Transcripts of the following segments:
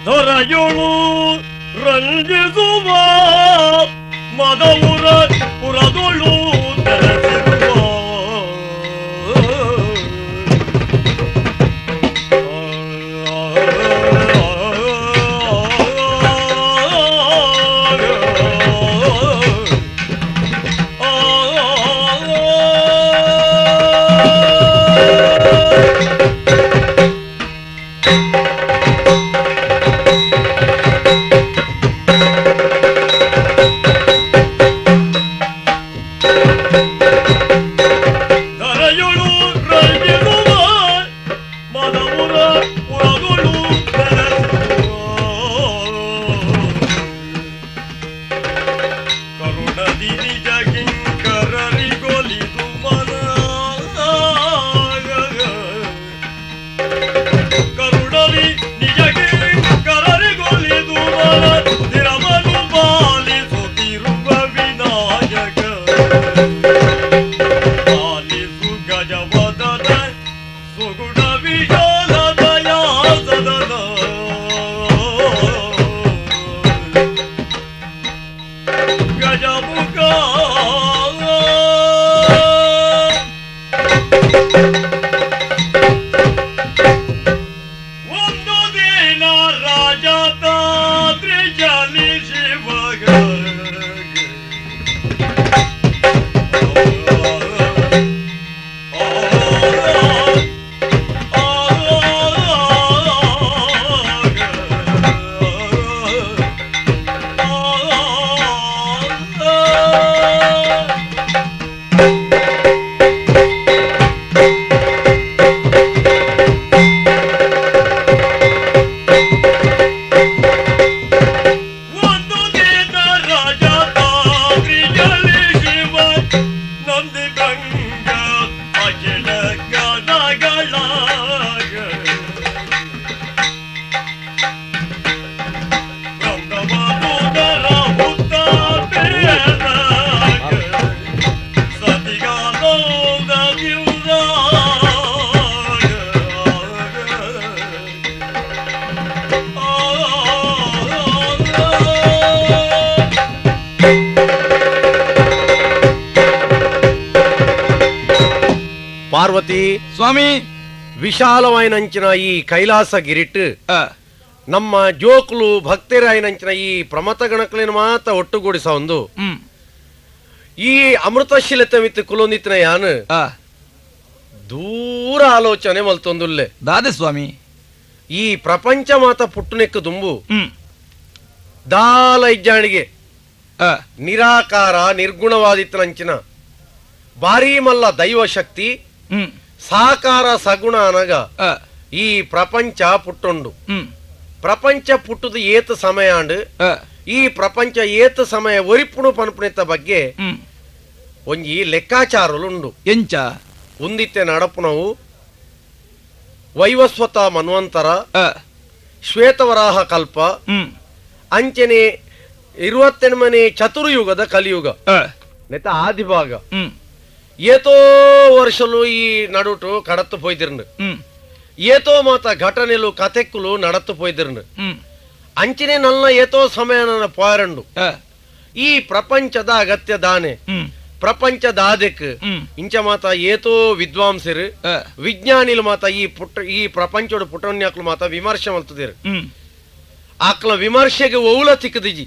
ದೊರೆಯುಳು ರಂಜಿಸುವ ಮದವುರ ಪುರದೊಳು ನೆಲೆಸಿರುವ ಪಾರ್ವತಿ ಸ್ವಾಮಿ, ವಿಶಾಲವಾಯಿನಂಚಿನ ಈ ಕೈಲಾಸ ಗಿರಿಟ್ಟು ನಮ್ಮ ಜೋಕುಲು ಭಕ್ತರಾಯಿನಂಚಿನ ಈ ಪ್ರಮಥ ಗಣಕಲಿನ ಮಾತ ಒಟ್ಟುಗೂಡಿಸ ಒಂದು ಈ ಅಮೃತಶೀಲತೆ ಮಿತ್ತು ಕುಲೊಂದಿತ್ತಿನ ಯಾನು ದೂರ ಆಲೋಚನೆ ಮಲ್ತೊಂದುಲ್ಲೆ ದಾದೆ ಸ್ವಾಮಿ. ಈ ಪ್ರಪಂಚ ಮಾತ ಪುಟ್ಟುನೆಕ್ಕು ದುಂಬು ದಾಲ ಇಜ್ಜಾಣಿಗೆ ನಿರಾಕಾರ ನಿರ್ಗುಣವಾದಿತ್ತನಂಚಿನ ಬಾರಿ ಮಲ್ಲ ದೈವ ಶಕ್ತಿ ಸಾಕಾರ ಸಗುಣ ಅನಗ ಈ ಪ್ರಪಂಚ ಪುಟ್ಟುಂಡು. ಪ್ರಪಂಚ ಪುಟ್ಟುದು ಏತ ಸಮಯ ಅಂಡು ಈ ಪ್ರಪಂಚ ಏತ ಸಮಯ ಒರಿಪುಣು ಪನ್ಪುಣಿತ ಬಗ್ಗೆ ಒಂಜಿ ಲೆಕ್ಕಾಚಾರಲುಂಡು. ಎಂಚ ಉಂದಿತ್ತೆ ನಡಪುನವು ವೈವಸ್ವತ ಮನ್ವಂತರ ಶ್ವೇತವರಾಹ ಕಲ್ಪ ಅಂಚನೆ 28ನೇ ಚತುರ್ಯುಗದ ಕಲಿಯುಗ ನೆತ ಆದಿಭಾಗ ಏತೋ ವರ್ಷಲು ಈ ನಡುಟು ಕಡತ್ತು ಪೋಯ್ದಿರ್ನು ಏತೋ ಮಾತ ಘಟನೆಲು ಕಥೆಕ್ಕುಲು ನಡತ್ತು ಪೋಯ್ದಿರ್ನು ಅಂಚಿನೇ ನನ್ನ ಏತೋ ಸಮಯ ನನ್ನ ಪಾರಂಡು ಈ ಪ್ರಪಂಚದ ಅಗತ್ಯ ದಾನೆ ಪ್ರಪಂಚದ ಆದೆಕ್ ಇಂಚ ಮಾತ ಏತೋ ವಿದ್ವಾಂಸರು ವಿಜ್ಞಾನಿಲು ಮಾತ ಈ ಪ್ರಪಂಚದ ಪುಟನ್ಯಾಕ್ಲು ಮಾತ ವಿಮರ್ಶೆ ಮಲ್ತದಿರು ಆಕ್ಲ ವಿಮರ್ಶೆಗೆ ಒವುಲ ತಿಕ್ಕದಿಜಿ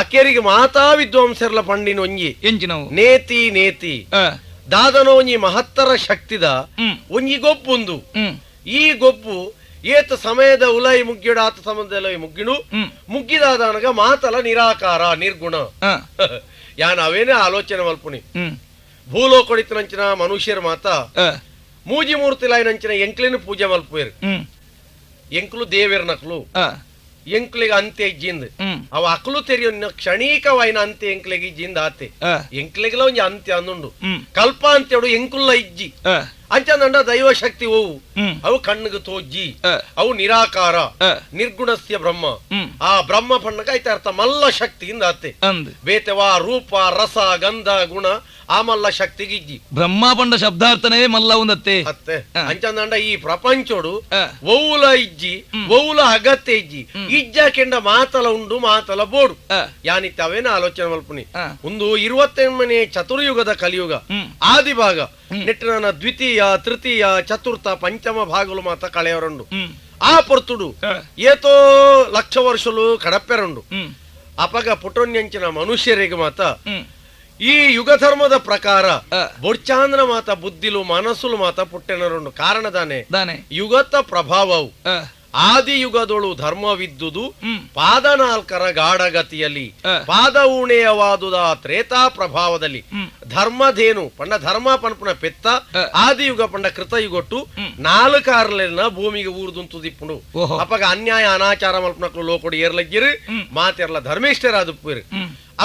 ಅಕ್ಕೇರಿಗೆ ಮಾತಾ ವಿದ್ವಾಂಸರ್ಲ ಪಂಡಿನ ಒಂಜಿ ಎಂಚಿನವು ನೇತಿ ನೇತಿ ದಾದನ ಒಂಜಿ ಮಹತ್ತರ ಶಕ್ತಿದ ಒಂಜಿ ಗೊಬ್ಬುಂದು ಈ ಗೊಬ್ಬು ಏತ ಸಮಯದ ಉಲೈ ಮುಗ್ಗಿಡ ಆತ ಸಮಯದ ಮುಗ್ಗಿಡು ಮುಗ್ಗಿದಾದನಗ ಮಾತಲ ನಿರಾಕಾರ ನಿರ್ಗುಣ ಯಾನ್ ಅವೇನೇ ಆಲೋಚನೆ ಮಲ್ಪುನಿ ಭೂಲೋಕೊಡಿತನಂಚಿನ ಮನುಷ್ಯರ ಮಾತ ಮೂಜಿ ಮೂರ್ತಿಲಾಯಿನಂಚಿನ ಎಂಕ್ಲಿನ ಪೂಜೆ ಮಲ್ಪುಯರು ಎಂಕ್ಲು ದೇವೇರ್ನಕ್ಲು ಎಂಕ್ಲಿಗೆ ಅಂತ್ಯ ಇಜ್ಜಿಂದ ಅವ ಅಕ್ಲು ತೆರಿಯೋ ಕ್ಷಣೀಕವಾಯಿನ ಅಂತ್ಯ ಎಂಕ್ಲಿಗೆ ಇಜ್ಜಿಂದ ಆತೆ ಎಂಕ್ಲಿಗೆಲ್ಲ ಒಂಜಿ ಅಂತ್ಯ ಅಂದುಂಡು ಕಲ್ಪ ಅಂತೇಳು ಎಂಕುಲ್ಲ ಇಜ್ಜಿ ಅಂಚಂದಂಡ ದೈವ ಶಕ್ತಿ ಅವು ಅವು ಕಣ್ಣಿಗೆ ತೋಜ್ಜಿ ಅವು ನಿರಾಕಾರ ನಿರ್ಗುಣಸ್ಯ ಬ್ರಹ್ಮ ಆ ಬ್ರಹ್ಮ ಪಣ್ಣಗ ಐತ ಅರ್ಥ ಮಲ್ಲ ಶಕ್ತಿಯಿಂದ ಅತ್ತೆ ಬೇತೆವಾ ರೂಪ ರಸ ಗಂಧ ಗುಣ ಆ ಮಲ್ಲ ಶಕ್ತಿಗಿಜ್ಜಿ ಬ್ರಹ್ಮ ಪಂಡ ಶಬ್ದಾರ್ಥನೇ ಮಲ್ಲ ಒಂದತ್ತೆ ಅತ್ತೆ ಅಂಚಂದಂಡ ಈ ಪ್ರಪಂಚೋಡು ಒವುಲ ಇಜ್ಜಿ ಒವುಲ ಅಗತ್ಯ ಇಜ್ಜಿ ಇಜ್ಜ ಕೆಂಡ ಮಾತಲ ಉಂಡು ಮಾತಲ ಬೋಡು ಯಾನಿತ್ತ ಅವೇನ ಆಲೋಚನೆ ಮಲ್ಪುನಿ ಒಂದು 28ನೇ ಚತುರ್ಯುಗದ ಕಲಿಯುಗ ಆದಿ ಭಾಗ ನೆಟ್ಟಿನ ದ್ವಿತೀಯ ತೃತೀಯ ಚತುರ್ಥ ಪಂಚಮ ಭಾಗಲು ಮಾತ ಕಳೆಯವರಂಡು ಆ ಪೊರ್ತುಡು ಏತೋ ಲಕ್ಷ ವರ್ಷಲು ಕಡಪೆರಂಡು ಅಪಗ ಪುಟೊನ್ಯಂಚಿನ ಮನುಷ್ಯರಿಗೆ ಮಾತ ಈ ಯುಗ ಧರ್ಮದ ಪ್ರಕಾರ ಬೊಡ್ಚಾಂದ್ರ ಮಾತ ಬುದ್ಧಿಲು ಮನಸ್ಸುಲು ಮಾತ ಪುಟ್ಟೆನರುಂಡು ಕಾರಣದಾನೆ ಯುಗತ ಪ್ರಭಾವವು ಆದಿ ಯುಗದೊಳು ಧರ್ಮವಿದ್ದುದು ಪಾದ 4ರ ಗಾಢಗತಿಯಲ್ಲಿ ಪಾದ ಊಣೆಯವಾದುದ ತ್ರೇತಾ ಪ್ರಭಾವದಲ್ಲಿ ಧರ್ಮಧೇನು ಪಂಡ ಧರ್ಮ ಪನ್ಪುನ ಪೆತ್ತ ಆದಿ ಯುಗ ಪಂಡ ಕೃತಯುಗೊಟ್ಟು 4 ಭೂಮಿಗೆ ಊರ್ದುಂತು ದಿಪ್ಪುಂಡು ಅಪಗ ಅನ್ಯಾಯ ಅನಾಚಾರ ಮಲ್ಪನಕ್ಲು ಲೋಕೊಡು ಏರ್ಲಗ್ಗಿರು ಮಾತೆರ್ಲ ಧರ್ಮೇಷ್ಟರಾದುಪ್ಪುರು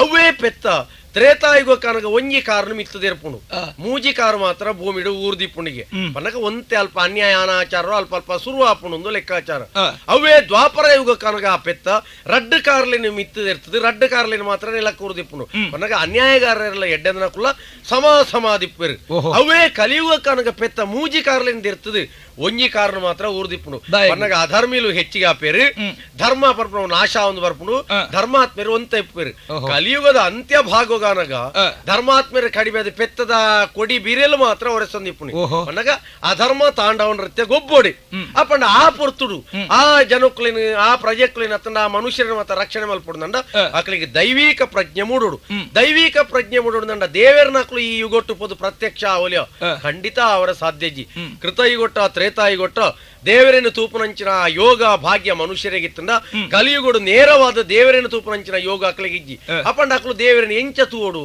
ಅವೇ ಪೆತ್ತ ತ್ರೇತಾಯುಗ ಕನಗ ಒಂಜಿ ಕಾರಣ ಮಿತ್ತದೇರ್ಪುಂಡು ಮೂಜಿ ಕಾರು ಮಾತ್ರ ಭೂಮಿಡು ಊರ್ದಿಪ್ಪುಣಿಗೆ ಪನ್ನಗ ಒಂತೆ ಅಲ್ಪ ಅನ್ಯಾಯ ಅನಾಚಾರ ಅಲ್ಪ ಅಲ್ಪ ಸುರು ಆಪುಣೊಂದು ಲೆಕ್ಕಾಚಾರ ಅವೇ ದ್ವಾಪರ ಯುಗ ಕನಗ ಆ ಪೆತ್ತ ರಡ್ಡು ಕಾರ್ಲಿನ ಮಿತ್ತದಿರ್ತದೆ ರಡ್ಡು ಕಾರ್ಲಿನ ಮಾತ್ರ ನೆಲಕ್ಕೆ ಊರ್ದಿಪ್ಪುಂಡು ಪನ್ನಗ ಅನ್ಯಾಯಗಾರರೆಲ್ಲ ಎಡ್ಡೆದನಕುಲ್ಲ ಸಮಾದಿಪ್ಪರು ಅವೇ ಕಲಿಯುಗ ಕನಗ ಪೆತ್ತ ಮೂಜಿ ಕಾರ್ಲಿಂದ ಇರ್ತದೆ ಒಂಜಿ ಕಾರಣ ಮಾತ್ರ ಊರ್ದಿಪ್ಪುಂಡು ಪನ್ನಗ ಅಧರ್ಮಿಲು ಹೆಚ್ಚಿಗೆ ಆಪೇರು ಧರ್ಮ ಪರ್ಪಣ ನಾಶ ಒಂದು ಬರ್ಪುಂಡು ಧರ್ಮಾತ್ಮೇರು ಒಂತ ಇಪ್ಪೇರು ಕಲಿಯುಗದ ಅಂತ್ಯ ಭಾಗ ಧರ್ಮಾತ್ಮರ ಕಡಿಮೆ ಅದು ಪೆತ್ತದ ಕೊಡಿ ಬೀರೆಲು ಮಾತ್ರ ಒರೆಸೊಂದಿಪ್ಪುಣಿ ಪನ್ನಗ ಅಧರ್ಮ ತಾಂಡವ ನೃತ್ಯ ಗೊಬ್ಬೋಡಿ ಅಪ್ಪಂಡ ಆ ಪೊರ್ತುಡು ಆ ಜನಕ್ಕಲಿನ ಆ ಪ್ರಜೆಕ್ಕಲಿನ ಅತ್ತಂಡ ಆ ಮನುಷ್ಯರ ಮತ್ತ ರಕ್ಷಣೆ ಮಲ್ಪುಡ್ದಂಡ ಆಕಳಿಗೆ ದೈವಿಕ ಪ್ರಜ್ಞೆ ಮೂಡುಡು ದೈವಿಕ ಪ್ರಜ್ಞೆ ಮೂಡುದಂಡ ದೇವರನಕ್ಲು ಈ ಯುಗೊಟ್ಟು ಪೊದು ಪ್ರತ್ಯಕ್ಷ ಅವಲ್ಯ ಖಂಡಿತ ಅವರ ಸಾಧ್ಯಜಿ ಕೃತಯುಗೊಟ್ಟ ತ್ರೇತಾಯುಗೊಟ್ಟ ದೇವರೇನು ತೂಪುನಂಚಿನ ಯೋಗ ಭಾಗ್ಯ ಮನುಷ್ಯರಿಗಿತ್ತಂಡ ಕಲಿಯುಗೋಡು ನೇರವಾದ ದೇವರೇನು ತೂಪುನಂಚಿನ ಯೋಗ ಅಕ್ಲಿಗಿಜ್ಜಿ ಅಪ್ಪಂಡ ಅಕ್ಲು ದೇವರನ್ನು ಎಂಚ ತೂಡು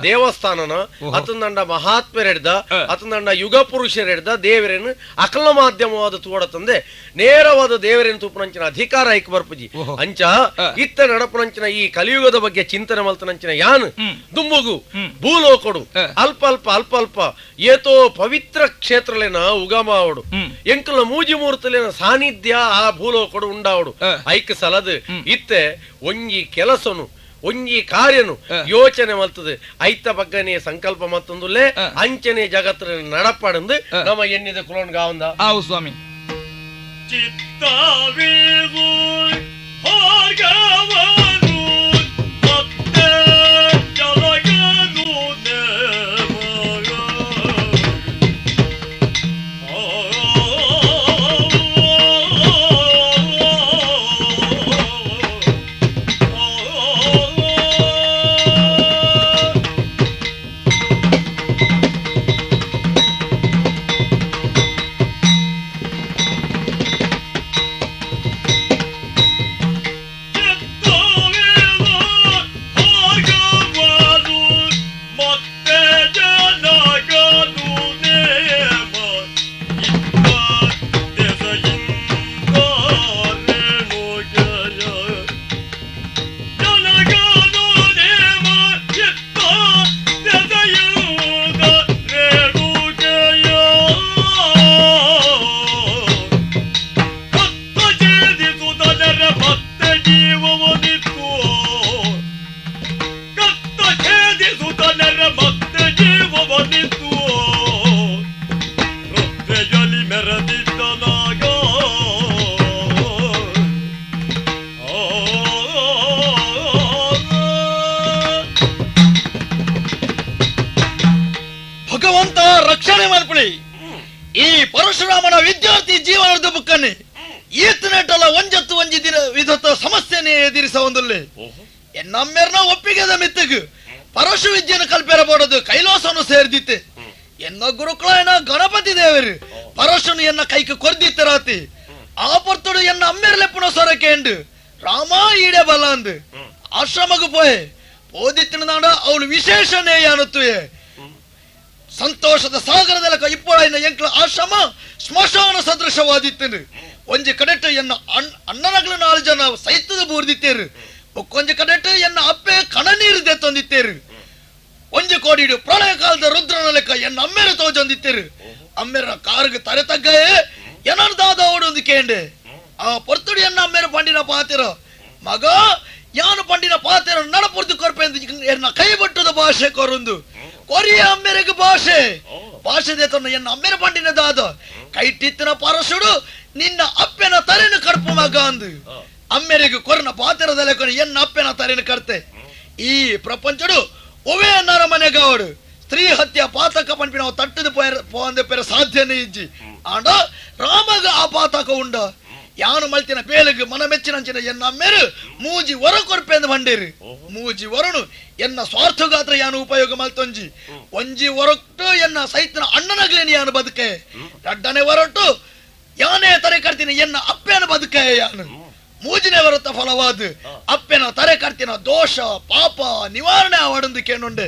ದೇವಸ್ಥಾನನ ಅತಂದಂಡ ಮಹಾತ್ಮರೆಡ್ದ ಅತಂದಂಡ ಯುಗ ಪುರುಷರೆಡ್ದ ದೇವರೇನು ಅಕಲ ಮಾಧ್ಯಮವಾದ ತೂಡ ತಂದೆ ನೇರವಾದ ದೇವರೇನು ತೂಪುನಂಚಿನ ಅಧಿಕಾರ ಐಕ್ ಬರ್ಪುಜಿ ಅಂಚ ಇತ್ತ ನಡಪುನಂಚಿನ ಈ ಕಲಿಯುಗದ ಬಗ್ಗೆ ಚಿಂತನೆ ಮಲ್ತನಂಚಿನ ಯಾನ್ ದುಂಬುಗು ಭೂಲೋಕೊಡು ಅಲ್ಪ ಅಲ್ಪ ಅಲ್ಪ ಅಲ್ಪ ಏತೋ ಪವಿತ್ರ ಕ್ಷೇತ್ರಲೇನ ಉಗಮಾವಡು ಎಂಕಲ ಮೂಜಿ ಮೂರ್ತಲಿನ ಸಾನ್ನಿಧ್ಯ ಆ ಭೂಲೋಕೊಡು ಉಂಡಾವಡು ಐಕ್ ಸಲದ್ ಇತ್ತೆ ಒಂಜಿ ಕೆಲಸನು ಒಂಜಿ ಕಾರ್ಯನು ಯೋಚನೆ ಮಲ್ತದೆ ಐತ ಬಗ್ಗನೆ ಸಂಕಲ್ಪ ಮತ್ತೊಂದುಲ್ಲೇ ಅಂಚನೆ ಜಗತ್ರ ನಡಪಡಂದು ನಮ್ಮ ಎಣ್ಣಿದ ಕುಲೋನ್ ಗಾವಂದ ಆವು ಸ್ವಾಮಿ ಚಿತ್ತವಿದು ಹೋಗವನು ಮತ್ತೆ ಜಲಗನು ಭಗವಂತ ರಕ್ಷಣೆ ಮಾಡ್ಬಿಡಿ. ಈ ಪರಶುರಾಮನ ವಿದ್ಯಾರ್ಥಿ ಜೀವನದ ಬುಕ್ಕನ್ನೇ ಈತನೆಟ್ಟಲ್ಲ ಒಂಜತ್ತು ಒಂಜಿ ದಿನ ವಿಧತ ಸಮಸ್ಯೆನೇ ಎದುರಿಸ ಒಂದುಲ್ಲೆ ಎನ್ನಮ್ಮೆರ್ನ ಒಪ್ಪಿಗೆದ ಮಿತ್ತಗು ಪರಶು ವಿದ್ಯೆಯನ್ನು ಕಲ್ಪೆರಬೋಡದು ಕೈಲಾಸವನ್ನು ಸೇರ್ದಿತ್ತೆ ಎನ್ನ ಗುರುಕುಲ ಗಣಪತಿ ದೇವರು ಪರಶುನು ಎನ್ನ ಕೈಗೆ ಕೊರ್ದಿತ್ತರಾತಿ ಆ ಪೊರ್ತುಡು ಎನ್ನ ಅಮ್ಮೆರ್ಲೆ ಪುನಃ ಸೊರಕೆಂಡು ರಾಮ ಈಡೆ ಬಲ ಅಂದು ಆಶ್ರಮಗು ಪೋಯೆ ಓದಿತ್ತಿನ ನಾಡ ಅವಳು ವಿಶೇಷನೇ ಅನ್ನುತ್ತುವೆ ಸಂತೋಷದ ಸಾಗರದಲ್ಲ ಇಪ್ಪಳೈನ ಎಂಕ್ಲ ಆಶ್ರಮ ಸ್ಮಶಾನ ಸದೃಶವಾದಿತ್ತನು ಒಂಜಿ ಕಡೆಟ್ಟು ಎನ್ನ ಅಣ್ಣನಗಳು 4 ಜನ ಸೈತದ ಬೂರ್ದಿತ್ತೇರು ಕೊಂಜ ಕಡೆಟ್ಟು ಎನ್ನ ಅಪ್ಪೆ ಕಣ ನೀರು ದೆತ್ತೊಂದಿತ್ತೇರು ಒಂಜಿ ಕೋಡಿಡು ಪ್ರಳಯ ಕಾಲದ ರುದ್ರನ ಲೆಕ್ಕ ಎನ್ನ ಅಮ್ಮೆರು ತೋಜೊಂದಿತ್ತೇರು ಅಮ್ಮೆರ ಕಾರ್ಗೆ ತರೆ ತಗ್ಗಯೇ ಎನನ್ ದಾದ ಓಡೊಂದು ಕೇಂಡೆ ಆ ಪೊರ್ತುಡಿ ಎನ್ನ ಅಮ್ಮೆರ ಪಂಡಿನ ಪಾತಿರ ಮಗ ಯಾನು ಪಂಡಿನ ಪಾತಿರ ನಡಪುರ್ದು ಕೊರ್ಪೆಂದು ಎನ್ನ ಕೈ ಬಟ್ಟದ ಭಾಷೆ ಕೊರೊಂದು ಕೊರಿಯ ಅಮ್ಮೆರೆಗೆ ಭಾಷೆ ದೇತನ ಎನ್ನ ಅಮ್ಮೆರ ಪಂಡಿನ ದಾದ ಕೈಟಿತ್ತಿನ ಪರಸುಡು ನಿನ್ನ ಅಪ್ಪೆನ ತಲೆನ ಕಡ್ಪು ಮಗ ಅಂದು ಅಮ್ಮೆರೆಗೆ ಕೊರನ ಪಾತಿರದಲ್ಲೇ ಕೊನೆ ಎನ್ನ ಅಪ್ಪೆನ ತಲೆನ ಕಡ್ತೆ ಈ ಪ್ರಪಂಚಡು ಒವೇ ನರ ಮನೆಗಾವಡು ಸ್ತ್ರೀ ಹತ್ಯೆ ಪಾತಕ ಪಂಪಿನ ತಟ್ಟದು ಪೋಂದೆ ಪೆರ ಸಾಧ್ಯನೇ ಇಜ್ಜಿ ಆಂಡ ರಾಮಗ ಆ ಪಾತಕ ಉಂಡ ಯಾನು ಮಲ್ತಿನ ಬೇಲಗ ಮನ ಮೆಚ್ಚಿನಂಚಿನ ಎನ್ನ ಅಮ್ಮೆರು ಮೂಜಿ ವರ ಕೊರ್ಪೆಂದು ಬಂಡೇರು ಮೂಜಿ ವರನು ಎನ್ನ ಸ್ವಾರ್ಥಗಾತ್ರ ಯಾನು ಉಪಯೋಗ ಮಲ್ತೊಂಜಿ ಒಂಜಿ ಹೊರಟು ಎನ್ನ ಸೈತನ ಅಣ್ಣನಗ್ಲೇನಿ ಯಾನು ಬದುಕೆ ದಡ್ಡನೆ ಹೊರಟು ಯಾನೇ ತರೆ ಕರ್ತೀನಿ ಎನ್ನ ಅಪ್ಪೆನ ಬದುಕೆ ಯಾನು ಮೂಜಿನೇ ಹೊರತ ಫಲವಾದ ಅಪ್ಪೆನ ತರೆ ಕರ್ತಿನ ದೋಷ ಪಾಪ ನಿವಾರಣೆ ಅವಡೊಂದು ಕೇನುಂಡೆ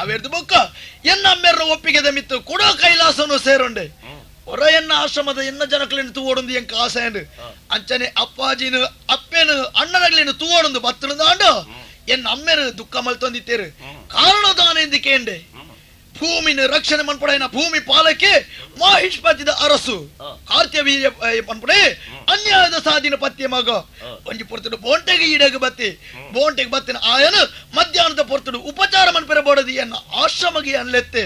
ಅವೆರ್ದು ಬೊಕ್ಕ ಎನ್ನ ಅಮ್ಮೆರ ಒಪ್ಪಿಗೆ ಮಿತ್ತು ಕೂಡ ಕೈಲಾಸನು ಸೇರುಂಡೆ ಹೊರ ಎನ್ನ ಆಶ್ರಮದ ಎನ್ನ ಜನಕ್ಲೇನು ತೂವೊಂದು ಎಂಕ ಆಸೆ ಅಂಚನೆ ಅಪ್ಪಾಜಿನ ಅಪ್ಪೆನು ಅಣ್ಣನಗ್ಲೇನು ತೂವೊಂದು ಬತ್ತನು ದಾಂಡ ಎನ್ನ ಅಮ್ಮೆರು ದುಃಖ ಮಲ್ತೊಂದಿತ್ತೇರು ಕಾರಣದಾನ ಎಂದಿಕೇಂಡೆ ಭೂಮಿನ ರಕ್ಷಣೆ ಮನ್ಪಡೆನ ಭೂಮಿ ಪಾಲಕ್ಕೆ ಮಾಹಿಷ್ಪತಿದ ಅರಸು ಕಾರ್ತ್ಯವೀರ್ಯ ಪನ್ಪಡೆ ಅನ್ಯಾಯದ ಸಾಧಿನ ಪತ್ಯ ಮಗ ಒಂಜಿ ಪೊರ್ತುಡು ಬೋಂಟೆಗೆ ಈಡೆಗೆ ಬತ್ತಿ ಬೋಂಟೆಗೆ ಬತ್ತಿನ ಆಯನು ಮಧ್ಯಾಹ್ನದ ಪೊರ್ತುಡು ಉಪಚಾರ ಮನ್ಪೆರ ಬೋಡದಿ ಎನ್ನ ಆಶ್ರಮಗೆ ಅನ್ಲೆತ್ತೆ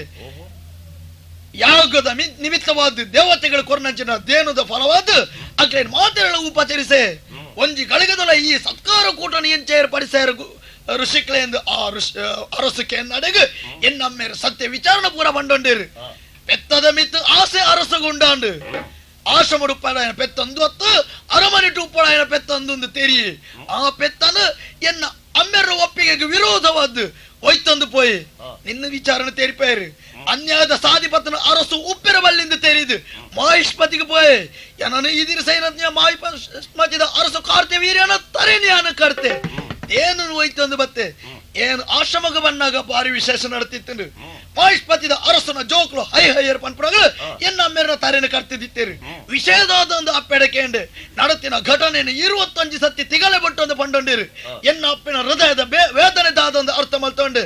ಯಾಗದ ನಿಮಿತ್ತವಾದ ದೇವತೆಗಳು ಕೊರ್ನಂಚಿನ ದೇನುದ ಫಲವಾದ ಅಕ್ಲೇನ್ ಮಾತೆರಳು ಉಪಚರಿಸೆ ಒಂಜಿ ಗಳಿಗದೊಲ ಈ ಸತ್ಕಾರ ಕೂಟನ ಎಂಚ ಏರ್ಪಡಿಸ್ಯಾರ ಋಷಿಕ್ಲೆ ಎಂದು ಆ ಅರಸುಕೆ ನಡೆಗು ಎನ್ನಮ್ಮೇರು ಸತ್ಯ ವಿಚಾರಣ ಪೂರ ಬಂಡೊಂಡೇರು ಪೆತ್ತದ ಮಿತ್ತು ಆಸೆ ಅರಸುಗುಂಡಾಂಡು ಆಶ್ರಮಡು ಉಪ್ಪಳಾಯನ ಪೆತ್ತೊಂದು ಹೊತ್ತು ಅರಮನೆಟು ಉಪ್ಪಳಾಯನ ಪೆತ್ತೊಂದು ತೆರಿ ಆ ಪೆತ್ತನು ಎನ್ನ ಅಮ್ಮೆರ ಒಪ್ಪಿಗೆಗೆ ವಿರೋಧವಾದ್ದು ಒಯ್ತೊಂದು ಪೋಯಿ ನಿನ್ನ ವಿಚಾರಣೆ ತೆರಿಪಾರು ಅನ್ಯಾಯದ ಸಾಧಿಪತನ ಅರಸು ಉಪ್ಪಿರ ಬಲ್ಲಿಂದ ತೆರಿದು ಮಾಹಿಷ್ಪತಿಗೆ ಪೋಯೆ ಏನನು ಇದಿರ ಸೈನ್ಯ ಮಾಹಿಷ್ಪತಿದ ಅರಸು ಕಾರ್ತ್ಯವೀರ್ಯನ ತರೆನ್ಯಾನ ಕರ್ತೆ ಏನು ಹೋಯ್ತಂದು ಬತ್ತೆ ಏನು ಆಶ್ರಮಗ ಬಂದಾಗ ಭಾರಿ ವಿಶೇಷ ನಡತಿತ್ತು ಮಾಹಿಷ್ಪತಿದ ಅರಸನ ಜೋಕ್ಲು ಹೈಯರ್ ಪನ್ಪುರಗಳು ಎನ್ನ ಅಮ್ಮೆರನ ತರೆನ ಕರ್ತಿದ್ದಿತ್ತೇರು ವಿಷಯದಾದ ಒಂದು ಅಪ್ಪೆಡಕೆಂಡೆ ನಡತಿನ ಘಟನೆಯನ್ನು 21 ಸತಿ ತಿಗಲೆ ಬಟ್ಟೊಂದು ಪಂಡೊಂಡೇರು ಎನ್ನ ಅಪ್ಪಿನ ಹೃದಯದ ವೇದನೆದಾದ ಒಂದು ಅರ್ಥ ಮಲ್ತೊಂಡೆ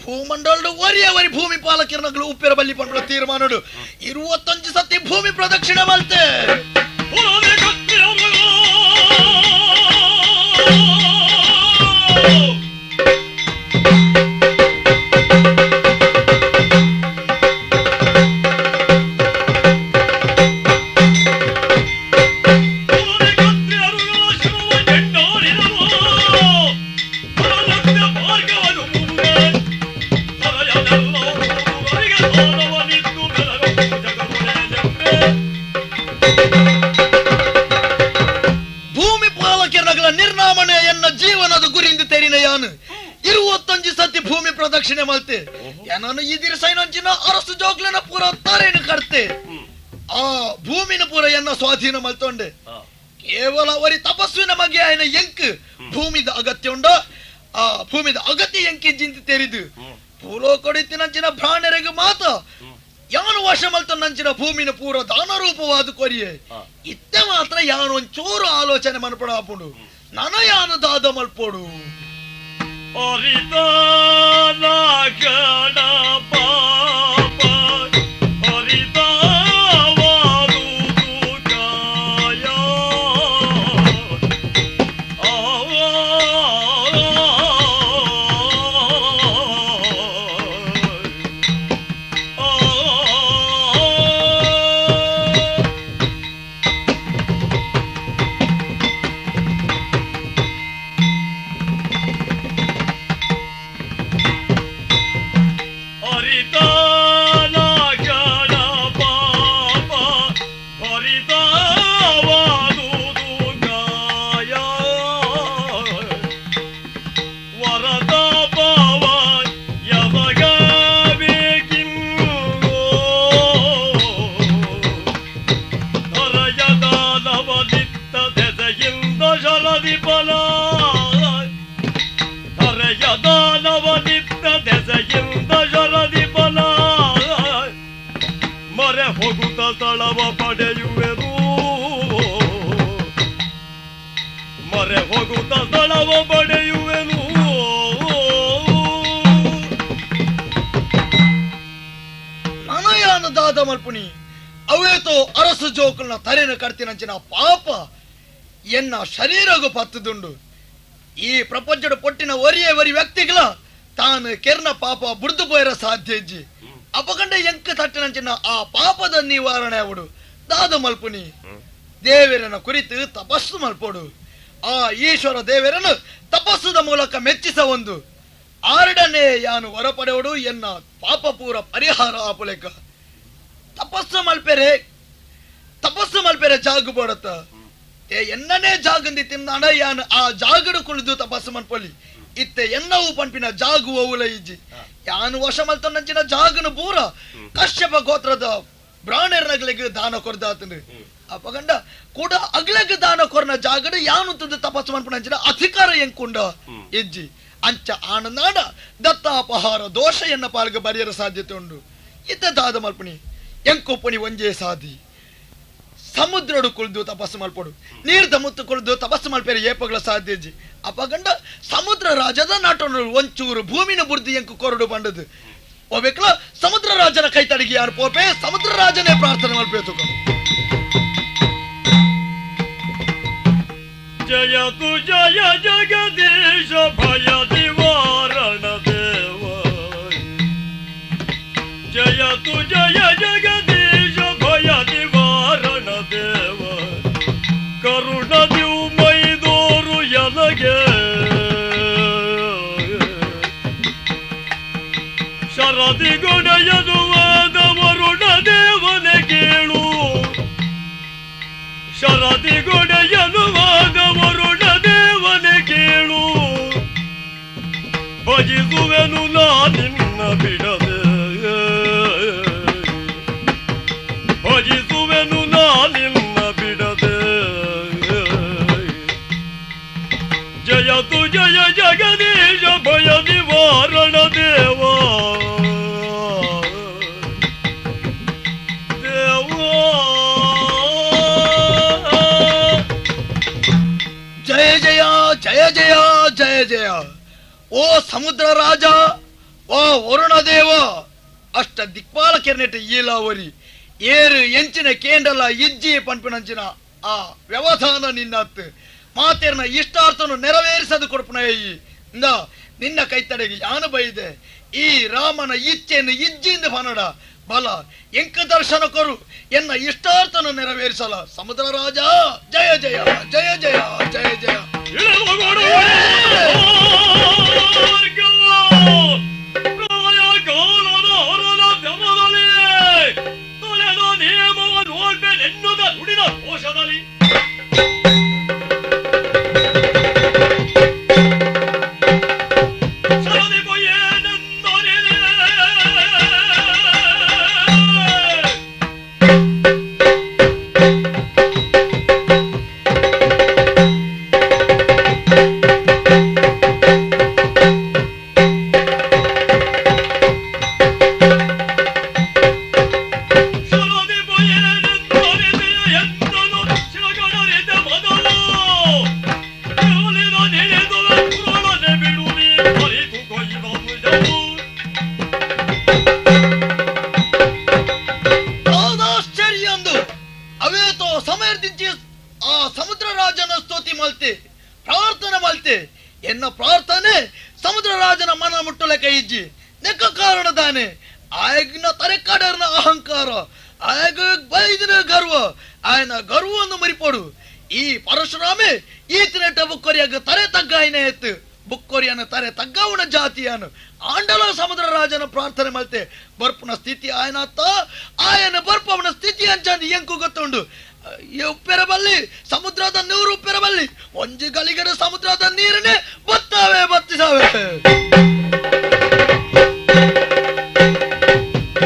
ಭೂಮಂಡಲದ ವರಿ ಭೂಮಿ ಪಾಲಕಿರನಗಳು ಉಪ್ಪಿರ ಬಲ್ಲಿ ಪಂಪುರ ತೀರ್ಮಾನಡು 21 ಸತಿ ಭೂಮಿ ಪ್ರದಕ್ಷಿಣೆ ಮಲ್ತೆ ನಿರ್ನಾಮನೆ ಎನ್ನ ಜೀವನದ ಗುರಿಯಿಂದ ತೆರಿನ ಯಾನು 21 ಸತಿ ಭೂಮಿ ಪ್ರದಕ್ಷಿಣೆ ಮಲ್ತೆ ಯಾನು ಇದಿರ ಸೈನಂಚಿನ ಅರಸು ಜೋಗ್ಲನ ಪೂರ ತಾರೇನು ಕರ್ತೆ ಆ ಭೂಮಿನ ಪೂರ ಎನ್ನ ಸ್ವಾಧೀನ ಮಲ್ತೊಂಡೆ ಕೇವಲ ಅವರಿ ತಪಸ್ವಿನ ಮಗೆ ಆಯ್ನ ಎಂಕ್ ಭೂಮಿದ ಅಗತ್ಯ ಉಂಡ ಆ ಭೂಮಿದ ಅಗತ್ಯ ಎಂಕಿ ಜಿಂತಿ ತೆರಿದು ಭೂಲೋಕೊಡಿತಿನಂಚಿನ ಪ್ರಾಣರಿಗೆ ಮಾತ ಯಾನು ವಶ ಮಲ್ತನಂಚಿನ ಭೂಮಿನ ಪೂರ ದಾನ ರೂಪವಾದ ಕೊರಿಯೆ ಇತ್ತೆ ಮಾತ್ರ ಯಾನು ಒಂಚೂರು ಆಲೋಚನೆ ಮನ್ಪಡಾಪುಡು ನನ ಯಾನು ದಾದ ಮಲ್ಪೋಡು ಸ್ಥಳವ ಪಡೆಯುವೆನು ಮರೆ ಹೋಗುತ್ತ ಸ್ಥಳವ ಪಡೆಯುವೆನು ನನಯಾನ ದಾದ ಮಲ್ಪುನಿ ಅವೇತೋ ಅರಸು ಜೋಕುಲ್ನ ತಲೆನ ಕಡ್ತಿನಂಚಿನ ಪಾಪ ಎನ್ನ ಶರೀರಗು ಪತ್ತದುಂಡು. ಈ ಪ್ರಪಂಚದ ಪೊಟ್ಟಿನ ಒರಿ ವ್ಯಕ್ತಿಗಳ ತಾನು ಕೆರ್ನ ಪಾಪ ಬುಡ್ದು ಪೋಯರ ಸಾಧ್ಯ ಇಜ್ಜಿ ಅಪಗಂಡ ಎಂಕ ತಟ್ಟಿನಂಚಿನ ಆ ಪಾಪದ ನಿವಾರಣೆ ಅವಡು ದಾದ ಮಲ್ಪುನಿ ದೇವರನ ಕುರಿತು ತಪಸ್ಸು ಮಲ್ಪೋಡು. ಆ ಈಶ್ವರ ದೇವರನ್ನು ತಪಸ್ಸದ ಮೂಲಕ ಮೆಚ್ಚಿಸ ಒಂದು ಆರಡನೆ ಯಾನು ಹೊರಪಡೆವಡು ಎನ್ನ ಪಾಪ ಪೂರ ಪರಿಹಾರ ಆಪುಲೆಕ ತಪಸ್ಸು ಮಲ್ಪೆರೆ ಜಾಗು ಬೋಡತ್ತ ಎನ್ನನೇ ಜಾಗಂದಿ ತಿಂದಾಣ ಯಾನು ಆ ಜಾಗಡು ಕುಳಿದು ತಪಸ್ಸು ಮಲ್ಪೊಲಿ ಇತ್ತೆ ಎನ್ನವು ಪಂಪಿನ ಜಾಗು ಅವುಲ ಇಜ್ಜಿ ಯಾನು ವಶ ಮಲ್ತನಂಚಿನ ಜಾಗನು ಪೂರ ಕಶ್ಯಪ ಗೋತ್ರದ ಬ್ರಾಹ್ಮಣರಿಗೆ ದಾನ ಕೊರ್ದಾತನು ಅಪಗಂಡ ಕೂಡ ಅಗ್ಲೆಗ್ ದಾನ ಕೊರ್ನ ಜಾಗಡು ಯಾನು ತುದು ತಪಸ್ಸು ಮಲ್ಪನಂಚಿನ ಅಧಿಕಾರ ಎಂಕುಂಡ ಇಜ್ಜಿ ಅಂಚ ಆನಂದಾಡ ದತ್ತಾಪಹಾರ ದೋಷ ಎನ್ನ ಪಾಲ್ಗೆ ಬರೆಯರ ಸಾಧ್ಯತೆ ಉಂಡು. ಇತ್ತ ದಾದ ಮಲ್ಪನಿ ಎಂಕೊಪ್ಪನಿ ಒಂಜೇ ಸಾಧಿ ಸಮುದ್ರಡು ಕುಳಿದು ತಪಸ್ಸು ಮಲ್ಪಡು ನೀರ್ದ ಮುತ್ತು ಕುಳಿದು ತಪಸ್ಸು ಮಲ್ಪೇರೆ ಏಪಗಳ ಸಾಧ್ಯಜಿ ಅಪಗಂಡ ಸಮುದ್ರ ರಾಜದ ನಾಟೋನು ಒಂಚೂರು ಭೂಮಿನ ಬುರ್ದಿ ಎಂಕು ಕೊರಡು ಬಂಡದು ಒಬೇಕಲ ಸಮುದ್ರ ರಾಜನ ಕೈ ತಡಿಗೆ ಯಾರು ಪೋಪೆ ಸಮುದ್ರ ರಾಜನೇ ಪ್ರಾರ್ಥನೆ ಮಲ್ಪೇತು. ಜಯ ತು ಜಯ ಜಗದೀಶ ಭಯ ನಿವಾರಣ ದೇವ ಜಯ ತು ಜಯ ಜಗದೀಶ ಭಯ ನಿವಾರಣ ದೇವ ಕರುಣ ದಿವು ಮೈದೋರು ಎಲಗೆ ಶರದಿ ಗೊಡೆಯದುವಾದ ವರುಣ ದೇವನ ಕೇಳು ಶರದಿ ಗೊಡೆಯನುವಾದ ವರುಣ ದೇವನ ಕೇಳು ಭಜಿಸುವೆನು ನಾ ನಿನ್ನ ಬಿಡದೆ ಭಜಿಸುವೆನು ನಾ ನಿನ್ನ ಬಿಡದೆ ಜಯ ತು ಜಯ ಜಗದೀಶ ಭಯ ನಿವಾರಣ ದೇವ ಜಯ ಜಯ ಜಯ ಜಯ ಓ ಸಮುದ್ರ ರಾಜ ಓ ವರುಣ ದೇವ ಅಷ್ಟ ದಿಕ್ಪಾಲ ಕೆರ್ನೆಟ ಈಲಾವರಿ ಏರು ಎಂಚಿನ ಕೇಂಡಲ ಇಜ್ಜಿ ಪಂಪಿನಂಚಿನ ಆ ವ್ಯವಧಾನ ನಿನ್ನತ್ತು ಮಾತೇರ್ನ ಇಷ್ಟಾರ್ಥನು ನೆರವೇರಿಸದು ಕೊಡ್ಪನ ಇಂದ ನಿನ್ನ ಕೈತಡೆಗೆ ಯಾನು ಬೈದೆ ಈ ರಾಮನ ಇಚ್ಛೆಯನ್ನು ಇಜ್ಜಿಯಿಂದ ಪನಡ ಬಲ ಎಂಕ ದರ್ಶನ ಕೊರು ಎನ್ನ ಇಷ್ಟಾರ್ಥನು ನೆರವೇರಿಸಲ ಸಮುದ್ರ ರಾಜ ಜಯ ಜಯ ಜಯ ಜಯ ಜಯ ಜಯ. ಎನ್ನ ಪ್ರಾರ್ಥನೆ ಸಮುದ್ರ ರಾಜನ ಮನ ಮುಟ್ಟಲೆಕ ಇಜ್ಜಿ ನೆಕ್ಕ ಕಾರಣದಾನೆ ಆಯಗಿನ ತರೆಕಾಡರ್ನ ಅಹಂಕಾರ ಆಯಗ ಬೈದಿನ ಗರ್ವ ಆಯನ ಗರ್ವವನ್ನು ಮರಿಪೋಡು ಈ ಪರಶುರಾಮೆ ಈತನ ಬುಕ್ಕೊರಿಯಾಗ ತರೆ ತಗ್ಗಾಯನ ಎತ್ತು ಬುಕ್ಕೊರಿಯನ ತರೆ ತಗ್ಗಾವಣ ಜಾತಿಯನು ಆಂಡಲ ಸಮುದ್ರ ರಾಜನ ಪ್ರಾರ್ಥನೆ ಮಲ್ತೆ ಬರ್ಪುನ ಸ್ಥಿತಿ ಆಯನತ್ತ ಆಯನ ಬರ್ಪವನ ಸ್ಥಿತಿ ಅಂಚಂದು ಎಂಕು ಗೊತ್ತುಂಡು ಉಪ್ಪೆರಬಲ್ಲಿ ಸಮುದ್ರದ ನೀರು ಉಪ್ಪೆರಬಲ್ಲಿ ಒಂಜಿ ಗಲಿಗಡ ಸಮುದ್ರದ ನೀರನ್ನೇ ಬತ್ತಾವೆ ಬತ್ತಿಸಾವೆ.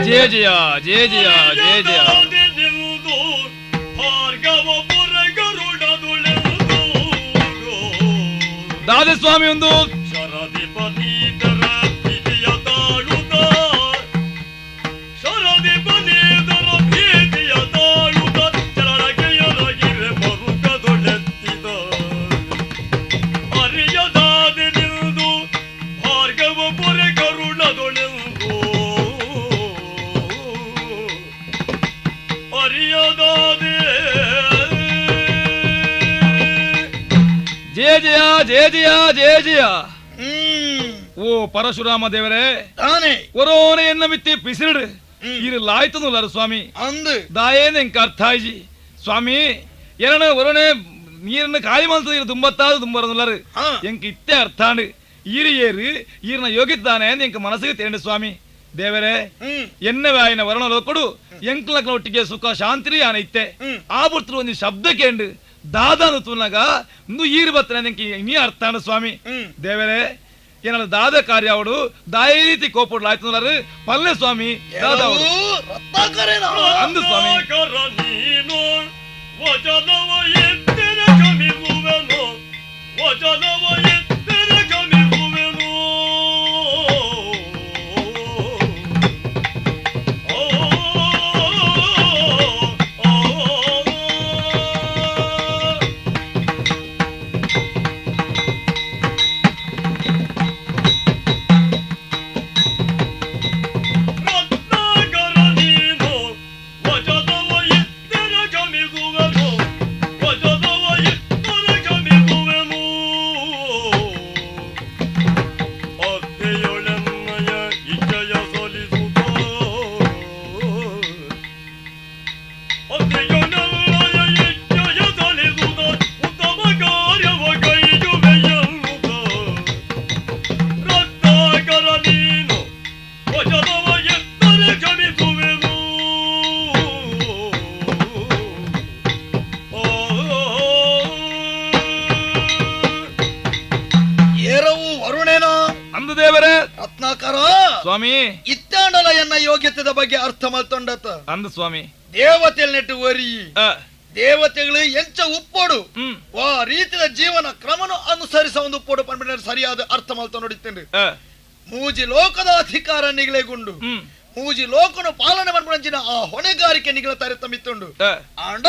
ಜಯ ಜಯ ಜಯ ಜಯ ಜಯ ಜಯ. ದಾದಸ್ವಾಮಿ ಒಂದು ಜಯ ಜಯ ಜಯ ಜಯ ಜಯ ಜಯ. ಹ್ಮ್ ಓ ಪರಶುರಾಮ ದೇವರೇ, ತಾನೇ ಒರೋನೆಯನ್ನ ಮಿತ್ತಿ ಪಿಸಿಡು ಇರು ಲಾಯ್ತನುಲ್ಲರು ಸ್ವಾಮಿ. ಅಂದು ದಾಯೇನ್ ಎಂಕ ಅರ್ಥಾಯಿಜಿ ಸ್ವಾಮಿ. ಎರಡ ಒರೋನೆ ನೀರನ್ನು ಖಾಲಿ ಮಲ್ತು ಇರು ತುಂಬತ್ತಾದು ತುಂಬರನುಲ್ಲರು ಎಂಕ ಇತ್ತೆ ಅರ್ಥಾಂಡು ಈರು ಏರು ಈರ್ನ ಯೋಗಿದ್ದಾನೆ ಎಂಕ ಮನಸ್ಸಿಗೆ ತೇಂಡು ಸ್ವಾಮಿ. ದೇವರೇ ಎನ್ನ ವಾಯಿನ ವರ್ಣಲೋಕಡು ಎಂಕ್ಲಕ್ನ ಒಟ್ಟಿಗೆ ಸುಖ ಶಾಂತಿ ಆನ ಇತ್ತೆ ಆ ಬುರ್ತರು ಒಂದು ಶಬ್ದ ಕೇಂಡು ದಾದಾನು ತುನಗ ಇಂದು ಈರು ಬತ್ತನೆ ನೀ ಅರ್ಥಾಂಡು ಸ್ವಾಮಿ. ದೇವರೇ ಏನಾದ ದಾದ ಕಾರ್ಯ ಅವಡು ದಾಯ ರೀತಿ ಕೋಪಡ್ಲು ಆಯ್ತು ಪಲ್ಲೆ ಸ್ವಾಮಿ ದಾದ ಅಂದು ಸ್ವಾಮಿ. ನೀನು ವಚನವ ಎತ್ತರ ಗಮಿಸುವೆನು, ವಚನವ ಎತ್ತರ ಗಮಿಸುವೆನು. ಸ್ವಾಮಿ ಇತ್ತಾಂಡಲ ಎನ್ನ ಯೋಗ್ಯತೆ ಬಗ್ಗೆ ಅರ್ಥ ಮಲ್ತೊಂಡತ ಅಂದು ಸ್ವಾಮಿ. ದೇವತೆಲ್ ನೆಟ್ಟು ವರಿ ದೇವತೆಗಳು ಎಂಚ ಉಪ್ಪೋಡು ಆ ರೀತಿಯ ಜೀವನ ಕ್ರಮನು ಅನುಸರಿಸ ಒಂದು ಉಪ್ಪೋಡು ಪಂಡ ಸರಿಯಾದ ಅರ್ಥ ಮಲ್ತ ನೋಡಿತ್ತೇನೆ. ಮೂಜಿ ಲೋಕದ ಅಧಿಕಾರ ನಿಗಳೆಗುಂಡು ಮೂಜಿ ಲೋಕನು ಪಾಲನೆ ಮಾಡ್ಬಿಡಂಚಿನ ಆ ಹೊಣೆಗಾರಿಕೆ ನಿಗಲ ತರೆತಮಿತ್ತುಂಡು ಆಂಡ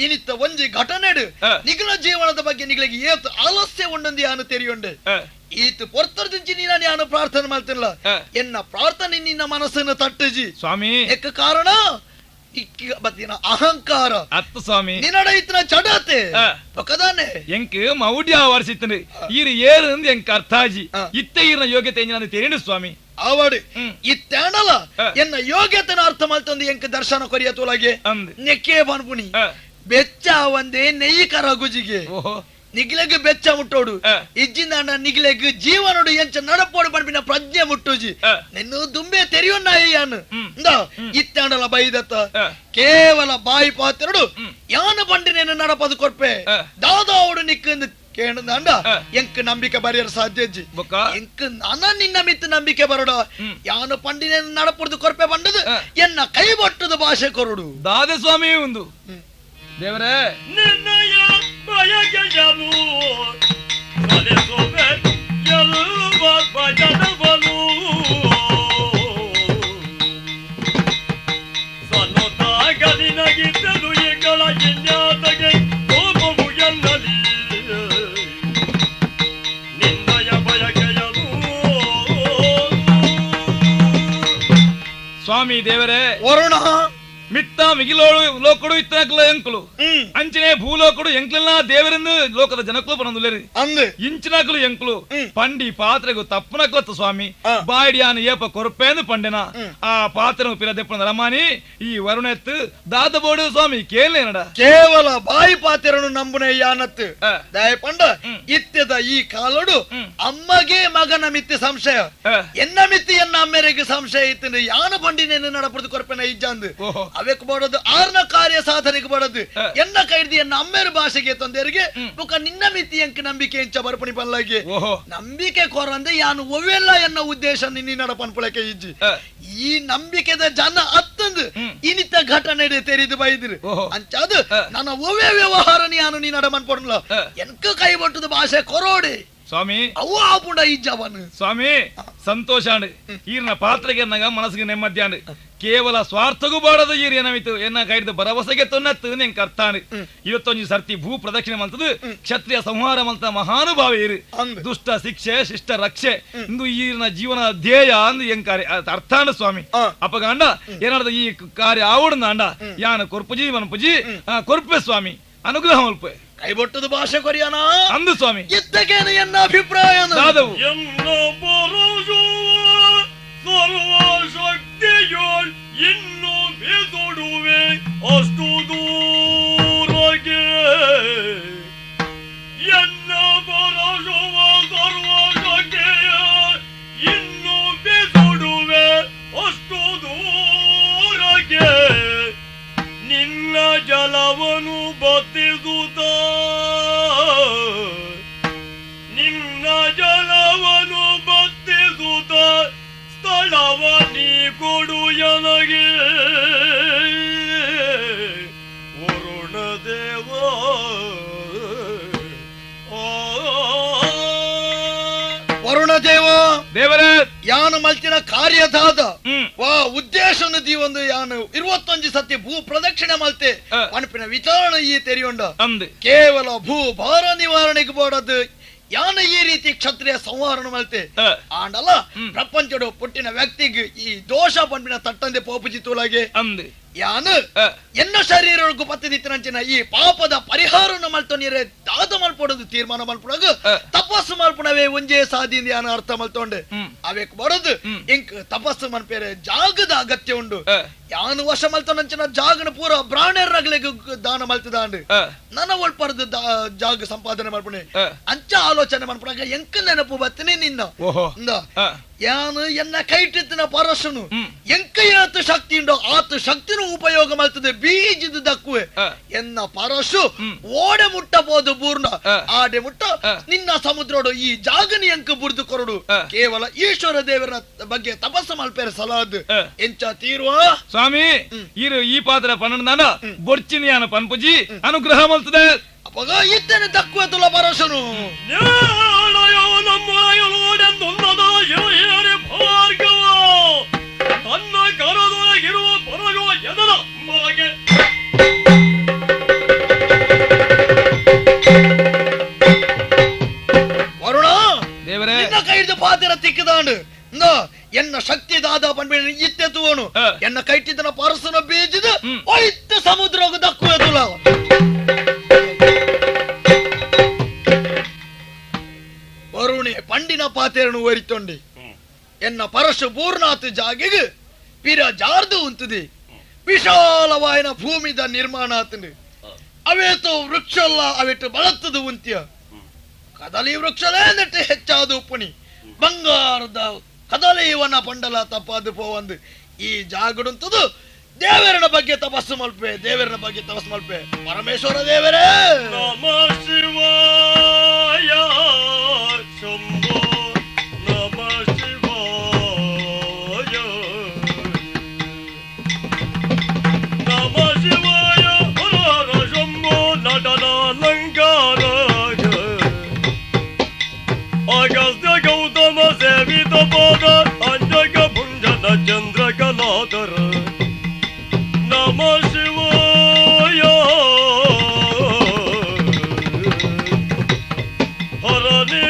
ಇನಿತ್ತ ಒಂಜಿ ಘಟನೆಡು ನಿಗಲ ಜೀವನದ ಬಗ್ಗೆ ನಿಗಳಿಗೆ ಏತ್ ಆಲಸ್ಯ ಉಂಡಂದಿ ಆನು ತೆರಿಯೊಂಡೆ ಈತ್ ಪೊರ್ತರ್ದಿಂಚಿ ನೀನ ನಾನು ಪ್ರಾರ್ಥನೆ ಮಾಡ್ತಿಲ್ಲ ಎನ್ನ ಪ್ರಾರ್ಥನೆ ನಿನ್ನ ಮನಸ್ಸನ್ನು ತಟ್ಟಜಿ ಸ್ವಾಮಿ. ಎಕ್ಕ ಕಾರಣ ಬತ್ತಿನ ಅಹಂಕಾರ ಅತ್ತು ಸ್ವಾಮಿ ನಿನ್ನಡ ಇತ್ತಿನ ಚಡತೆ ಪಕ್ಕದಾನೆ ಎಂಕ್ ಮೌಢ್ಯ ವರ್ಷಿತ್ತಂದ್ರೆ ಈರು ಏರು ಎಂಕ್ ಅರ್ಥಾಜಿ ಇತ್ತೆ ಈರ್ನ ಯೋಗ್ಯತೆ ನಾನು ತೆರಿಡು ಸ್ವಾಮಿ. ಆವಾಡು ಇತ್ತೇನಲ್ಲ ಎನ್ನ ಯೋಗ್ಯತೆನ ಅರ್ಥ ಮಾಡ್ತಂದು ಎಂಕ ದರ್ಶನ ಕೊರಿಯ ತೋಲಾಗೆ ನೆಕ್ಕೆ ಬನ್ಪುಣಿ ಬೆಚ್ಚ ಒಂದೇ ನೆಯ್ಯಿ ಕರ ಗುಜಿಗೆ ನಿಗ್ಲೆಗ್ ಬೆಚ್ಚ ಮುಟ್ಟೋಡು ಇಜ್ಜಿಂದ ನಿಗ್ಲೆಗ್ ಜೀವನೋಡು ಎಂಚ ನಡಪೋಡು ಬಣ್ಬಿನ ಪ್ರಜ್ಞೆ ಮುಟ್ಟುಜಿ ನಿನ್ನು ದುಂಬೆ ತೆರೆಯುನ್ನಾನು ಇತ್ತಾಂಡಲ ಬೈದತ್ತ ಕೇವಲ ಬಾಯಿ ಪಾತ್ರಡು ಯಾನ ಬಂಡಿನೇನು ನಡಪದು ಕೊಡ್ಪೆ ದಾದಾವುಡು ನಿಕ್ಕಂದು ಕೇಂಡ ಎಂಕ್ ನಂಬಿಕೆ ಬರೆಯಲು ಸಾಧ್ಯ ಎಂಕ್ ನಾನ ನಿನ್ನ ಮಿತ್ತು ನಂಬಿಕೆ ಬರೋಡ ಯಾನು ಪಂಡಿನ ನಡಪುಡ್ದು ಕೊರ್ಪೆ ಬಂಡದು ಎನ್ನ ಕೈ ಬಟ್ಟದ ಭಾಷೆ ಕೊರಡು ದಾದ ಸ್ವಾಮಿ ಒಂದು ದೇವರೇ ನಿನ್ನಯ ಬಯಗೆಯನು ಸಲಿಸುವೆ ಎಲ್ಲವ ಭಜನವನು ಸನ್ನೋತಾಗಲಿನಗಿದ್ದನು ಈಗಳ ಇನ್ಯಾತಗೆ ಕೋಪವು ಎನ್ನಲಿ ನಿನ್ನಯ ಬಯಗೆಯನು ಸ್ವಾಮಿ. ದೇವರೇ ವರುಣ ಮಿತ್ತ ಮಿಗಿಲೋಳು ಲೋಕಡು ಇತ್ತನಕ್ಲ ಎಂಕಲು ಅಂಚನೆ ಭೂಲೋಕಡು ಎಂಕ್ಲೆಲ್ಲ ದೇವರಿಂದ ಲೋಕದ ಜನಕ್ಕೂ ಪನಂದುಲೇರಿ ಅಂದು ಇಂಚಿನಕಲು ಎಂಕಲು ಪಂಡಿ ಪಾತ್ರೆಗೂ ತಪ್ಪನಕ್ಲತ್ತು ಸ್ವಾಮಿ. ಬಾಡಿಯಾನ ಏಪ ಕೊರಪೇಂದು ಪಂಡೆನ ಆ ಪಾತ್ರ ಪಿರದೆಪ್ಪ ರಮಾನಿ ಈ ವರುಣೆತ್ತು ದಾದ ಬೋಡು ಸ್ವಾಮಿ ಕೇಳೇನಡ ಕೇವಲ ಬಾಯಿ ಪಾತ್ರನು ನಂಬುನೆ ಯಾನತ್ತು ದಯ ಪಂಡ ಇತ್ಯದ ಈ ಕಾಲಡು ಅಮ್ಮಗೆ ಮಗನ ಮಿತ್ತಿ ಸಂಶಯ ಎನ್ನ ಮಿತ್ತಿ ಎನ್ನ ಅಮ್ಮೆರೆಗೆ ಸಂಶಯ ಇತ್ತು ಯಾನ ಪಂಡಿನೇನು ನಡಪುದು ಕೊರಪೆನ ಇಜ್ಜಂದು ಅವಕ್ಕೆ ಬಡದು ಆರ್ನ ಕಾರ್ಯ ಸಾಧನೆಗೆ ಬಡದು ಎನ್ನ ಕೈದಿ ಎನ್ನ ಅಮ್ಮೇರ ಭಾಷೆಗೆ ತಂದೆರಿಗೆ ಬುಕ್ಕ ನಿನ್ನ ಮಿತಿ ಎಂಕ ನಂಬಿಕೆ ಎಂಚ ಬರ್ಪಣಿ ಪಲ್ಲಾಗಿ ನಂಬಿಕೆ ಕೊರಂದೆ ಯಾನು ಒವ್ವೆಲ್ಲ ಎನ್ನ ಉದ್ದೇಶ ನಿನ್ನ ನಡಪನ್ಪಳಕ್ಕೆ ಇಜ್ಜಿ ಈ ನಂಬಿಕೆದ ಜನ ಹತ್ತಂದು ಇನಿತ ಘಟನೆ ತೆರಿದು ಬೈದ್ರು ಅಂಚಾದು ನನ್ನ ಒವ್ವೆ ವ್ಯವಹಾರ ಯಾನು ನೀ ನಡಮನ್ಪಡಲ್ಲ ಎನ್ಕ ಕೈ ಬಟ್ಟದ ಭಾಷೆ ಕೊರೋಡೆ ಸ್ವಾಮಿ. ಅವು ಆಪುಂಡ ಇಜ್ಜವನು ಸ್ವಾಮಿ ಸಂತೋಷ ಅಂಡ್ ಈರ್ನ ಪಾತ್ರೆಗೆ ನಗ ಮನಸ್ಸಿಗೆ ನೆಮ್ಮದಿ ಅಂಡ್ ಕೇವಲ ಸ್ವಾರ್ಥಗೂ ಬಾಡದು ಈರ್ ಏನವಿತ್ತು ಎನ್ನ ಕೈದ ಭರವಸೆಗೆ ತೊನ್ನತ್ತು ಎಂಕ ಅರ್ಥ ಇವತ್ತೊಂದು ಸರ್ತಿ ಭೂ ಪ್ರದಕ್ಷಿಣೆ ಮಲ್ತದು ಕ್ಷತ್ರಿಯ ಸಂಹಾರ ಮಲ್ತ ಮಹಾನುಭಾವ ಇರು ದುಷ್ಟ ಶಿಕ್ಷೆ ಶಿಷ್ಟ ರಕ್ಷೆ ಇಂದು ಈರ್ನ ಜೀವನ ಧ್ಯೇಯ ಅಂದು ಎಂಕಾರಿ ಅರ್ಥ ಅಂಡ ಸ್ವಾಮಿ. ಅಪ್ಪಗ ಅಂಡ ಏನಾದ ಈ ಕಾರ್ಯ ಆವಡಂದ ಅಂಡ ಯಾನ ಕೊರ್ಪುಜಿ ಮನ್ಪುಜಿ ಕೊರ್ಪೆ ಸ್ವಾಮಿ ಅನುಗ್ರಹ ಮಲ್ಪೆ ಕೈಬೊಟ್ಟದ ಭಾಷೆ ಕೊರಿಯಾನ ಅಂದು ಸ್ವಾಮಿ ಇದ್ದಗೇನು ಎನ್ನ ಅಭಿಪ್ರಾಯ ದಾದವು ಎನ್ನ ಪರಶುವ ಸರ್ವಶಕ್ತಿಯೋ ಇನ್ನು ಬಿದುಡುವೆ ಅಷ್ಟು ದೂರಗೆ ಎನ್ನ ಪರಶುವ ಸರ್ವಶಕ್ತಿಯ ಇನ್ನು ಬಿದುಡುವೆ ಅಷ್ಟು ದೂರಗೆ ನಿನ್ನ ಜಲವನು ಬತ್ತಿಸುತ್ತ ನಿನ್ನ ಜಲವನು ಬತ್ತಿಸುತ್ತ ಸ್ಥಳವ ನೀ ಕೊಡು ನನಗೆ ವರುಣ ದೇವ ವರುಣ ದೇವ ದೇವರೇ ಯಾನು ಮಲ್ತಿನ ಕಾರ್ಯದಾದ ಹ್ಮ್ ವಾ ಉದ್ದೇಶ ನದಿ ಒಂದು ಯಾನು 21 ಸತಿ ಭೂ ಪ್ರದಕ್ಷಿಣೆ ಮಲ್ತೆ ಪಣಪಿನ ವಿಚಾರಣೆ ಈ ತೆರೆಯುಂಡ ಅಂದು ಕೇವಲ ಭೂ ಭಾರ ನಿವಾರಣೆಗೆ ಬೋಡದು ಯಾನ ಈ ರೀತಿ ಕ್ಷತ್ರಿಯ ಸಂಹಾರ ಮಲ್ತೆ ಆಂಡಲ್ಲ ಪ್ರಪಂಚಡು ಪುಟ್ಟಿನ ವ್ಯಕ್ತಿಗೆ ಈ ದೋಷ ಪಂಪಿನ ತಟ್ಟಂದೆ ಪೋಪುಜಿತುಲಾಗೆ ಅಂದು ಯಾನು ಎನ್ನ ಶರೀರಕ್ಕೂ ಪತ್ತಿದಿತ್ತಿನಂಚಿನ ಈ ಪಾಪದ ಪರಿಹಾರ ಮಲ್ತು ನೀರೇ ದಾದ ಮಲ್ಪೊಡದು ತೀರ್ಮಾನ ಮಲ್ಪೊಡಗ ತಪಸ್ಸು ಮಲ್ಪುಣವೇ ಒಂಜೇ ಸಾಧಿಯಿಂದ ಯಾನ ಅರ್ಥ ಮಲ್ತೊಂಡು ಅವೇಕ್ ಬಡದು ಇಂಕ್ ತಪಸ್ಸು ಮಲ್ಪೇರೆ ಜಾಗದ ಅಗತ್ಯ ಉಂಡು ಯಾನು ವಶ ಮಲ್ತೊಂಚಿನ ಜಾಗನ ಪೂರ ಬ್ರಾಹ್ಮಣರಾಗ್ಲಿಗೆ ದಾನ ಮಲ್ತದಾಂಡು ನನ್ನ ಒಳ್ಪರದು ಜಾಗ ಸಂಪಾದನೆ ಮಲ್ಪುಣೆ ಅಂಚ ಆಲೋಚನೆ ಮಲ್ಪುಣಾಗ ಎಂಕ ನೆನಪು ಬತ್ತನೆ ನಿನ್ನ ಯಾನು ಎನ್ನ ಕೈಟಿತ್ತಿನ ಪರಶನು ಎಂಕ ಏತು ಶಕ್ತಿ ಉಂಡೋ ಆತು ಶಕ್ತಿನ ಉಪಯೋಗ ಮಾಡ್ತದೆ ಬೀಜದ ದಕ್ಕುವೆ ಎನ್ನ ಪರಶು ಓಡೆ ಮುಟ್ಟಬಹುದು ಪೂರ್ಣ ಆಡೆ ಮುಟ್ಟ ನಿನ್ನ ಸಮುದ್ರೋಡು ಈ ಜಾಗನಿ ಎಂಕ ಬುರ್ದು ಕೊರಡು ಕೇವಲ ಈಶ್ವರ ದೇವರ ಬಗ್ಗೆ ತಪಸ್ಸು ಮಲ್ಪೇರೆ ಸಲಾದ್ ಎಂಚ ತೀರುವ ಸ್ವಾಮಿ ಇರು ಈ ಪಾತ್ರ ಪನ್ನಡ ಬೊರ್ಚಿನ ಯಾನ ಪನ್ಪುಜಿ ಅನುಗ್ರಹ ಮಲ್ತದೆ ಅಪ್ಪಗ ಇತ್ತೇನೆ ದಕ್ಕುವೆ ತುಲ ಪರಶನು ಭಾರ್ಗವ ತನ್ನ ಕರದೊಳಗಿರುವ ಪರಯುವ ಎದನ ಮರಗೆ ವರುಣ ದೇವರೇ ನಿನ್ನ ಕೈದು ಪಾತ್ರ ತಿಕ್ಕದಾಂಡು ಎನ್ನ ಶಕ್ತಿ ದಾದ ಪಂಡ್ಬೇಡ ಇತ್ತೆ ತೂವನು ಎನ್ನ ಕೈಟಿದ್ದನ ಪರಸನ ಬೀಜದ ಒಯ್ತ ಸಮುದ್ರ ದಕ್ಕುವೆ ತುಲ ವರುಣೆ ಪಂಡಿನ ಪಾತೆರನು ಒರಿತೊಂಡಿ ಎನ್ನ ಪರಶು ಪೂರ್ಣಾತ್ ಜಾಗಿಗೆ ಪಿರ ಜಾರ್ದು ಉಂತದೆ ವಿಶಾಲವಾಯಿನ ಭೂಮಿದ ನಿರ್ಮಾಣ ಆತಂಡು ಅವೇತೋ ವೃಕ್ಷಲ್ಲ ಅವೆಟ್ಟು ಬಳತ್ತದು ಉಂತ್ಯ ಕದಲಿ ವೃಕ್ಷಲೇ ನೆಟ್ಟು ಹೆಚ್ಚಾದ ಉಪ್ಪುಣಿ ಬಂಗಾರದ ಕದಲಿವನ ಪಂಡಲ ತಪ್ಪಾದು ಪೋವಂದು ಈ ಜಾಗಡುಂತದು ದೇವರನ ಬಗ್ಗೆ ತಪಸ್ಸು ಮಲ್ಪೆ ದೇವರನ ಬಗ್ಗೆ ತಪಸ್ಸು ಮಲ್ಪೆ ಪರಮೇಶ್ವರ ದೇವರೇ ನಮ ಶಿವಾಯ ಶಂಭೋ ನಮ ಶಿವಾಯ ನಮ ಶಿವಾಯ ಹರ ಶಂಭೋ ನಟನ ಅಲಂಕಾರ ಅಗಸ್ತ್ಯ ಗೌತಮ ಸೇವಿತ ಪಾದ ಅಂಜಕ ಭುಂಜನ ಚಂದ್ರ ಕಲಾಧರ ನಮ ಶಿವಾಯ ಹರನೇ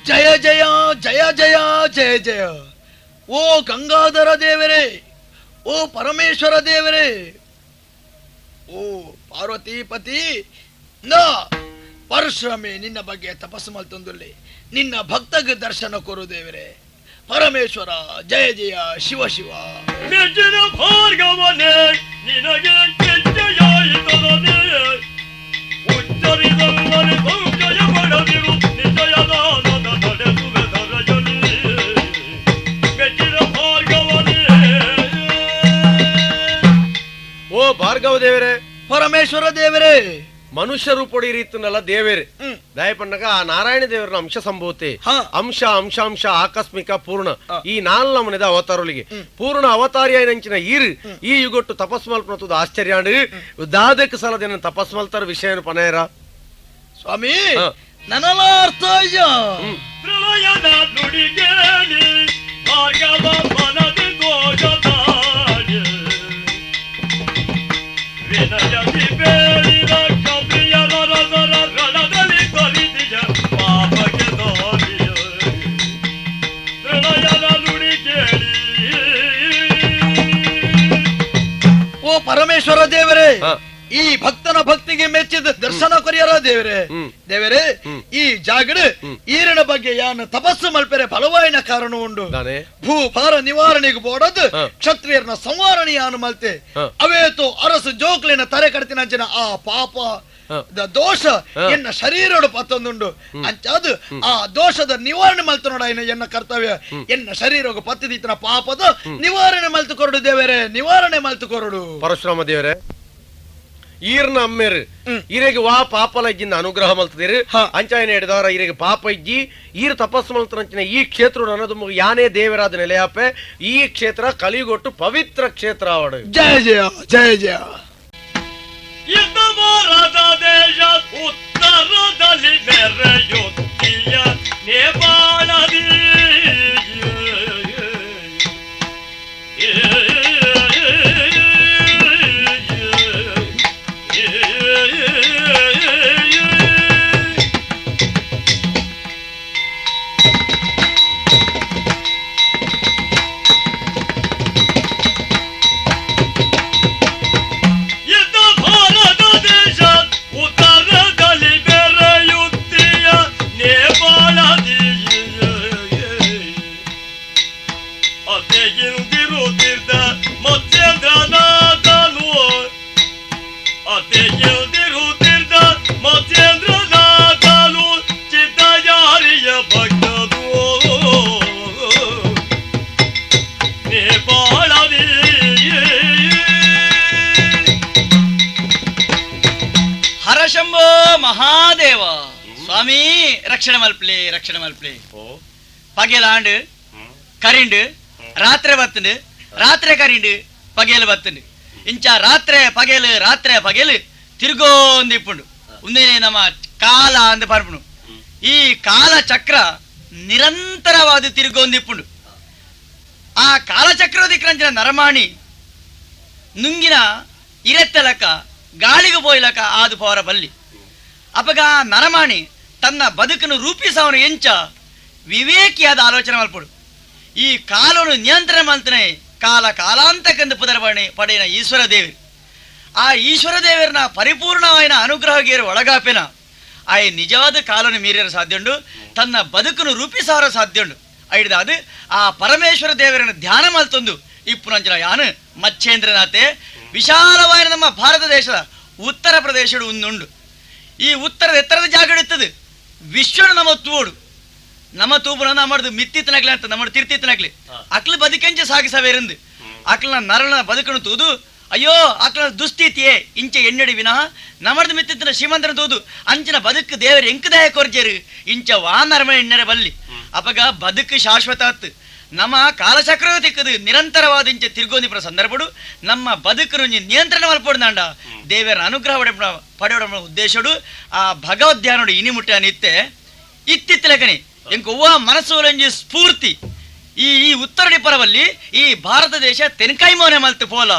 ಜಯ ಜಯ ಜಯ ಜಯ ಜಯ ಜಯ ಓ ಗಂಗಾಧರ ದೇವರೇ ಓ ಪರಮೇಶ್ವರ ದೇವರೇ ಓ ಪಾರ್ವತೀಪತಿ ಪರಶುರಾಮೆ ನಿನ್ನ ಬಗ್ಗೆ ತಪಸ್ಸು ಮಲ್ತೊಂದುಲ್ಲೆ ನಿನ್ನ ಭಕ್ತಗೆ ದರ್ಶನ ಕೊರು ದೇವರೇ ಪರಮೇಶ್ವರ ಜಯ ಜಯ ಶಿವ ಶಿವ ಮೆಚ್ಚಿನ ಭಾರ್ಗವನೇ ನಿನಗೆ ಕೆಚ್ಚಯಾಯಿತರನೇ ಉಚ್ಚರಿದಲ್ಲನೆ ಸಂಶಯ ಪಡದಿರು ನಿಜಯದಾನದ ನಡೆಸುವೆ ಧರಜಲಿ ಮೆಚ್ಚಿನ ಭಾರ್ಗವನೇ ಓ ಭಾರ್ಗವ ದೇವರೇ ಪರಮೇಶ್ವರ ದೇವರೇ ಮನುಷ್ಯ ರೂಪಡಿ ರೀತಿನಲ್ಲ ದೇವೇರೆ ದಯಪಂಡಗ ಆ ನಾರಾಯಣ ದೇವರ ಅಂಶ ಸಂಭೂತೆ ಅಂಶ ಅಂಶಾಂಶ ಆಕಸ್ಮಿಕ ಪೂರ್ಣ ಈ ನಾಲ್ನ ಮನೆದ ಅವತಾರಗಳಿಗೆ ಪೂರ್ಣ ಅವತಾರಿಯಾಯಿನಂಚಿನ ಈರು ಈ ಯುಗೊಟ್ಟು ತಪಸ್ ಮಲ್ಪನತುದು ಆಶ್ಚರ್ಯ ದಾದಕ್ಕೆ ಸಲದೇನ ತಪಸ್ ಮಲ್ತಾರ ವಿಷಯ ಪನೇರ ಸ್ವಾಮಿ ನನಲ ಅರ್ಥ ಪ್ರಳಯದ ನುಡಿಗೇಳಿ ಭಾರ್ಗವ ಮನದಿ ದೋಷದಾಯ ವಿನಯದಿ ಬೇಡಿದ ಕಪಿಯರ ರಸರ ರಣದಲ್ಲಿ ತೊಲಿದಿಯ ಪಾಪಕ್ಕೆ ದೋರಿಯ ಪ್ರಳಯದ ನುಡಿಗೇಳಿ ಭಕ್ತನ ಭಕ್ತಿಗೆ ಮೆಚ್ಚಿದ ದರ್ಶನ ಕೊರಿಯರ ದೇವರೇ. ದೇವರೇ, ಈ ಜಾಗಡ್ ಈರಿನ ಬಗ್ಗೆ ಯಾನ ತಪಸ್ಸು ಮಲ್ಪೆರೆ ಫಲವಾಯಿನ ಕಾರಣ ಉಂಡು. ಭೂಭಾರ ನಿವಾರಣೆಗೆ ಬೋಡದು ಕ್ಷತ್ರಿಯರನ ಸಂವಾರಣೆಯಾನು ಮಲ್ತೆ ಅವೇತು ಅರಸು ಜೋಕ್ಲಿನ ತರೆ ಕಡ್ತಿನ ಆ ಪಾಪ ದೋಷ ಎನ್ನ ಶರೀರೋಡು ಪತ್ತೊಂದುಂಡು ಅಂಚಾದು ಆ ದೋಷದ ನಿವಾರಣೆ ಮಲ್ತು ನೋಡ ಎನ್ನ ಕರ್ತವ್ಯ. ಎನ್ನ ಶರೀರೋಗ ಪತ್ತಿದಿತ್ತನ ಪಾಪದ ನಿವಾರಣೆ ಮಲ್ತು ಕೊರಡು ದೇವರೇ, ನಿವಾರಣೆ ಮಲ್ತು ಕೊರಡು. ಪರಶುರಾಮ ದೇವರೇ, ಈರ್ನ ಅಮ್ಮೇರು ಈರೆಗೆ ವಾ ಪಾಪಲ ಇಜ್ಜಿಂದ ಅನುಗ್ರಹ ಮಲ್ತದಿರು ಅಂಚಾಯನ ಹಿಡಿದವರ ಈರೆಗೆ ಪಾಪ ಇಜ್ಜಿ ಈರ್ ತಪಸ್ಸು ಮಲ್ತನಂಚಿನ ಈ ಕ್ಷೇತ್ರ ಅನ್ನೋದು ಯಾನೇ ದೇವರಾದ ನೆಲೆಯಾಪೆ. ಈ ಕ್ಷೇತ್ರ ಕಲಿಗೊಟ್ಟು ಪವಿತ್ರ ಕ್ಷೇತ್ರ ಅವಡು. ಜಯ ಜಯ ಜಯ ಜಯ. ಇದ್ದ ಭಾರತ ದೇಶ ಉತ್ತರದಲ್ಲಿ ಮೆರೆಯುತ್ತೀಯ ನೇಪಾಳದಿ ಹರಶಂಭೋ ಮಹಾದೇವ ಸ್ವಾಮಿ ರಕ್ಷಣೆ ಮಲ್ಪಲಿ ರಕ್ಷಣೆ ಮಲ್ಪಲಿ. ಪಗೆಲಾಂಡು ಕರಿಂಡು ರಾತ್ರಿ ಬತ್ತಂಡು ರಾತ್ರಿ ಕರಿಂಡು ಪಗೆಲು ಬತ್ತಂಡು ಇಂಚ ರಾತ್ರಿ ಪಗೆಲು ತಿರುಗೋಂದಿಪ್ಪುಂಡು ಉಂದೇ ನಮ್ಮ ಕಾಲ ಅಂದ ಪರ್ಪುನು. ಈ ಕಾಲ ಚಕ್ರ ನಿರಂತರವಾದ ತಿರುಗೋಂದಿಪ್ಪುಂಡು. ಆ ಕಾಲಚಕ್ರೋದಿಕ್ರಂಚಿನ ನರಮಾಣಿ ನುಂಗಿನ ಇರೆತ್ತಲಕ ಗಾಳಿಗೆ ಪೋಯ್ಲಕ ಆದು ಪೋರ ಬಲ್ಲಿ ಅಪಗ ನರಮಾಣಿ ತನ್ನ ಬದುಕನ್ನು ರೂಪಿಸವನು ಎಂಚ ವಿವೇಕಿಯಾದ ಆಲೋಚನೆ ಮಲ್ಪಡು. ಈ ಕಾಲವನ್ನು ನಿಯಂತ್ರಣ ಮಲ್ತನೆ ಕಾಲ ಕಾಲಾಂತಕಂದು ಪಡೆಯನ ಈಶ್ವರ ದೇವಿ. ಆ ಈಶ್ವರ ದೇವರನ ಪರಿಪೂರ್ಣವಾದ ಅನುಗ್ರಹಗೇರು ಒಳಗಾಪೆನ ಆಯ್ ನಿಜವಾದ ಕಾಲನ್ನು ಮೀರಿಯರ ಸಾಧ್ಯ ಉಂಡು, ತನ್ನ ಬದುಕನ್ನು ರೂಪಿಸವರ ಸಾಧ್ಯ ಉಂಡು. ಐಡ್ದಾದು ಆ ಪರಮೇಶ್ವರ ದೇವರನ್ನು ಧ್ಯಾನ ಮಲ್ತೊಂದು ಇಪ್ಪುನಂಚನ ಯಾನು ಮಚ್ಛೇಂದ್ರನಾಥೆ ವಿಶಾಲವಾದ ನಮ್ಮ ಭಾರತ ದೇಶದ ಉತ್ತರ ಪ್ರದೇಶ ಒಂದುಂಡು. ಈ ಉತ್ತರದ ಎತ್ತರದ ಜಾಗ ಇಡುತ್ತದೆ ವಿಶ್ವನು ನಮ್ಮ ತೂಡು ನಮ್ಮ ತೂಪುನ ನಮ್ಮದು ಮಿತ್ತಿತ್ತನಕ್ಲೆ ಅಂತ ನಮ್ಮ ತಿರ್ತಿತ್ತನಕ್ಲೆ ಅಕ್ಲು ಬದುಕೆಂಚೆ ಸಾಗಿಸವೇರಂದು ಅಕ್ಲನ ನರನ ಬದುಕನ್ನು ತೂದು ಅಯ್ಯೋ ಅಕ್ಲನ ದುಸ್ಥಿತಿಯೇ ಇಂಚೆ ಎಣ್ಣೆಡಿ ವಿನಃ ನಮ್ಮದು ಮಿತ್ತಿತ್ತನ ಶ್ರೀಮಂತನ ತೂದು ಅಂಚಿನ ಬದುಕು ದೇವರು ಎಂಕದಾಯ ಕೊರ್ಜೇರು ಇಂಚ ವಾ ನರಮ ಎಣ್ಣೆರೆ ಬಲ್ಲಿ ಅಪಗ ಬದುಕು ಶಾಶ್ವತ ಅತ್ತು. ನಮ್ಮ ಕಾಲಚಕ್ರ ತಿಕ್ಕದು ನಿರಂತರವಾದ ಇಂಚೆ ತಿರುಗೋಂದಿಪುರ ಸಂದರ್ಭಡು ನಮ್ಮ ಬದುಕನ್ನು ನಿಯಂತ್ರಣ ಮಲ್ಪೊಡ್ದಾಂಡ ದೇವರ ಅನುಗ್ರಹ ಪಡೆಯೋಡ ಉದ್ದೇಶಡು ಆ ಭಗವದ್ಧ್ಯಾನೋಡು ಇನಿಮುಟ್ಟ ನಿತ್ತೆ ಇತ್ತಿತ್ತಲೆಕನೆ ಎಂಕ ಅವ್ವ ಮನಸ್ಸು ಸ್ಫೂರ್ತಿ ಈ ಉತ್ತರಡಿ ಪರವಲ್ಲಿ ಈ ಭಾರತ ದೇಶ ತೆನಕಾಯಿ ಮೋನೆ ಮಲ್ತು ಪೋಲ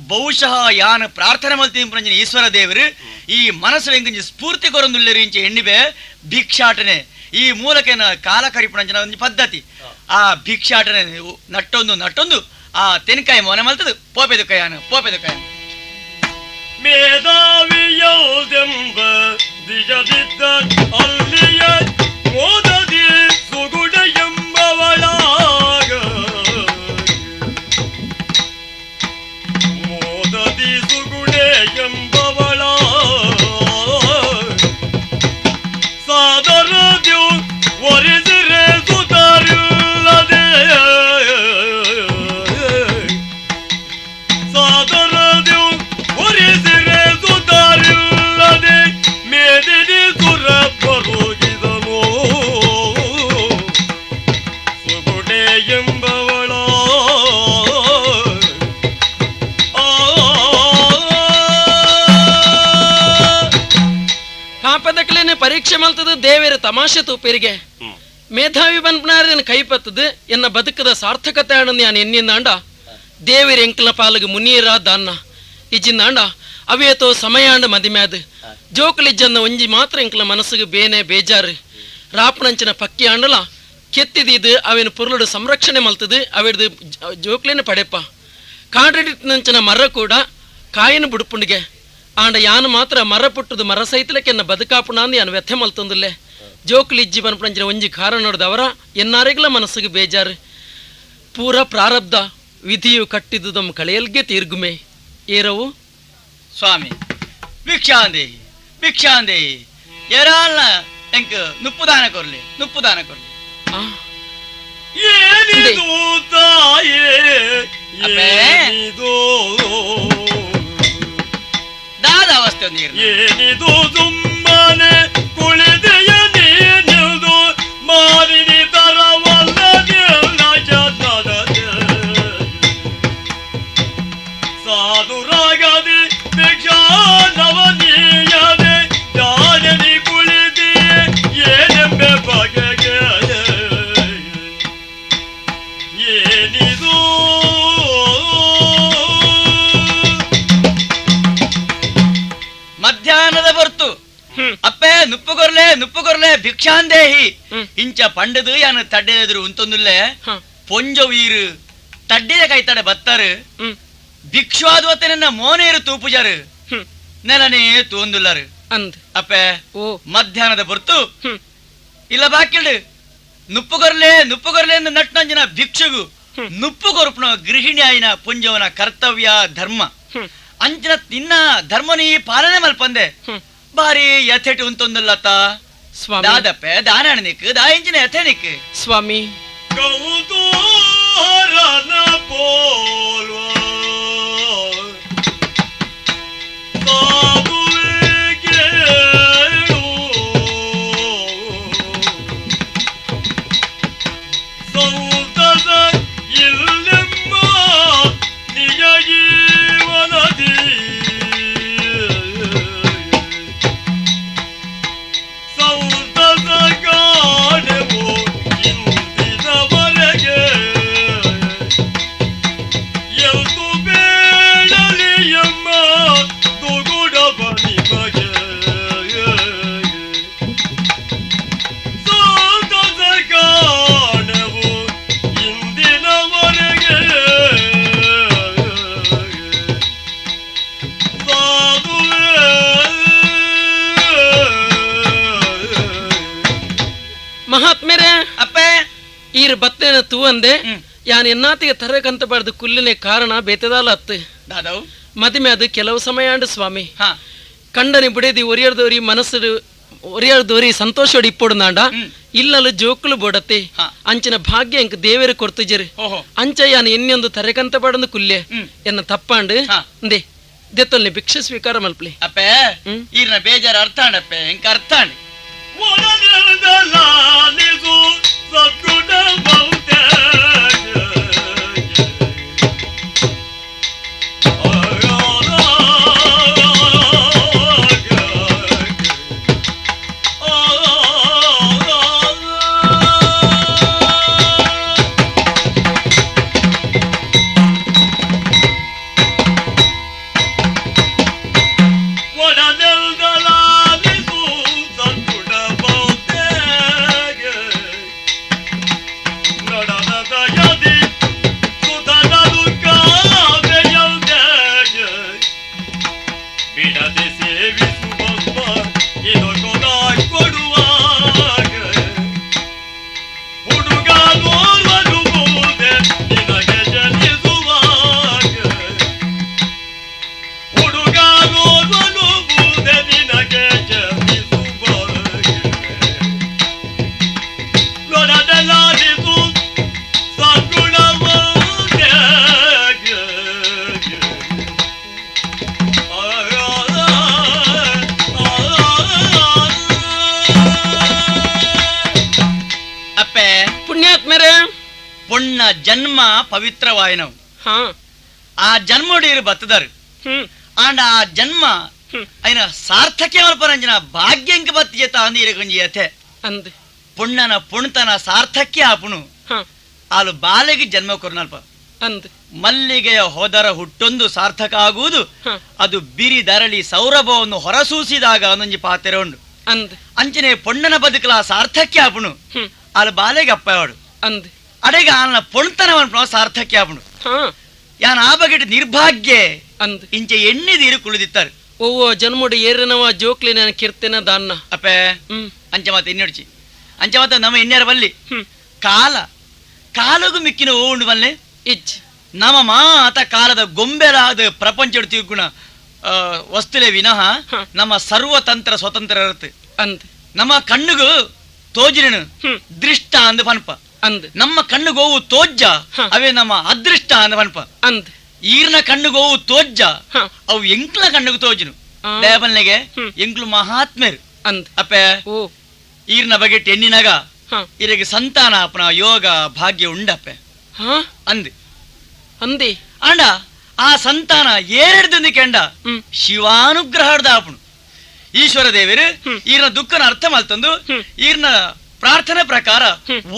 ಬಹುಶಃ ಯಾನ ಪ್ರಾರ್ಥನೆ ಮಲ್ತಿ ಈಶ್ವರ ದೇವರು ಈ ಮನಸ್ಸು ಎಂಕಂಜಿ ಸ್ಫೂರ್ತಿ ಕೊರೊಂದುಲ್ಲೇರು ಇಂಚೆ ಎಣ್ಣಿಬೆ ಭಿಕ್ಷಾಟನೆ ಈ ಮೂಲಕ ಕಾಲ ಕರಿಪುಣಂಜನ ಒಂದು ಪದ್ಧತಿ. ಆ ಭಿಕ್ಷಾಟನೆ ನಟ್ಟೊಂದು ಆ ತೆನಕಾಯಿ ಮೋನೆ ಮಲ್ತದು ಪೋಪೆದು ಕಯಾನ ಮೇಧಾವಿಯೌದೆಂಬ ದಿಜದಿದ್ದ ಅಲ್ಲಿಯ ಮೋದದಿ ಸುಗುಣ ಎಂಬವಳಾಗ ಮೋದದಿ ಸುಗುಣ ಎಂಬವಳ ಸಾದರ ದೇವ್ ಒರಿಸಿರೆ ಸುತಾರಿಲ್ಲದೆ ಸಾದರ ದೇವ್ ಒರಿಸಿರೆ ಸುತಾರಿಲ್ಲದೆ ಮೇದಿನಿ ಸುರ ಬರುಗಿದನು ಸುಗುಣೆ ಎಂಬವಳ ಕಾಪದಕ್ಲೇನೆ ಪರೀಕ್ಷೆ ಮಲ್ತದ ದೇವರ ತಮಾಷೆ ತೂಪೇರಿಗೆ ಮೇಧಾವಿ ಬನ್ಪನಾರನ ಕೈಪತ್ತದು ಎನ್ನ ಬದುಕದ ಸಾರ್ಥಕತೆ ಆನಂದ ಯಾನ್ ಎನ್ನಿಂದಾಂಡ ದೇವರ ಎಂಕಲ ಪಾಲಗ ಮುನಿಯರ ದಾನ್ನ ಇಜ್ಜಿಂದಾಂಡ ಅವೇತೋ ಸಮಯಾಂಡ ಮದಿಮ್ಯಾದ ಜೋಕಲಿಜ್ಜನ್ನ ಒಂಜಿ ಮಾತ್ರ ಎಂಕಲ ಮನಸ್ಸಿಗೆ ಬೇನೆ ಬೇಜಾರು ರಾಪಣಂಚಿನ ಪಕ್ಕಿ ಆಂಡಲ ಕೆತ್ತಿದಿದು ಅವೇನು ಪುರುಳುಡು ಸಂರಕ್ಷಣೆ ಮಲ್ತದು ಅವಿಡ್ದು ಜೋಕ್ಲೇನ ಪಡೆಪ್ಪ ಕಾಡ್ರಿಡಿಟ್ನಂಚಿನ ಮರ ಕೂಡ ಕಾಯಿನ ಬುಡುಪುಂಡಿಗೆ ಆಂಡ ಯಾನು ಮಾತ್ರ ಮರ ಪುಟ್ಟದು ಮರ ಸೈತಲಕ್ಕೆ ಎನ್ನ ಬದುಕಾಪುಣ ಅಂದು ಯಾನು ವ್ಯಥೆ ಮಲ್ತೊಂದುಲ್ಲೆ ಜೋಕ್ಲಿ ಇಜ್ಜಿ ಬನ್ಪಂಜಿನ ಒಂಜಿ ಕಾರಣ ನೋಡಿದವರ ಎನ್ನಾರಿಗಲ ಮನಸ್ಸಿಗೆ ಬೇಜಾರು ಪೂರ ಪ್ರಾರಬ್ಧ ವಿಧಿಯು ಕಟ್ಟಿದ್ದು ನಮ್ಮ ಕಳೆಯಲ್ಗೆ ತೀರ್ಗುಮೆ ಏರವು ಸ್ವಾಮಿ ಭಿಕ್ಷಾಂದೇಹಿ ಭಿಕ್ಷಾಂದೇಹಿ ಏರಾಲ್ನ ಎಂಕ ನುಪ್ಪುದಾನ ಕೊರ್ಲಿ ಆ ಏನಿದು ತಾಯೇ ಅಪ್ಪೇ. ಏನಿದು ದಾದ ಅವಸ್ಥೆ ಒಂದು ಇರ್ಲಿ. ಏನಿದು ಸುಮ್ಮನೆ ಕುಳಿದೆಯ ನೀನಿದು ಮಾರಿನಿ ತರವಲ್ಲದಿಲ್ಲ ಜತದ ಸಾಧುರಾಗದಿ ಭಿಕ್ಷಾನವನೀಯದೆ ಜಾನನಿ ಕುಳಿದಿ ಏನೆಂಬೆ ಬಗೆಗೆ ಏನಿದು ಮಧ್ಯಾಹ್ನದ ಬರ್ತು ಅಪ್ಪೆ ನುಪ್ಪುಗೊರ್ಲೆ ಭಿಕ್ಷಾಂದೇಹಿ ಇಂಚ ಪಂಡದು ಯಾನು ತಡ್ಡೆದ್ರು ಉಂತೊಂದುಲ್ಲೆ ಪೊಂಜ ವೀರು ತಡ್ಡೆದ ಕೈತಡೆ ಬತ್ತಾರು ಭಿಕ್ಷುವಾದ ನನ್ನ ಮೋನೇರು ತೂಪುಜಾರು ನೆಲನೇ ತೂಂದುಲ್ಲಾರು ಅಂದ್ ಅಪ್ಪೆ ಓ ಮಧ್ಯಾಹ್ನದ ಬರ್ತು ಇಲ್ಲ ಬಾಕಿಲ್ಡು ನುಪ್ಪುಗೊರ್ಲೆ ಎಂದು ನಟ್ನಂಜನ ಭಿಕ್ಷುಗು ನುಪ್ಪುಗೊರ್ಪನ ಗೃಹಿಣಿ ಆಯ್ನ ಪುಂಜವನ ಕರ್ತವ್ಯ ಧರ್ಮ ಅಂಚಿನ ತಿನ್ನ ಧರ್ಮನಿ ಪಾಲನೆ ಮಲ್ಪಂದೆ ಬಾರಿ ಯಥೆಟ್ ಉಂತೊಂದುಲ್ಲತ್ತ ಸ್ವಾಮಿ ದಾದಪ್ಪೆ ದಾನಣಿಕ್ ದಾಯಿಂಚಿನ ಯಥೆನಿಕ್ ಸ್ವಾಮಿ ಕೌತೂಹರನ ಪೋಲ್ವ ಸಾಧುವಿಗೆ ಸೌತದ ಇಲ್ಲೆಮ್ಮ ನಿಜ ಜೀವನದಿ ಸೌತದ ಕಾಣೆವು ಇಂದಿನವರೆಗೆ ಎಲ್ತು ಬೇಡಲಿಯಮ್ಮ ದುಗುಡವ ನಿಮಗೆ ಸೌತದ ಕಾಣೆವು ಇಂದಿನವರೆಗೆ ಮಹಾತ್ಮೇರೆ ಅಪ್ಪೆ ಈರ್ ಬತ್ತೇನ ತೂ ಅಂದೆ ಯಾನ್ ಎನ್ನಾತಿಗೆ ತರಕಂತ ಬಾರ್ದು ಕುಲ್ಲಿನೆ ಕಾರಣ ಬೇತದಾಲ ಅತ್ತು ದಾದವ್ ಮದಿಮೆ ಅದು ಕೆಲವು ಸಮಯ ಅಂಡು ಸ್ವಾಮಿ ಹಾ ಕಂಡನಿ ಬುಡೇದಿ ಒರಿಯರ್ದೋರಿ ಮನಸ್ಸು ಒರಿಯರ್ದೋರಿ ಸಂತೋಷೋಡಿ ಇಪ್ಪೊಡುನಾಂಡ ಇಲ್ಲಲು ಜೋಕುಲು ಬೋಡತ್ತೆ ಹಾ. ಅಂಚಿನ ಭಾಗ್ಯ ಎಂಕ್ ದೇವೇರು ಕೊರ್ತುಜರು ಓಹೋ ಅಂಚ ಯಾನ್ ಎನ್ನೊಂದು ತರಕಂತ ಬಾಡಂದು ಕುಲ್ಲೆ ಎನ್ನ ತಪ್ಪಾಂಡು ಹಾ. ಅಂದೆ ದೆತ್ತೊಲ್ನಿ ಭಿಕ್ಷೆ ಸ್ವೀಕಾರ ಮಲ್ಪಲಿ ಅಪ್ಪೆ ಈರ್ನ ಬೇಜಾರು ಅರ್ಥಾಂಡಪ್ಪೆ ಎಂಕ ಅರ್ಥಾಂಡಿ ಒಡನೆಲ್ದಲಾಲಿಸು ಸದ್ಗುಣ ಬಹುತೇಕ ಒಡನೆಲ್ದಲಾಲಿಸು ಸದ್ಗುಣ ಬಹುತೇಕ ನಡನದ ಯದಿ ಸುಧನದು ಕಾವ್ಯಯಲ್ದೇಗ ಬಿಡದೆ ಸೇವಿಸುವಮ್ಮ ಇದೊಂದಾಗಿ ಕೊಡುವಾಗ ಹುಡುಗ ನೋರ್ವನು ಬೋದೆ ನಿನಗೆ ಜನಿಸುವಾಗ ಹುಡುಗ ನೋರ್ವನು ಬೋದೆ ನಿನಗೆ ಜನಿಸುವಾಗ ನೊಡದಲಾಲಿಸು ಸದ್ಗುಣವಂತೆ ಅಪ್ಪೆ ಪುಣ್ಯಾತ್ಮೇರೆ ಪುಣ್ಯ ಜನ್ಮ ಪವಿತ್ರವಾಯಿನವು ಹಾ ಆ ಜನ್ಮೋಡೀರು ಬತ್ತದಾರು ಆಂಡ ಆ ಜನ್ಮ ಐನ ಸಾರ್ಥಕ್ಯ ಮಲ್ಪರಂಜನ ಭಾಗ್ಯಂಕ ಬತ್ತಿಯತ ಅಂದೀರ ಕೊಂಜಿ ಯಥೆ ಅಂದೆ ಪುಣ್ಣನ ಪುಣ್ತನ ಸಾರ್ಥಕ್ಯ ಆಪುಣು ಹಾ ಆಲು ಬಾಲೆಗೆ ಜನ್ಮ ಕೊರ್ನಲ್ಪ ಅಂದೆ ಮಲ್ಲಿಗೆಯ ಹೋದರ ಹುಟ್ಟೊಂದು ಸಾರ್ಥಕ ಆಗುವುದು ಹ. ಅದು ಬಿರಿ ದರಳಿ ಸೌರಭವನ್ನು ಹೊರಸೂಸಿದಾಗ ಒಂದೊಂಜಿ ಪಾತ್ರೆ ಉಂಡು ಅಂದೆ ಅಂಚನೆ ಪೊಣ್ಣನ ಬದುಕಲ ಸಾರ್ಥಕ್ಯ ಆಪುಣು ಆಲು ಬಾಲೆಗೆ ಅಪ್ಪವಾಡು ಅಂದೆ ಅಡೆಗ ಆಲ್ನ ಪೊಣ್ತನವನ್ಪುಣ ಸಾರ್ಥಕ್ಯ ಆಪುಣು ಹಾ ಯಾನ್ ಆ ಬಗೆಟ್ ನಿರ್ಭಾಗ್ಯ ಅಂದೆ ಇಂಚೆ ಎಣ್ಣೆದೀರು ಕುಳಿದಿತ್ತಾರೆ ಒವ್ವ ಜನ್ಮೋಡು ಏರಿನವ ಜೋಕ್ಲಿ ನಾನು ಕಿರ್ತೇನ ದಾನ್ನ ಅಪ್ಪೆ ಅಂಚ ಮಾತ ಇನ್ನೊಡ್ಚಿ ಅಂಚ ಮಾತ ನಮ್ಮ ಎನ್ಯಾರ ಬಲ್ಲಿ ಕಾಲ ಕಾಲಗೂ ಮಿಕ್ಕಿನ ಉಂಡು ಬಲ್ಲೆ ಇಜ್ ನಮ್ಮ ಮಾತ ಕಾಲದ ಗೊಂಬೆಲಾದ ಪ್ರಪಂಚ ತಿಳ್ಗುಣ ವಸ್ತುಲೆ ವಿನಃ ನಮ್ಮ ಸರ್ವತಂತ್ರ ಸ್ವತಂತ್ರ ಇರುತ್ತೆ ಅಂದ್ ನಮ್ಮ ಕಣ್ಣಿಗೂ ತೋಜಿನ ದೃಷ್ಟ ಅಂದ ಪನ್ಪ ಅಂದ್ ನಮ್ಮ ಕಣ್ಣಿಗೋವು ತೋಜ್ಜ ಅವೇ ನಮ್ಮ ಅದೃಷ್ಟ ಅಂದ ಪನ್ಪ ಅಂದ್ ಈರ್ನ ಕಣ್ಣಿಗೋವು ತೋಜ್ಜ ಅವು ಎಂಕ್ಲ ಕಣ್ಣಿಗೂ ತೋಜನು ದೇವಲ್ನೆಗೆ ಎಂಕ್ಲು ಮಹಾತ್ಮೇರು ಅಂದ್ ಅಪ್ಪೆ ಓ ಈರ್ನ ಬಗೆಟ್ ಎಣ್ಣಿನಾಗ ಇರಗೆ ಸಂತಾನ ಅಪ್ಪನ ಯೋಗ ಭಾಗ್ಯ ಉಂಡಪ್ಪೆ ಅಂದ್ ಅಂದಿ ಅಂಡ ಆ ಸಂತಾನ ಏರೆಡ್ದು ಕೆಂಡ ಶಿವಾನುಗ್ರಹದ ಆಪುಣು ಈಶ್ವರ ದೇವರು ಈರ್ನ ದುಃಖನ ಅರ್ಥ ಮಲ್ತಂದು ಈರ್ನ ಪ್ರಾರ್ಥನೆ ಪ್ರಕಾರ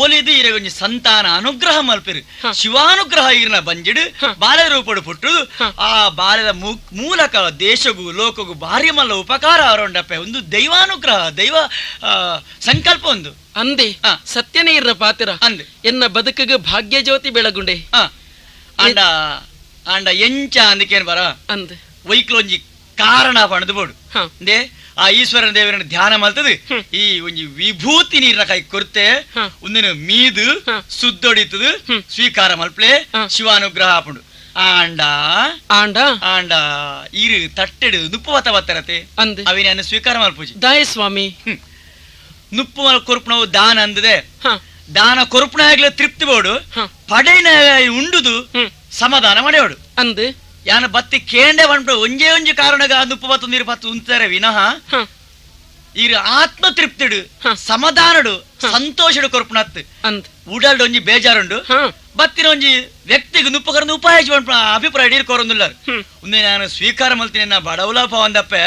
ಒಲಿದು ಈರಗೊಂಜಿ ಸಂತಾನ ಅನುಗ್ರಹ ಮಲ್ಪಿರು ಶಿವಾನುಗ್ರಹ ಈರ್ನ ಬಂಜಿಡು ಬಾಲ್ಯ ರೂಪಡು ಪುಟ್ಟುದು ಆ ಬಾಲ್ಯದ ಮೂಲಕ ದೇಶಗೂ ಲೋಕಗೂ ಭಾರಿ ಮಲ್ಲ ಉಪಕಾರ ಅವರೊಂಡಪ್ಪೆ ಒಂದು ದೈವಾನುಗ್ರಹ ದೈವ ಸಂಕಲ್ಪ ಒಂದು ಅಂದಿ ಸತ್ಯನೇ ಇರ್ನ ಪಾತಿರ ಅಂದ್ ಎನ್ನ ಬದುಕಿಗೆ ಭಾಗ್ಯ ಜ್ಯೋತಿ ಬೆಳಗುಂಡೆ ಅಂಡ ಅಂಡ ಎಂಚ ಅಂದಕ್ಕೇನ್ ಬರ ಅಂದ್ ವೈಕ್ಲೊಂಜಿ ಕಾರಣ ಪಣದು ಬೋಡು ದೇ ಆ ಈಶ್ವರನ ದೇವರನ್ನ ಧ್ಯಾನ ಮಲ್ತದು ಈ ಒಂಜಿ ವಿಭೂತಿ ನೀರ್ನ ಕೈ ಕೊರ್ತೆ ಒಂದಿನ ಮೀದು ಸುದ್ದೊಡಿತದು ಸ್ವೀಕಾರ ಮಲ್ಪಲೆ ಶಿವಾನುಗ್ರಹ ಆಪುಂಡು ಆಂಡ ಆಂಡ ಆಂಡ ಇರು ತಟ್ಟೆಡು ನುಪ್ಪು ಬತ್ತ ಬತ್ತರತೆ ಅಂದ್ ಅವಿನ ಸ್ವೀಕಾರ ಮಲ್ಪೂಜಿ ದಾಯ ಸ್ವಾಮಿ ನುಪ್ಪು ಮಲ್ ಕೊರ್ಪುಣವು ದಾನ ಅಂದದೆ ದಾನ ಕೊರ್ಪುಣ ಆಗ್ಲೇ ತೃಪ್ತಿ ಬೋಡು ಪಡೆನ ಉಂಡುದು ಸಮಾಧಾನ ಮಡೆಯೋಡು ಅಂದ್ ಯಾನ ಬತ್ತಿ ಕೇಂಡೆ ಬಂದ್ಬಿಡು ಒಂಜೇ ಒಂಜಿ ಕಾರಣಗ ನುಪ್ಪು ಬತ್ತು ನೀರು ಬತ್ತು ಉಂತಾರೆ ವಿನಃ ಇರು ಆತ್ಮ ತೃಪ್ತಿಡು ಸಮಾಧಾನಡು ಸಂತೋಷಡು ಕೊರ್ಪುಣತ್ ಅಂದ್ ಉಡಲ್ಡು ಒಂಜಿ ಬೇಜಾರುಂಡು ಬತ್ತಿನ ಒಂಜಿ ವ್ಯಕ್ತಿಗೆ ನುಪ್ಪು ಕರಂದು ಉಪಾಯ ಅಭಿಪ್ರಾಯ ಇಡೀರ್ ಕೋರೊಂದುಲ್ಲ ಒಂದೇ ನಾನು ಸ್ವೀಕಾರ ಮಲ್ತೀನಿ ನಾ ಬಡವಲಪ ಒಂದಪ್ಪೆ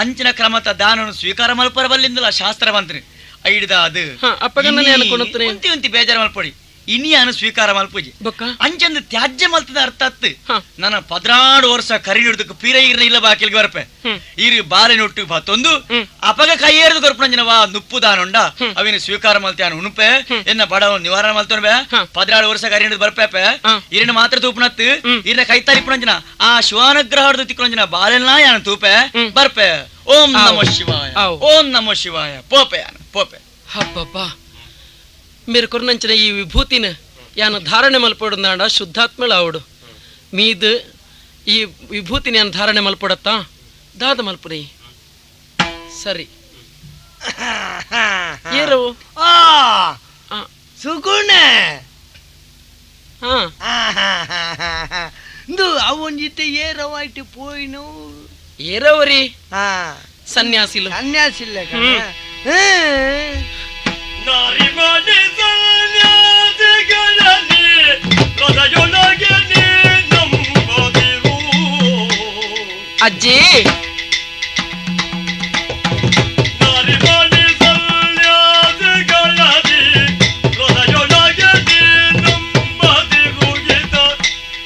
ಅಂಚಿನ ಕ್ರಮತ ದಾನ ಸ್ವೀಕಾರ ಮಲ್ಪರ ಬಲ್ಲಿಂದಲ್ಲ ಶಾಸ್ತ್ರ ಮಂತ್ರಿ ಐಡ್ದ ಅದು ಒಂತಿ ಬೇಜಾರ ಮಲ್ಪೊಡಿ ಇನಿಯಾನು ಸ್ವೀಕಾರ ಮಲ್ಪೂಜಿ ಅಂಚಂದು ತ್ಯಾಜ್ಯ ಮಲ್ತದ ಅರ್ಥ ಅತ್ತು ನನ್ನ 16 ವರ್ಷ ಕರಿ ಹಿಡಿದಕ್ಕೆ ಪೀರ ಈರ್ನ ಇಲ್ಲ ಬಾಕಿಲ್ಗೆ ಬರಪೆ ಈರಿ ಬಾಲೆ ನೊಟ್ಟು ಬತ್ತೊಂದು ಅಪಗ ಕೈಯೇರದು ಕೊರ್ಪಣಂಜನವಾ ನುಪ್ಪು ದಾನುಂಡ ಅವಿನ ಸ್ವೀಕಾರ ಮಲ್ತ್ಯಾನು ಉಣುಪೆ ಎನ್ನ ಬಡವ ನಿವಾರಣೆ ಮಲ್ತೊನ್ಬೆ 16 ವರ್ಷ ಕರಿ ಹಿಡಿದು ಬರ್ಪೆಪೆ ಈರಿನ ಮಾತ್ರ ತೂಪನತ್ತು ಈರಿನ ಕೈ ತಾರಿಪಣಂಜನ ಆ ಶಿವಾನುಗ್ರಹ ಹೊಡೆದು ತಿಕ್ಕೊಂಜನ ಬಾಲೆಲ್ಲ ಯಾನು ತೂಪೆ ಬರ್ಪೆ ಓಂ ನಮೋ ಶಿವಾಯ ಓಂ ನಮೋ ಶಿವಾಯ ಪೋಪೆ ಯಾನು ಪೋಪೆ ಹಬ್ಬಬ್ಬ మీరు కొన్నంచిన ఈ విభూతిని యాన ధారణ మల్పడుందాండ శుద్ధాత్మల ఆవుడు మీదు ఈ విభూతిని యాన ధారణ మల్పడత్తా దాద మల్పుని సరి ఏరో ಸುಗುಣೆ ಅವೊಂಜಿತೆ ಏರವಾಯ್ತು ಪೋಯ್ನು ఏరవరి సన్యాసిలు ಸನ್ಯಾಸಿಲ್ಲ 나리만이 살려지가라니 로다요나게니 넘버디로 అజ్జీ 나리만이 살려지가라니 로다요나게니 넘버디로 기타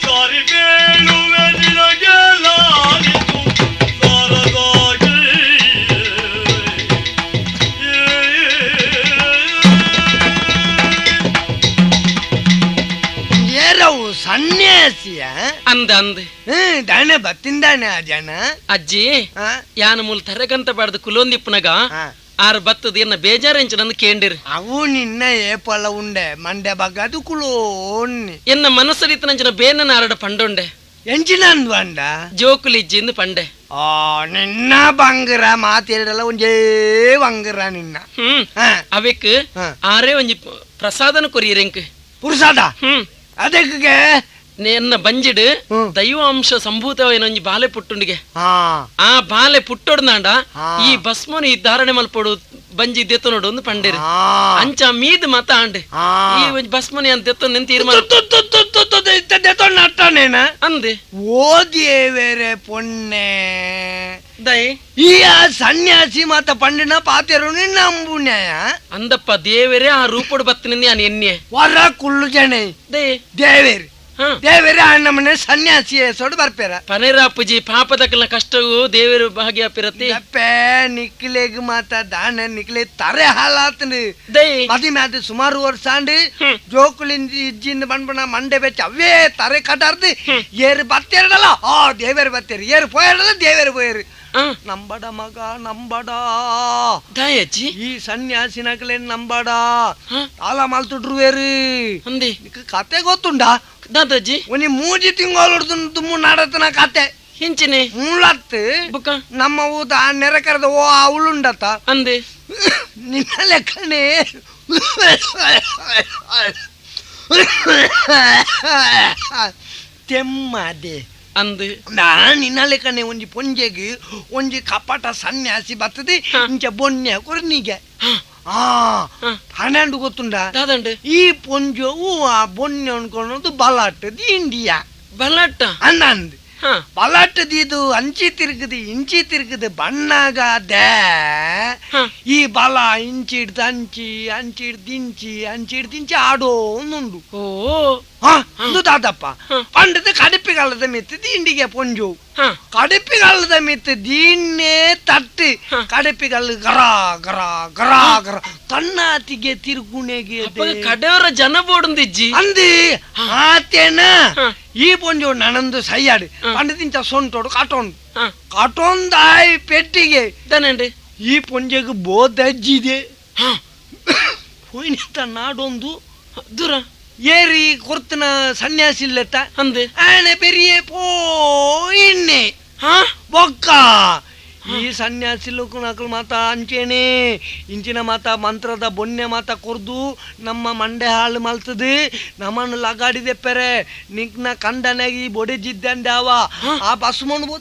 사리벨루웨니나게라니투 사라다기 ಸನ್ಯಾಸಿಯ ಅಂದ ಅಂದ್ ದಾನೆ ಬತ್ತಿಂದಾನೆ ಆ ಜನ ಅಜ್ಜಿ ಯಾನ ಮೂಲ ತರಗಂತ ಬಾಡ್ದು ಕುಲೊಂದಿಪ್ಪನಗ ಆರು ಬತ್ತದ ಏನ ಬೇಜಾರೆಂಚನಂದು ಕೇಂಡಿರಿ ಅವು ನಿನ್ನ ಏಪಲ್ಲ ಉಂಡೆ ಮಂಡೆ ಬಗ್ಗದು ಕುಲೋಣ್ಣಿ ಎನ್ನ ಮನಸ್ಸರಿತನಂಚನ ಬೇನ ಆರಡ ಪಂಡೊಂಡೆ ಎಂಚಿನಂದು ಅಂಡ ಜೋಕುಲಿಜ್ಜಿಂದು ಪಂಡೆ ನಿನ್ನ ಬಂಗರ ಮಾತೇರಲ್ಲ ಒಂಜೇ ಬಂಗರ ನಿನ್ನ ಅವಕ್ಕೆ ಆರೇ ಒಂಜಿ ಪ್ರಸಾದನ ಕೊರಿಯರೆಂಕ್ ಪುರುಸಾದ ಅದಕ್ಕೆ ಎನ್ನ ಬಂಜಿಡು ದೈವಾಂಶ ಸಂಭೂತವೈನ ಒಂಜಿ ಬಾಲೆ ಪುಟ್ಟುಂಡಿಗೆ ಆ ಬಾಲೆ ಪುಟ್ಟೊಡ್ನಾಂಡ ಈ ಭಸ್ಮನು ಈ ಧಾರಣೆ ಮಲ್ಪೊಡು ಬಂಜಿ ದೆತ್ತು ನೋಡು ಒಂದು ಪಂಡೇರಿ ಅಂಚ ಮೀದ್ ಮತ ಆಂಡೆ ಈ ಒಂಜಿ ಭಸ್ಮನಿ ಅಂತ ದೆತ್ತು ನೆನ್ ತೀರ್ಮಾನ ಅಂದೆ ಓದಿಯೇವೇರೆ ಪೊನ್ನೆ ದೈ ಈ ಸನ್ಯಾಸಿ ಮಾತ ಪಂಡಿನ ಪಾತೆರು ನಂಬುನ್ಯಾಯ ಅಂದಪ್ಪ ದೇವರೇ ಆ ರೂಪಡು ಬತ್ತನಿಂದ ನಾನು ಎನ್ನೆ ವರ ಕುಳ್ಳು ಜನ ದೇ ದೇವೇರಿ ದೇವರೇ ನಮ್ಮನೆ ಸನ್ಯಾಸಿ ಸೊಡು ಬರ್ಪೇರ ಪನೇರಾಪುಜಿ ಪಾಪದಕಲ ಕಷ್ಟವು ದೇವರು ಭಾಗ್ಯಾಪಿರತಿ ಅಪ್ಪೆ ನಿಕ್ಲೆಗ್ ಮಾತ ದಾನ ನಿಕ್ಲೆ ತರೆ ಹಾಲಾತಂದು ದೈ ಮದಿ ಮ್ಯಾದ ಸುಮಾರು ವರ್ಷ ಅಂಡು ಜೋಕುಲಿಂದ ಇಜ್ಜಿಂದ ಬಂದ್ಬಣ ಮಂಡೆ ಬೆಚ್ಚ ಅವೇ ತರೆ ಕಟಾರ್ದು ಏರು ಬತ್ತೇರಲ್ಲ ದೇವರು ಬತ್ತೇರಿ ಏರು ಪೋಯರಲ್ಲ ದೇವರು ಪೋಯರು ನಂಬಡ ಮಗ ನಂಬಡ ದಾಯಜ್ಜಿ ಈ ಸನ್ಯಾಸಿನಗಳೇ ನಂಬಡ ತಾಲ ಮಲ್ತುಡ್ರು ಬೇರು ಅಂದಿ ಕತೆ ಗೊತ್ತುಂಡಾ ದಾದಾಜಿ ಒಂದು 3 ತಿಂಗಳು ತುಂಬ ನಾಡತನ ಕತೆ ಹಿಂಚಿನಿ ಮುಳ್ಳತ್ತು ಬುಕ್ಕ ನಮ್ಮ ಊತ ನೆರೆ ಕರೆದ ಓ ಅವಳುಂಡತ್ತ ಅಂದೆ ನಿನ್ನ ಲೆಕ್ಕನೆ ತೆಮ್ಮದೆ ಅಂದು ನಿನ್ನ ಲೆಕ್ಕನೆ ಒಂಜಿ ಪೊಂಜೆಗೆ ಒಂಜಿ ಕಪಟ ಸನ್ಯಾಸಿ ಬರ್ತದೆ ಇಂಚ ಬೊನ್ನೆ ಕೊರ್ನಿಗೆ 12 ಗೊತ್ತುಂಡ ದಾದಂಡು ಈ ಪೊಂಜವು ಆ ಬೊನ್ನೆ ಅನ್ಕೊಳ್ಳೋದು ಬಲಾಟದ ಇಂಡಿಯಾ ಬಲಾಟ ಅಂದಂದು ಬಲಾಟದಿದು ಅಂಚಿ ತಿರುಗದು ಇಂಚಿ ತಿರುಗದು ಬಣ್ಣಗಾದ ಈ ಬಲ ಇಂಚಿಡ್ದು ಅಂಚಿ ಅಂಚಿಡ್ದು ಇಂಚಿ ಅಂಚಿಡ್ದು ಇಂಚಿ ಆಡೋ ಒಂದುಂಡು ಒಂದು ದಾದಪ್ಪ ಪಂಡದ ಕಡಿಪಿಗಾಲದ ಮೆತ್ತದು ಇಂಡಿಗೆ ಪೊಂಜು ಕಡಿಪಿಗಾಲದ ಮೆತ್ತದು ಇನ್ನೇ ತಟ್ಟು ಕಡಿಪಿಗಾಲ ಗರ ಗರ ಗರ ಗರ ತನ್ನಾತಿಗೆ ತಿರುಗುಣೆಗೆ ಕಡೆಯವರ ಜನ ಬೋಡುಂದಿಜ್ಜಿ ಅಂದಿ ಆತೇನ ಈ ಪೊಂಜು ನನಂದು ಸೈಯಾಡು ಪಂಡದಿಂಚ ಸೊಂಟೋಡು ಕಾಟೋಂಡು ಕಾಟೊಂದಾಯ್ ಪೆಟ್ಟಿಗೆ ದನಂಡಿ ಈ ಪೊಂಜೆಗೆ ಬೋದಜ್ಜಿದೆ ಹೋಯ್ನಿತ ನಾಡೊಂದು ದೂರ ಏರಿ ಕೊರ್ತನ ಸನ್ಯಾಸಿ ಇಲ್ಲತ್ತ ಅಂದೆ ಆನೆ ಬೆರಿಯೇ ಪೋಯಿನ್ನೆ ಬೊಕ್ಕ ಈ ಸನ್ಯಾಸಿ ಲೋಕನಕಲು ಮಾತ ಅಂಚೇನೆ ಇಂಚಿನ ಮಾತ ಮಂತ್ರದ ಬೊನ್ನೆ ಮಾತ ಕೊರ್ದು ನಮ್ಮ ಮಂಡೆ ಹಾಳು ಮಲ್ತದೆ ನಮ್ಮನ್ನು ಲಗಾಡಿದೆಪ್ಪರೆ ನಿಕ್ನ ಕಂಡನಾಗಿ ಬೊಡೆಜಿದ್ದಂಡೆ ಅವ ಆ ಬಸ್ ಮಣ್ಣು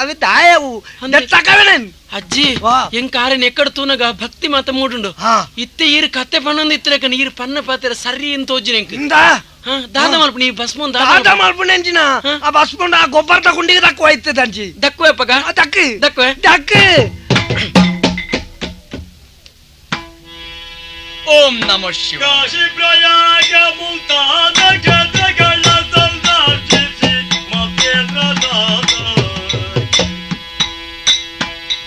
ಅವೆ ದಾಯವು ತಕವೇನೇನು ಅಜ್ಜಿ ಎಂಗ್ ಕಾರಿನ ಎಕ್ಕಡ ತೂನಗ ಭಕ್ತಿ ಮಾತ ಮೂಡುಂಡು ಇತ್ತೆ ಈರು ಕತ್ತೆ ಪಣ್ಣೊಂದು ಇತ್ತರಕ ನೀರು ಪನ್ನ ಪಾತ್ರ ಸರಿ ಅಂತ ಹೋಜಿನ ದಾದ ಮಲ್ಪು ನೀ ಬಸ್ ಮುಂದ ದಾದ ಮಲ್ಪು ನೆಂಚಿನ ಆ ಬಸ್ ಮುಂದ ಆ ಗೊಬ್ಬರ ತಗೊಂಡಿಗೆ ದಕ್ಕುವ ಇತ್ತದ ಅಂಚಿ ದಕ್ಕುವಪ್ಪಗ ದಕ್ಕು ದಕ್ಕುವೆ ದಕ್ಕು ಓಂ ನಮೋ ಶಿವ ಕಾಶಿ ಪ್ರಯಾಗ ಮುಲ್ತಾನ ಗದಗಳ ಸಂದಾರ್ಜಿಸಿ ಮಧ್ಯದಾದ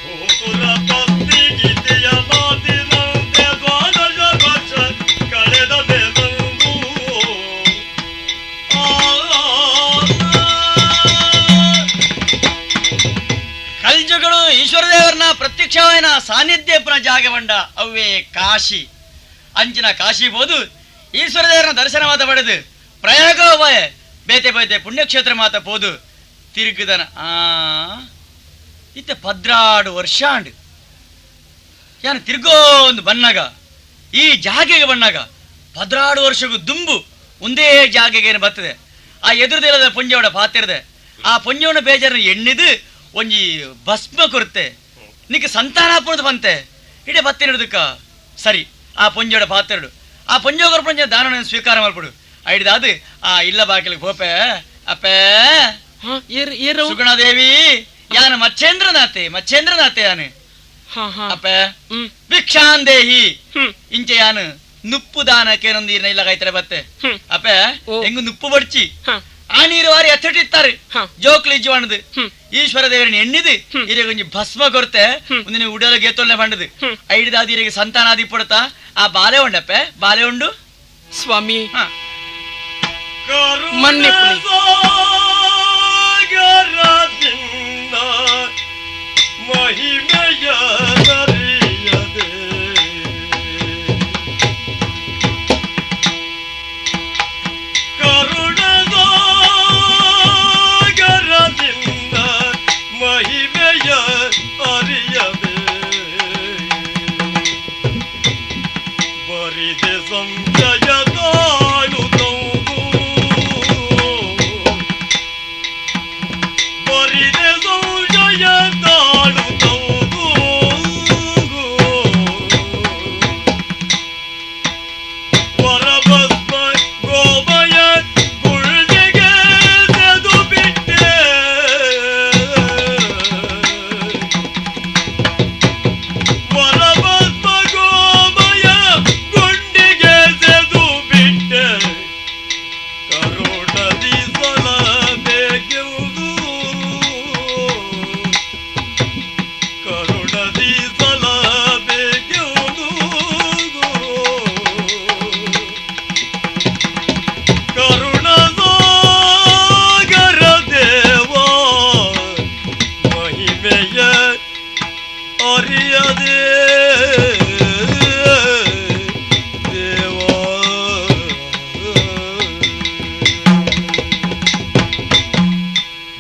ಭೂಸುರ ಭಕ್ತಿ ಗೀತೆಯ ಮಾತಿನಂತೆ ದ್ವಾದಶ ವರ್ಷ ಕಳೆದ ಬೆದಂಗು ಕಲ್ಜುಗಳು ಈಶ್ವರ ದೇವರನ್ನ ಪ್ರತ್ಯಕ್ಷವಾಯಿನ ಸಾನ್ನಿಧ್ಯಪುರ ಜಾಗವಂಡ ಅವೇ ಕಾಶಿ ಅಂಚಿನ ಕಾಶಿ ಬೋದು ಈಶ್ವರ ದೇವರನ್ನ ದರ್ಶನ ಮಾತ ಪಡೆದು ಪ್ರಯಾಗ ಬೇತೆ ಬೇತೆ ಪುಣ್ಯಕ್ಷೇತ್ರ ಮಾತ ಪೋದು ತಿರುಗಿದನ ಇತ್ತೆ 16 ವರ್ಷ ಅಂಡು ಯಾನು ತಿರ್ಗೋಂದು ಬನ್ನಾಗ ಈ ಜಾಗೆಗೆ ಬನ್ನಾಗ 16 ವರ್ಷಗೂ ದುಂಬು ಒಂದೇ ಜಾಗೆಗೆ ಬರ್ತದೆ ಆ ಎದುರುದಿಲ್ಲದ ಪುಂಜವಡ ಪಾತಿರದೆ ಆ ಪುಂಜವನ ಬೇಜಾರನ್ನ ಎಣ್ಣಿದು ಒಂಜಿ ಭಸ್ಮ ಕೊರುತ್ತೆ ನಿಕ್ಕೆ ಸಂತಾನಾಪುರದ ಬಂತೆ ಇಡೇ ಬತ್ತಿನದಕ್ಕ ಸರಿ ಆ ಪುಂಜೋಡ ಪಾತ್ರೆಡು ಆ ಪುಂಜೋಗರ ಪುಂಜ ದಾನ ಸ್ವೀಕಾರ ಮಾಡ್ಬಿಡು ಐಡ್ದಾದು ಆ ಇಲ್ಲ ಬಾಗಿಲಿಗೆ ಹೋಪೆ ಅಪ್ಪೇ ಸುಗುಣಾದೇವಿ ಯಾನ ಮಚ್ಚೇಂದ್ರನಾಥೆ ಯಾನು ಅಪ್ಪೆ ಭಿಕ್ಷಾಂದೇಹಿ ಇಂಚೆ ಯಾನು ನುಪ್ಪು ದಾನಕ್ಕೇನೊಂದು ಇಲ್ಲ ಕೈತರೆ ಬತ್ತೆ ಅಪ್ಪೆ ಹೆಂಗು ನುಪ್ಪು ಬಡ್ಚಿ ಆ ನೀರು ವಾರಿ ಎತ್ತಟ್ಟಿತ್ತಾರೆ ಜೋಕ್ಲಿ ಜೀವನದು ಈಶ್ವರ ದೇವರನ್ನ ಎಣ್ಣಿದು ಇರಿಗೆ ಒಂಜಿ ಭಸ್ಮ ಕೊರತೆ ಒಂದಿನ ಉಡಲ ಗೇತೊಲ್ಲೆ ಬಂಡದು ಐಡಿದಾದಿ ಇರಿಗೆ ಸಂತಾನಾದಿ ಪಡ್ತಾ ಆ ಬಾಲೆ ಉಂಡಪ್ಪೆ ಬಾಲೆ ಉಂಡು ಸ್ವಾಮಿ ಮಹಿಮೆಯ ತಾಳು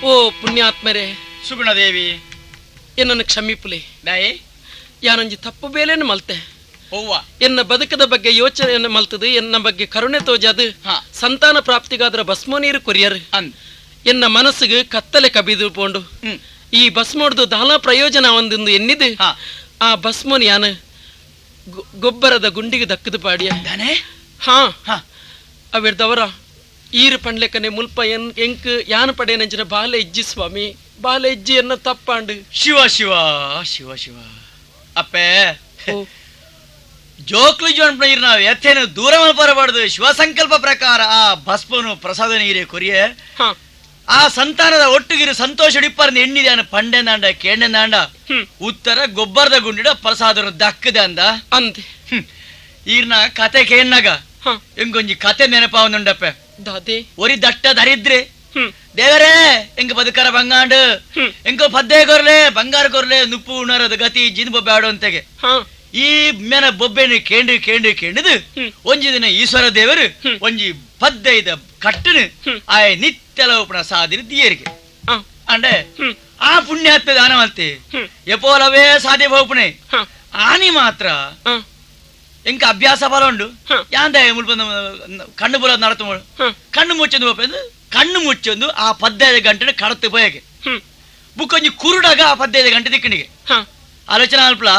ಓ ಪುಣ್ಯಾತ್ಮರೇ, ಸುಗುಣದೇವಿ ಎನ್ನನ್ನು ಕ್ಷಮಿಪುಲೆ. ದಾಯೇ ಯಾನೊಂಜಿ ತಪ್ಪು ಬೇಲೆಯನ್ನು ಮಲ್ತೆ. ಅವ್ವ ಎನ್ನ ಬದುಕದ ಬಗ್ಗೆ ಯೋಚನೆಯನ್ನು ಮಲ್ತದು, ಎನ್ನ ಬಗ್ಗೆ ಕರುಣೆ ತೋಜದು, ಸಂತಾನ ಪ್ರಾಪ್ತಿಗಾದ್ರ ಭಸ್ಮ ನೀರು ಕೊರಿಯರ್ ಅಂದ್ ಎನ್ನ ಮನಸ್ಸಿಗೆ ಕತ್ತಲೆ ಕಬಿದು ಪೋಂಡು ಈ ಭಸ್ಮೋಡ್ದು ದಾಲ ಪ್ರಯೋಜನ ಒಂದೊಂದು ಎನ್ನಿದು ಆ ಭಸ್ಮನ್ ಯಾನ ಗೊಬ್ಬರದ ಗುಂಡಿಗೆ ದಕ್ಕದು ಪಾಡಿಯ ಹಾ ಅವಿಡ್ದವರ ಈರು ಪಂಡ್ಲೆಕ್ಕನೆ ಮುಲ್ಪ ಎಂಕ್ ಯಾನ ಪಡೆ ನಂಚಿನ ಬಾಲೆ ಇಜ್ಜಿ ಸ್ವಾಮಿ, ಬಾಲೆ ಇಜ್ಜಿ ಎನ್ನ ತಪ್ಪಾಂಡು. ಶಿವ ಶಿವ ಶಿವ ಶಿವ ಅಪ್ಪೆ ಜೋಕ್ಲು ಜೋನ್ ನೀರು ನಾವು ಎತ್ತೇನು ದೂರ ಮಲ್ಪರಬಾರ್ದು. ಶಿವ ಸಂಕಲ್ಪ ಪ್ರಕಾರ ಆ ಭಸ್ಮನು ಪ್ರಸಾದ ನೀರೇ ಕೊರಿಯೆ ಆ ಸಂತಾನದ ಒಟ್ಟುಗಿರು ಸಂತೋಷ ಡಿಪ್ಪರ್ನ ಎಣ್ಣಿದೆ ಪಂಡೆಂದಾಂಡ ಕೇಂಡೆಂದಾಂಡ ಉತ್ತರ ಗೊಬ್ಬರದ ಗುಂಡಿಡ ಪ್ರಸಾದ ದಕ್ಕದೆ ಅಂದ ಅಂದೆ. ಈರ್ನ ಕತೆ ಕೇಣ್ಣಾಗ ಎಂಗೊಂಜಿ ಕತೆ ನೆನಪಾವನುಂಡಪ್ಪೆ. ಒರಿ ದಟ್ಟ ದರಿದ್ರೆ ದೇವರೇ ಎಂಗ ಬದುಕರ ಬಂಗಾಂಡು ಎಂಗ ಪದ್ದೆ ಕೊರ್ಲೆ ಬಂಗಾರ ಕೊರ್ಲೆ ನುಪ್ಪು ಉಣರದ ಗತಿ ಜಿನ್ ಬೊಬ್ಬೆ ಆಡೋ ಅಂತೆಗೆ ಈ ಮೇನ ಬೊಬ್ಬೆನ ಕೇಂಡು ಕೇಂಡು ಕೇಂಡದು ಒಂಜಿ ದಿನ ಈಶ್ವರ ದೇವರು ಒಂಜಿ ಪದ್ದೈದ ಕಟ್ಟನು ಆಯ ನಿತ್ಯಲ ಉಪನ ಸಾಧಿನ ದಿಯರಿಗೆ ಅಂಡೆ ಆ ಪುಣ್ಯಾತ್ಮ ದಾನ ಮಲ್ತೆ ಎಪೋಲವೇ ಸಾಧ್ಯ ಬಹುಪಣೆ ಆನಿ ಮಾತ್ರ ಎಂಕ ಅಭ್ಯಾಸ ಬಲ ಉಂಡು ಯಾಂದ ಮುಲ್ಪ ಕಣ್ಣು ಬುಲ ನಡತು ಕಣ್ಣು ಮುಚ್ಚೊಂದು ಹೋಪೆಂದು ಕಣ್ಣು ಮುಚ್ಚೊಂದು ಆ 15 ಗಂಟೆ ಕಡತ್ತು ಬಯಗೆ ಬುಕ್ಕೊಂಜಿ ಕುರುಡಾಗ ಆ 15 ಗಂಟೆ ದಿಕ್ಕಣಿಗೆ ಆಲೋಚನೆ ಅಲ್ಪಲ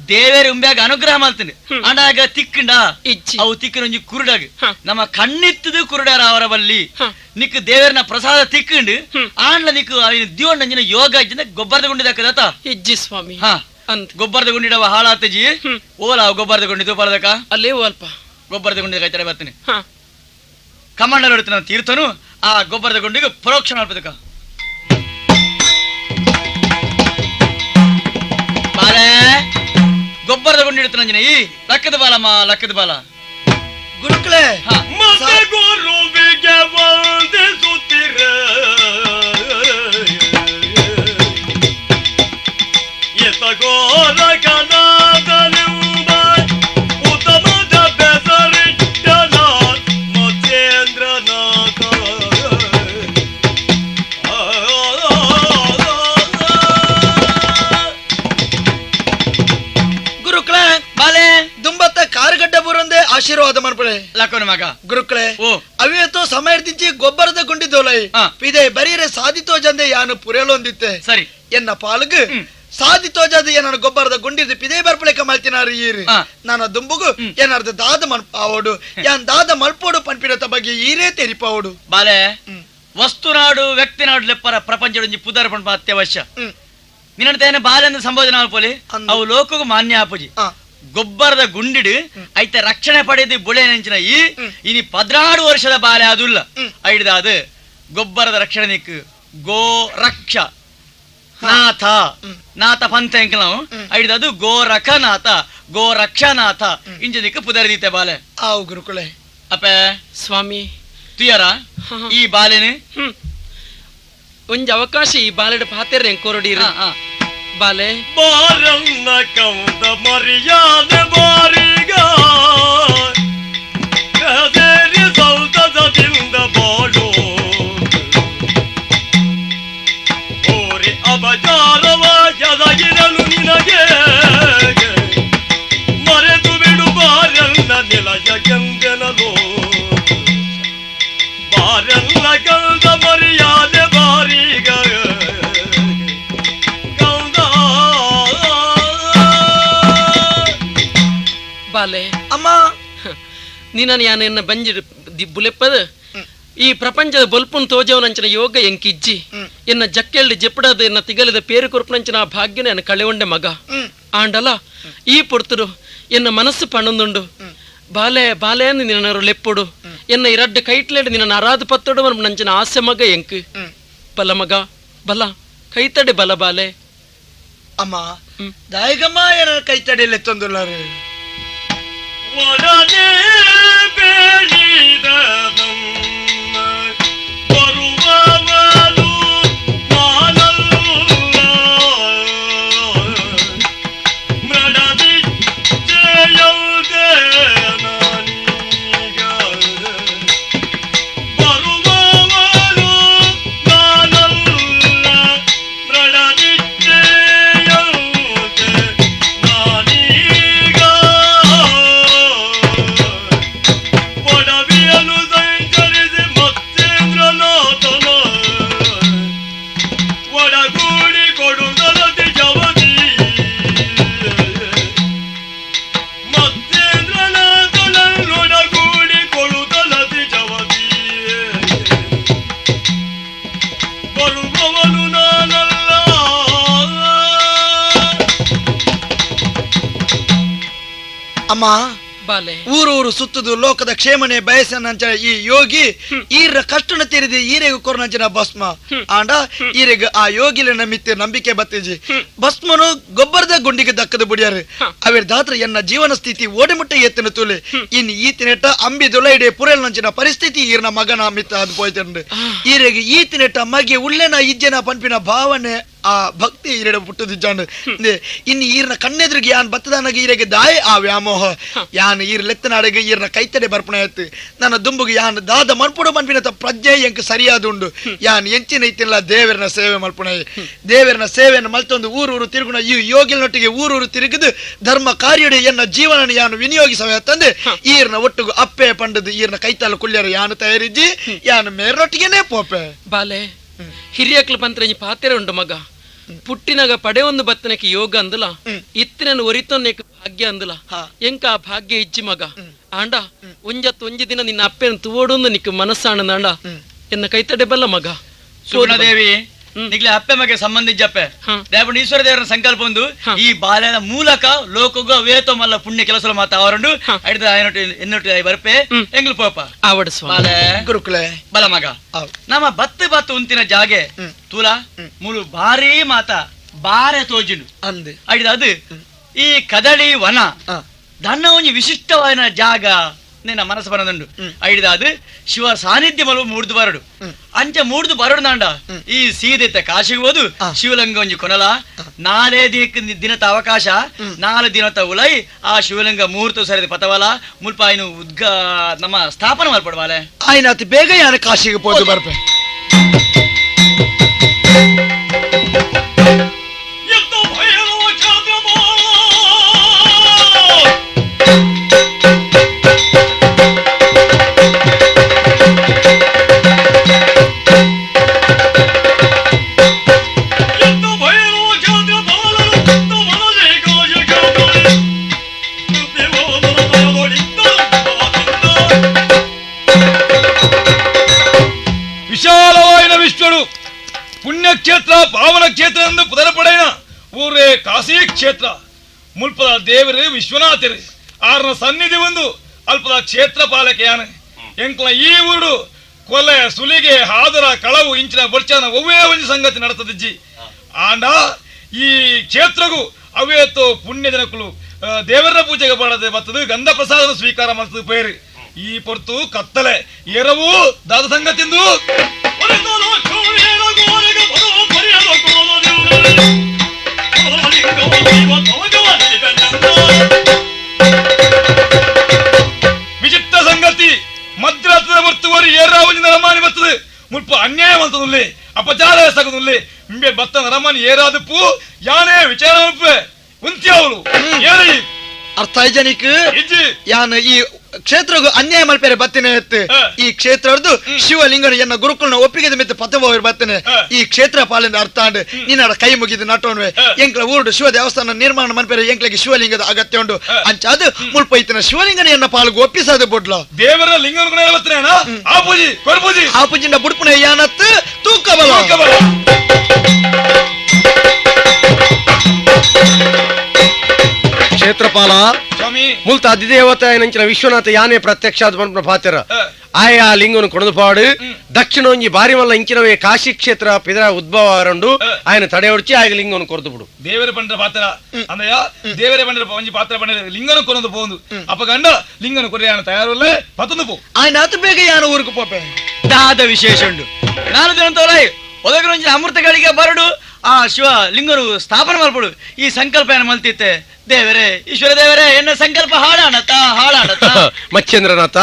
ದೇವೇರಿ ಉಂಬ್ಯಾಗ ಅನುಗ್ರಹ ಮಾಡ್ತೀನಿ ಅಂಡಾಗ ತಿಕ್ಕಂಡ ಅವು ತಿಕ್ಕನೊಂಜಿ ಕುರುಡಾಗ ನಮ್ಮ ಕಣ್ಣಿತ್ತದು ಕುರುಡಾರ ಅವರ ಬಲ್ಲಿ ನಿಕ್ ದೇವರನ ಪ್ರಸಾದ ತಿಕ್ಕಂಡು ಆಂಡ್ಲ ನಿಕ್ ಅವಿನ ದಿವಣ್ಣಂಜಿನ ಯೋಗ ಇಜ್ಜಿಂದ ಗೊಬ್ಬರದ ಗುಂಡಿ ದಕ್ಕದತ ಇಜ್ಜಿ ಸ್ವಾಮಿ. ಗೊಬ್ಬರದ ಗುಂಡಿಡವ ಹಾಳಾತಜಿ ಓಲ ಗೊಬ್ಬರದ ಗುಂಡಿ ತೂಪಾರದಕ ಅಲ್ಲೇ ಅಲ್ಪ ಗೊಬ್ಬರದ ಗುಂಡಿ ಕೈತಾರೆ ಬರ್ತೀನಿ ಕಮಾಂಡರ್ ಹೊಡ್ತೀನಿ ನಾನು ತೀರ್ಥನು ಆ ಗೊಬ್ಬರದ ಗುಂಡಿಗೆ ಪರೋಕ್ಷ ಮಾಡ್ಬೇಕ ಬಾಲೆ ಗೊಬ್ಬರದ ಗುಂಡಿ ಇಡ್ತಾನೆ ಈ ಲಕ್ಕದ ಬಾಲಮ್ಮ ಲಕ್ಕದ ಬಾಲ ಗುರುಗಳೇ ಮತ್ತೆ ಗುರುವಿಗೆ ವಂದಿಸುತ್ತಿರ ಎತಗೋರ ಕನಾದನೆಂಬ ಉತ್ತಮದ ಬೆಸರಿಟ್ಟನ ಮಚೇಂದ್ರನಾಥ ಗುರುಗಳೇ ಬಾಲೆ ದುಂಬತ್ತ ಕಾರುಗಡ್ಡ ಬುರಂದೆ ಆಶೀರ್ವಾದ ಮಾಡ್ಕೊಳ್ಳಿ ಲಕ್ಕನ ಮಗ ಗುರುಗಳೇ ಓ ಅವೇತೋ ಸಮಯ ದಿಂಚಿ ಗೊಬ್ಬರದ ಗುಂಡಿದ್ದೋಲೈ ಪಿದೆ ಬರೀರೆ ಸಾಧಿತೋ ಜಂದೆ ಯಾನು ಪುರೇಲೊಂದಿತ್ತೆ ಸರಿ ಎನ್ನ ಪಾಲುಗು ಸಾಧಿತೋ ಜದ ಏನ ಗೊಬ್ಬರದ ಗುಂಡಿದ್ದು ಪಿದೆ ಬರ್ಪಳೆಕ ಮಲ್ತಿನಾರು ಈರು ನಾನು ದುಂಬುಗು ಏನಾರ್ದು ದಾದ ಮಲ್ಪಾವೋಡು ಯಾನ್ ದಾದ ಮಲ್ಪೋಡು ಪನ್ಪಿಡತ ಬಗ್ಗೆ ಈರೇ ತೆರಿಪಾವೋಡು ಬಾಲೆ ವಸ್ತುನಾಡು ವ್ಯಕ್ತಿನಾಡು ಲೆಪ್ಪರ ಪ್ರಪಂಚ ಪುದರ ಪಂಪ ಅತ್ಯವಶ್ಯ ನಿನ್ನ ಬಾಲೆಂದು ಸಂಬೋಧನೆ ಆಲ್ಪೋಲಿ ಅವು ಲೋಕಗೂ ಮಾನ್ಯ ಆಪುಜಿ ಗೊಬ್ಬರದ ಗುಂಡಿಡು ಐತ ರಕ್ಷಣೆ ಪಡೆದು ಬುಳೆ ನೆಂಚಿನ ಇನಿ 16 ವರ್ಷದ ಬಾಲೆ ಅದುಲ್ಲ ಐಡ್ದ ಅದು ಗೊಬ್ಬರದ ರಕ್ಷಣೆ ನಿಕ್ ಗೋ ರಕ್ಷ ನಾಥ ನಾಥ ಪಂಥ ಎಂಕ ನಾವು ಐಡ್ದ ಅದು ಗೋ ರಖನಾಥ ಗೋ ರಕ್ಷನಾಥ ಇಂಚ ನಿಕ್ ಪುದರದೀತೆ ಬಾಲೆ ಆವು ಗುರುಗಳೇ ಅಪ್ಪೆ ಸ್ವಾಮಿ ತುಯರ ಈ ಬಾಲೆನೆ ಒಂಜಿ ಅವಕಾಶ ಈ ಬಾಲೆಡ್ ಪಾತೆರ್ರೆ ಕೊರಡೀರ ಬಾಲೆ ಬಾರನ್ನ ಕೌದ ಮರ್ಯಾದೆ ಬಾರಿಗ ಕದೇರಿ ಸೌತದಿಂದ ಬಾಳು ಓರಿ ಅಪಚಾರವ ಎದಗಿರಲು ನಿನಗೆ ಮರೆತು ಬಿಡು ಬಾರನ್ನ ನಿಲಯ ಕೆಂದೆನಲು ಬಾರನ್ನ ಕೌದ ಮರ್ಯಾದೆ ಬಾರಿಗ ಬಾಲೆ ಅಮ್ಮ ನೀನನ್ ಯಾನ ಬಂಜಿಡ್ ಬುಲೆಪ್ಪದ ಈ ಪ್ರಪಂಚದ ಬಲ್ಪುನ್ ತೋಜವನಂಚಿನ ಯೋಗ ಎಂಕಿಜ್ಜಿ ಎನ್ನ ಜಕ್ಕೆಲ್ಡ್ ಜೆಪ್ಪಡದ ಎನ್ನ ತಿಗಲದ ಪೇರು ಕೊರ್ಪನಂಚಿನ ಆ ಭಾಗ್ಯನ ಎನ್ನ ಕಳೆವಂಡೆ ಮಗ ಆಂಡಲ ಈ ಪೊರ್ತುಡು ಎನ್ನ ಮನಸ್ಸು ಪಣ್ಣೊಂದುಂಡು ಬಾಲೆ ಬಾಲೆ ಅಂದು ನಿನ್ನರು ಲೆಪ್ಪುಡು ಎನ್ನ ಇರಡ್ಡ ಕೈಟ್ಲೆಡ್ ನಿನ್ನ ಅರಾಧ ಪತ್ತೋಡು ನಂಚಿನ ಆಸೆ ಮಗ ಎಂಕ್ ಬಲ ಮಗ ಬಲ ಕೈತಡೆ ಬಲ ಬಾಲೆ ಅಮ್ಮ ದಾಯಿಗಮ್ಮ ಏನ ಕೈತಡೆಯಲ್ಲ ತೊಂದುಲ್ಲಾರು ಒಡನೆ ಬೆಳಿದವನ್ನ ಬರುವವನು ನಾನಲ್ಲ ಅಮ್ಮ ಬಾಲೆ ಊರೂರು ಸುತ್ತುದು ಲೋಕದ ಕ್ಷೇಮನೆ ಬಯಸನಂಚ ಈ ಯೋಗಿ ಈರ ಕಷ್ಟನ ತೀರಿದಿ ಈರೆಗ ಕೊರನಂಚಿನ ಭಸ್ಮ ಆಂಡ ಈರೆಗ ಆ ಯೋಗಿಲ ಮಿತ್ತೆ ನಂಬಿಕೆ ಬತ್ತಿಜಿ ಭಸ್ಮನು ಗೊಬ್ಬರದ ಗುಂಡಿಗೆ ದಕ್ಕದ ಬುಡಿಯಾರು ಅವರ ದಾತ್ರ ಎನ್ನ ಜೀವನ ಸ್ಥಿತಿ ಓಡಿಮುಟ್ಟ ಎತ್ತಿನ ತೂಲೆ ಇನ್ ಈತಿನೆಟ್ಟ ಅಂಬಿದುಲ ಇಡೆ ಪುರೇಲ್ ನಂಚಿನ ಪರಿಸ್ಥಿತಿ ಈರ್ನ ಮಗನ ಮಿತ್ತ ಅದು ಪೋಯ್ತಂಡು ಈರೆಗ ಈತಿನೆಟ್ಟ ಮಗೆ ಉಳ್ಳೆನ ಇಜ್ಜೆನ ಪಂಪಿನ ಭಾವನೆ ಆ ಭಕ್ತಿ ಈರೆಡ ಪುಟ್ಟದಿಜ್ಜಾಂಡು ಇನ್ನು ಈರ್ನ ಕಣ್ಣೆದ್ರಿಗೆ ಯಾನ್ ಬತ್ತದಾನಾಗ ಈರೆಗೆ ದಾಯ ಆ ವ್ಯಾಮೋಹ ಯಾನ್ ಈರ್ ಲೆತ್ತನಾಡೆಗೆ ಈರ್ನ ಕೈತಡೆ ಬರ್ಪಣ ಎತ್ತು ನನ್ನ ದುಂಬುಗೆ ಯಾನ್ ದಾದ ಮನ್ಪುಡು ಮನ್ಪಿನ ಪ್ರಜ್ಞೆ ಎಂಕ್ ಸರಿಯಾದುಂಡು ಯಾನ್ ಎಂಚಿನ ಐತಿಲ್ಲ ದೇವರನ ಸೇವೆ ಮಲ್ಪುಣ ದೇವರನ ಸೇವೆಯನ್ನು ಮಲ್ತೊಂದು ಊರೂರು ತಿರುಗುಣ ಈ ಯೋಗಿನೊಟ್ಟಿಗೆ ಊರೂರು ತಿರುಗಿದು ಧರ್ಮ ಕಾರ್ಯಡೆ ಎನ್ನ ಜೀವನ ಯಾನು ವಿನಿಯೋಗಿಸವೆ ತಂದೆ ಈರ್ನ ಒಟ್ಟಿಗೂ ಅಪ್ಪೆ ಪಂಡದು ಈರ್ನ ಕೈತಾಲ ಕುಳ್ಳ್ಯಾರು ಯಾನು ತಯಾರಿಜ್ಜಿ ಯಾನು ಮೇರೊಟ್ಟಿಗೆನೆ ಪೋಪೆ ಬಾಲೆ ಹಿರಿಯಕ್ಲು ಪಂತ್ರಂಜಿ ಪಾತೆರೆ ಉಂಡು ಮಗ ಪುಟ್ಟಿನಾಗ ಪಡೆ ಒಂದು ಬತ್ತನಕ್ಕೆ ಯೋಗ ಅಂದಲ ಇತ್ತಿನ ಒರಿತೊನ್ನೆಕ್ ಭಾಗ್ಯ ಅಂದಲ ಎಂಕ ಆ ಭಾಗ್ಯ ಇಜ್ಜಿ ಮಗ ಆಂಡ ಒಂಜಿ ದಿನ ನಿನ್ನ ಅಪ್ಪೆನ ತುವೋಡೊಂದು ನಿಕ್ ಮನಸ್ಸಾಣ ಆಂಡ ಎನ್ನ ಕೈತಡೆ ಬಲ್ಲ ಮಗ ಸುಗುಣದೇವಿ ನಿಗ್ಲೆ ಅಪ್ಪೆ ಮಗೆ ಸಂಬಂಧಿಜ್ಜಪ್ಪೆ ದೇವಣ್ಣ ಈಶ್ವರ ದೇವರ ಸಂಕಲ್ಪ ಒಂದು ಈ ಬಾಲ್ಯದ ಮೂಲಕ ಲೋಕಗ ವೇತ ಮಲ್ಲ ಪುಣ್ಯ ಕೆಲಸ ಮಾತ ಅವರಂಡು ಐದ ಎನ್ನೊಟ್ಟು ಬರ್ಪೆ ಎಂಗ್ಲು ಪೋಪ ಆವಡ ಸ್ವಾಮಿ ಗುರುಕುಲೆ ಬಲ ಮಗ ನಮ್ಮ ಬತ್ತು ಉಂತಿನ ಜಾಗೆ ತೂಲ ಮುಳು ಭಾರಿ ಮಾತ ಬಾರೆ ತೋಜಿಂಡು ಅಂದೆ ಐದ ಅದು ಈ ಕದಳಿ ವನ ದನ್ನ ಒಂಜಿ ವಿಶಿಷ್ಟವಾದ ಜಾಗ ನಿನ್ನ ಮನಸ್ಸು ಬರದಂಡು ಐಡಿದ ಅದು ಶಿವ ಸಾನ್ನಿಧ್ಯ ಮಲು ಮೂಡ್ದು ಬರಡು ಅಂಚ ಮೂಡ್ದು ಬರಡು ನಾಂಡ ಈ ಸೀದೆತ್ತ ಕಾಶಿಗೆ ಹೋದು ಶಿವಲಿಂಗ ಒಂಜಿ ಕೊನಲ ನಾಳೆ ದಿನದ ಅವಕಾಶ 4 ದಿನದ ಉಲೈ ಆ ಶಿವಲಿಂಗ ಮುಹೂರ್ತ ಸರಿದ ಪತವಲ ಮುಲ್ಪ ಆಯ್ನು ಉದ್ಗ ನಮ್ಮ ಸ್ಥಾಪನೆ ಮಾಡ್ಪಡ್ವಾಲೆ ಆಯ್ನ ಅತಿ ಬೇಗ ಯಾನ ಕಾಶಿಗೆ ಪೋದು ಬರ್ಪೆ ವಿಶಾಲವಾಯಿನ ವಿಶ್ವಡು ಪುಣ್ಯಕ್ಷೇತ್ರ ಪಾವನ ಕ್ಷೇತ್ರ ಎಂದು ಪುದರಪಡೆಯ ಊರೇ ಕಾಶಿ ಕ್ಷೇತ್ರ ಮುಲ್ಪದ ದೇವರೇ ವಿಶ್ವನಾಥರು ಆರ್ನ ಸನ್ನಿಧಿ ಒಂದು ಅಲ್ಪದ ಕ್ಷೇತ್ರ ಪಾಲಕೆಯಾನ ಎಂಕ್ಲ ಈ ಊರು ಕೊಲೆ ಸುಲಿಗೆ ಹಾದರ ಕಳವು ಇಂಚಿನ ಬರ್ಚಾನ ಒವ್ವೇ ಒಂದು ಸಂಗತಿ ನಡೆತದಿಜ್ಜಿ ಆಂಡ ಈ ಕ್ಷೇತ್ರಗೂ ಅವೇತೋ ಪುಣ್ಯ ಜನಕಲು ದೇವರ ಪೂಜೆಗೆ ಮಾಡದೆ ಬರ್ತದೆ ಗಂಧ ಪ್ರಸಾದ ಸ್ವೀಕಾರ ಮಾಡ್ತದೆ ಪೇರಿ ಈ ಪೊರ್ತು ಕತ್ತಲೆ ಎರವು ದಾದ ಸಂಗತಿಂದು ವಿಚಿತ್ರ ಸಂಗತಿ ಮಧ್ಯರಾತ್ರಿ ಬರ್ತುವರಿ ಏರಾವಲಿಂದ ರಮಾನಿ ಬರ್ತದೆ ಮುಲ್ಪ ಅನ್ಯಾಯ ಅಂತದಲ್ಲಿ ಅಪಚಾರ ಸಾಕದಲ್ಲಿ ನಿಂಬೆ ಬತ್ತ ರಮಾನಿ ಏರಾದಪ್ಪು ಯಾನೇ ವಿಚಾರ ಉಂತ್ಯಾವಳು ಏರಿ ಅರ್ಥ ಐಜನಿಕ್ ಯಾನ ಈ ಕ್ಷೇತ್ರ ಅನ್ಯಾಯ ಮಲ್ಪೇರೆ ಬತ್ತೇನೆ ಎತ್ತು ಈ ಕ್ಷೇತ್ರದ್ದು ಶಿವಲಿಂಗನ ಎನ್ನ ಗುರುಕುಲನ ಒಪ್ಪಿಗೆ ಮಿತ್ತ ಪತಬೋರ್ ಬತ್ತೇನೆ ಈ ಕ್ಷೇತ್ರ ಪಾಲಿಂದ ಅರ್ಥ ಅಂಡ್ ನಿನ್ನ ಕೈ ಮುಗಿದು ನಟೋನ್ವೆ ಎಂಕ್ಲ ಊರುಡು ಶಿವ ದೇವಸ್ಥಾನ ನಿರ್ಮಾಣ ಮನ್ಪೇರೆ ಎಂಕ್ಲಿಗೆ ಶಿವಲಿಂಗದ ಅಗತ್ಯ ಉಂಟು ಅಂಚಾದ ಮುಲ್ಪ ಇತ್ತಿನ ಶಿವಲಿಂಗನ ಎನ್ನ ಪಾಲ್ಗು ಒಪ್ಪಿಸಾದ ಬೊಡ್ಲ ದೇವರ ಲಿಂಗನ ಆ ಪೂಜಿಂದ ಬುಡ್ಪುನ ಯಾನತ್ ತೂಕಬಲ ಕ್ಷೇತ್ರಪಾಲ ಮುಲ್ತ ಅಧಿದೇವತ ನಂಚಿನ ವಿಶ್ವನಾಥ ಯಾನೇ ಪ್ರತ್ಯಕ್ಷ ಪಾತ್ರ ಆಯಾ ಲಿಂಗನು ಕೊಣದುಪಾಡು ದಕ್ಷಿಣ ಒಂಜಿ ಬಾರಿ ಮಲ್ಲ ಇಂಚಿನವೇ ಕಾಶಿ ಕ್ಷೇತ್ರ ಪಿದರ ಉದ್ಭವ ರಂಡು ಆಯನ ತಡೆ ಹೊಡ್ಚಿ ಆಗ ಲಿಂಗನು ಕೊರದು ಬಿಡು ದೇವರ ಪಂಡ್ರ ಪಾತ್ರ ಅಂದಯ್ಯ ದೇವರ ಪಂಡ್ರ ಒಂಜಿ ಪಾತ್ರ ಪಂಡ ಲಿಂಗನು ಕೊರದು ಪೋಂದು ಅಪ್ಪ ಗಂಡ ಲಿಂಗನು ಕೊರೆಯಾನ ತಯಾರಲ್ಲೇ ಪತಂದು ಪೋ ಆಯ್ನ ಅತು ಬೇಗ ಯಾನ ಊರಿಗೆ ಪೋಪೆ ದಾದ ವಿಶೇಷ ಉಂಡು 4 ದಿನ ತೋಲೈ ಒದಗರೊಂಜಿ ಅಮೃತಗಳಿಗೆ ಬರಡು ಆ ಶಿವ ಲಿಂಗನು ಸ್ಥಾಪನೆ ಮಾಡ್ಬಿಡು ಈ ಸಂಕಲ್ಪ ಏನು ಮಲ್ತಿತ್ತೆ ದೇವರೇ ಈಶ್ವರ ದೇವರೇ ಎನ್ನ ಸಂಕಲ್ಪ ಹಾಳಾಣತ ಮಚ್ಚೇಂದ್ರನಾಥ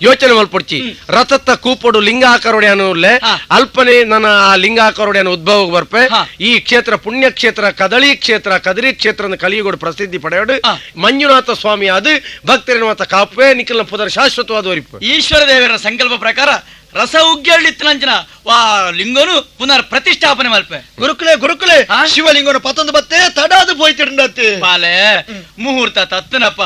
ಯೋಚನೆ ಮಲ್ಪೊಡ್ಚಿ ರಥತ್ತ ಕೂಪಡು ಲಿಂಗಾಕರೊಡೆಯನ್ನು ಅಲ್ಪನೆ ನನ್ನ ಆ ಲಿಂಗಾಕರೊಡೆಯನ್ನು ಉದ್ಭವ ಬರ್ಪೆ ಈ ಕ್ಷೇತ್ರ ಪುಣ್ಯ ಕ್ಷೇತ್ರ ಕದಳಿ ಕ್ಷೇತ್ರ ಕದರಿ ಕ್ಷೇತ್ರ ಕಲಿಯುಗೋಡು ಪ್ರಸಿದ್ಧಿ ಪಡೆಯೋಡು ಮಂಜುನಾಥ ಸ್ವಾಮಿ ಅದು ಭಕ್ತರೇನುವಂತ ಕಾಪೆ ನಿಖಿಲ್ನ ಪುದರ್ ಶಾಶ್ವತವಾದ ಒರಿಪು ಈಶ್ವರ ದೇವರ ಸಂಕಲ್ಪ ಪ್ರಕಾರ ರಸ ಉಗ್ಗಿಳಿತ್ತಂಚಿನ ವಾ ಲಿಂಗನು ಪುನರ್ ಪ್ರತಿಷ್ಠಾಪನೆ ಮಲ್ಪೆ ಗುರುಕುಲೆ ಶಿವಲಿಂಗನು ಪತೊಂದು ಬತ್ತೆ ತಡಾದು ಪೋಯ್ತಿಂಡ ಆತೆ ಬಾಲೆ ಮುಹೂರ್ತ ತತ್ತನಪ್ಪ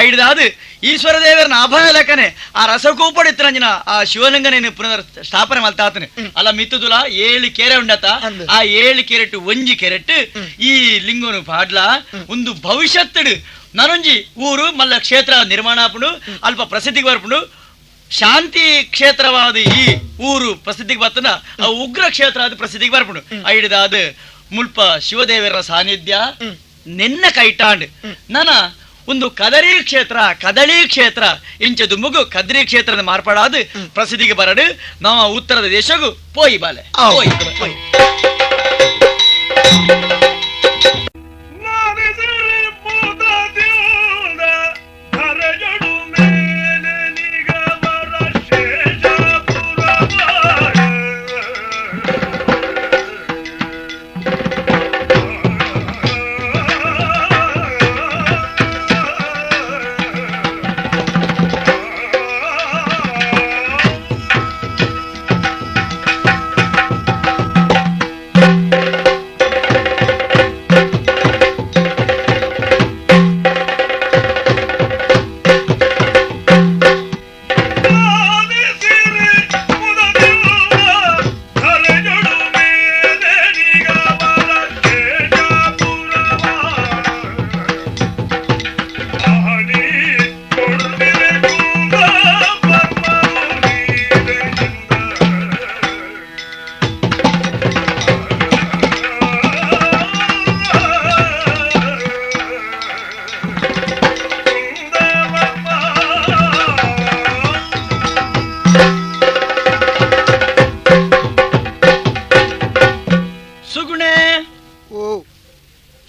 ಐಡ್ದಾದು ಈಶ್ವರ ದೇವರನ ಅಭಯ ಲೆಕ್ಕನೆ ಆ ರಸಕೂಪಡಿತ್ತರಂಜನ ಆ ಶಿವಲಿಂಗನ ಪುನರ್ ಸ್ಥಾಪನೆ ಮಲ್ತಾತನೆ ಅಲ್ಲ ಮಿತ್ತುದುಲ 7 ಕೆರೆ ಉಂಡತ ಆ 7 ಕೆರೆಟ್ಟು ಒಂಜಿ ಕೆರೆಟ್ಟು ಈ ಲಿಂಗನು ಪಾಡ್ಲ ಒಂದು ಭವಿಷ್ಯತ್ತಡು ನರೊಂಜಿ ಊರು ಮಲ್ಲ ಕ್ಷೇತ್ರ ನಿರ್ಮಾಣ ಆಪುಂಡು ಅಲ್ಪ ಪ್ರಸಿದ್ಧಿಗೆ ಬರ್ಪುಂಡು ಶಾಂತಿ ಕ್ಷೇತ್ರವಾದ ಈ ಊರು ಪ್ರಸಿದ್ಧಿಗೆ ಬರ್ತನ ಆ ಉಗ್ರ ಕ್ಷೇತ್ರ ಅದು ಪ್ರಸಿದ್ಧಿಗೆ ಬರ್ಪುಂಡು ಐಡ್ದಾದು ಮುಲ್ಪ ಶಿವದೇವರ ಸಾನ್ನಿಧ್ಯ ನಿನ್ನ ಕೈಟಾಂಡ್ ನನ ಒಂದು ಕದಳಿ ಕ್ಷೇತ್ರ ಇಂಚದು ಮುಗು ಕದರಿ ಕ್ಷೇತ್ರದ ಮಾರ್ಪಾಡಾದು ಪ್ರಸಿದ್ಧಿಗೆ ಬರಡು ನಾವು ಉತ್ತರದ ದೇಶಗೂ ಪೋಯಿ ಬಾಲೆ ಪೋಯಿ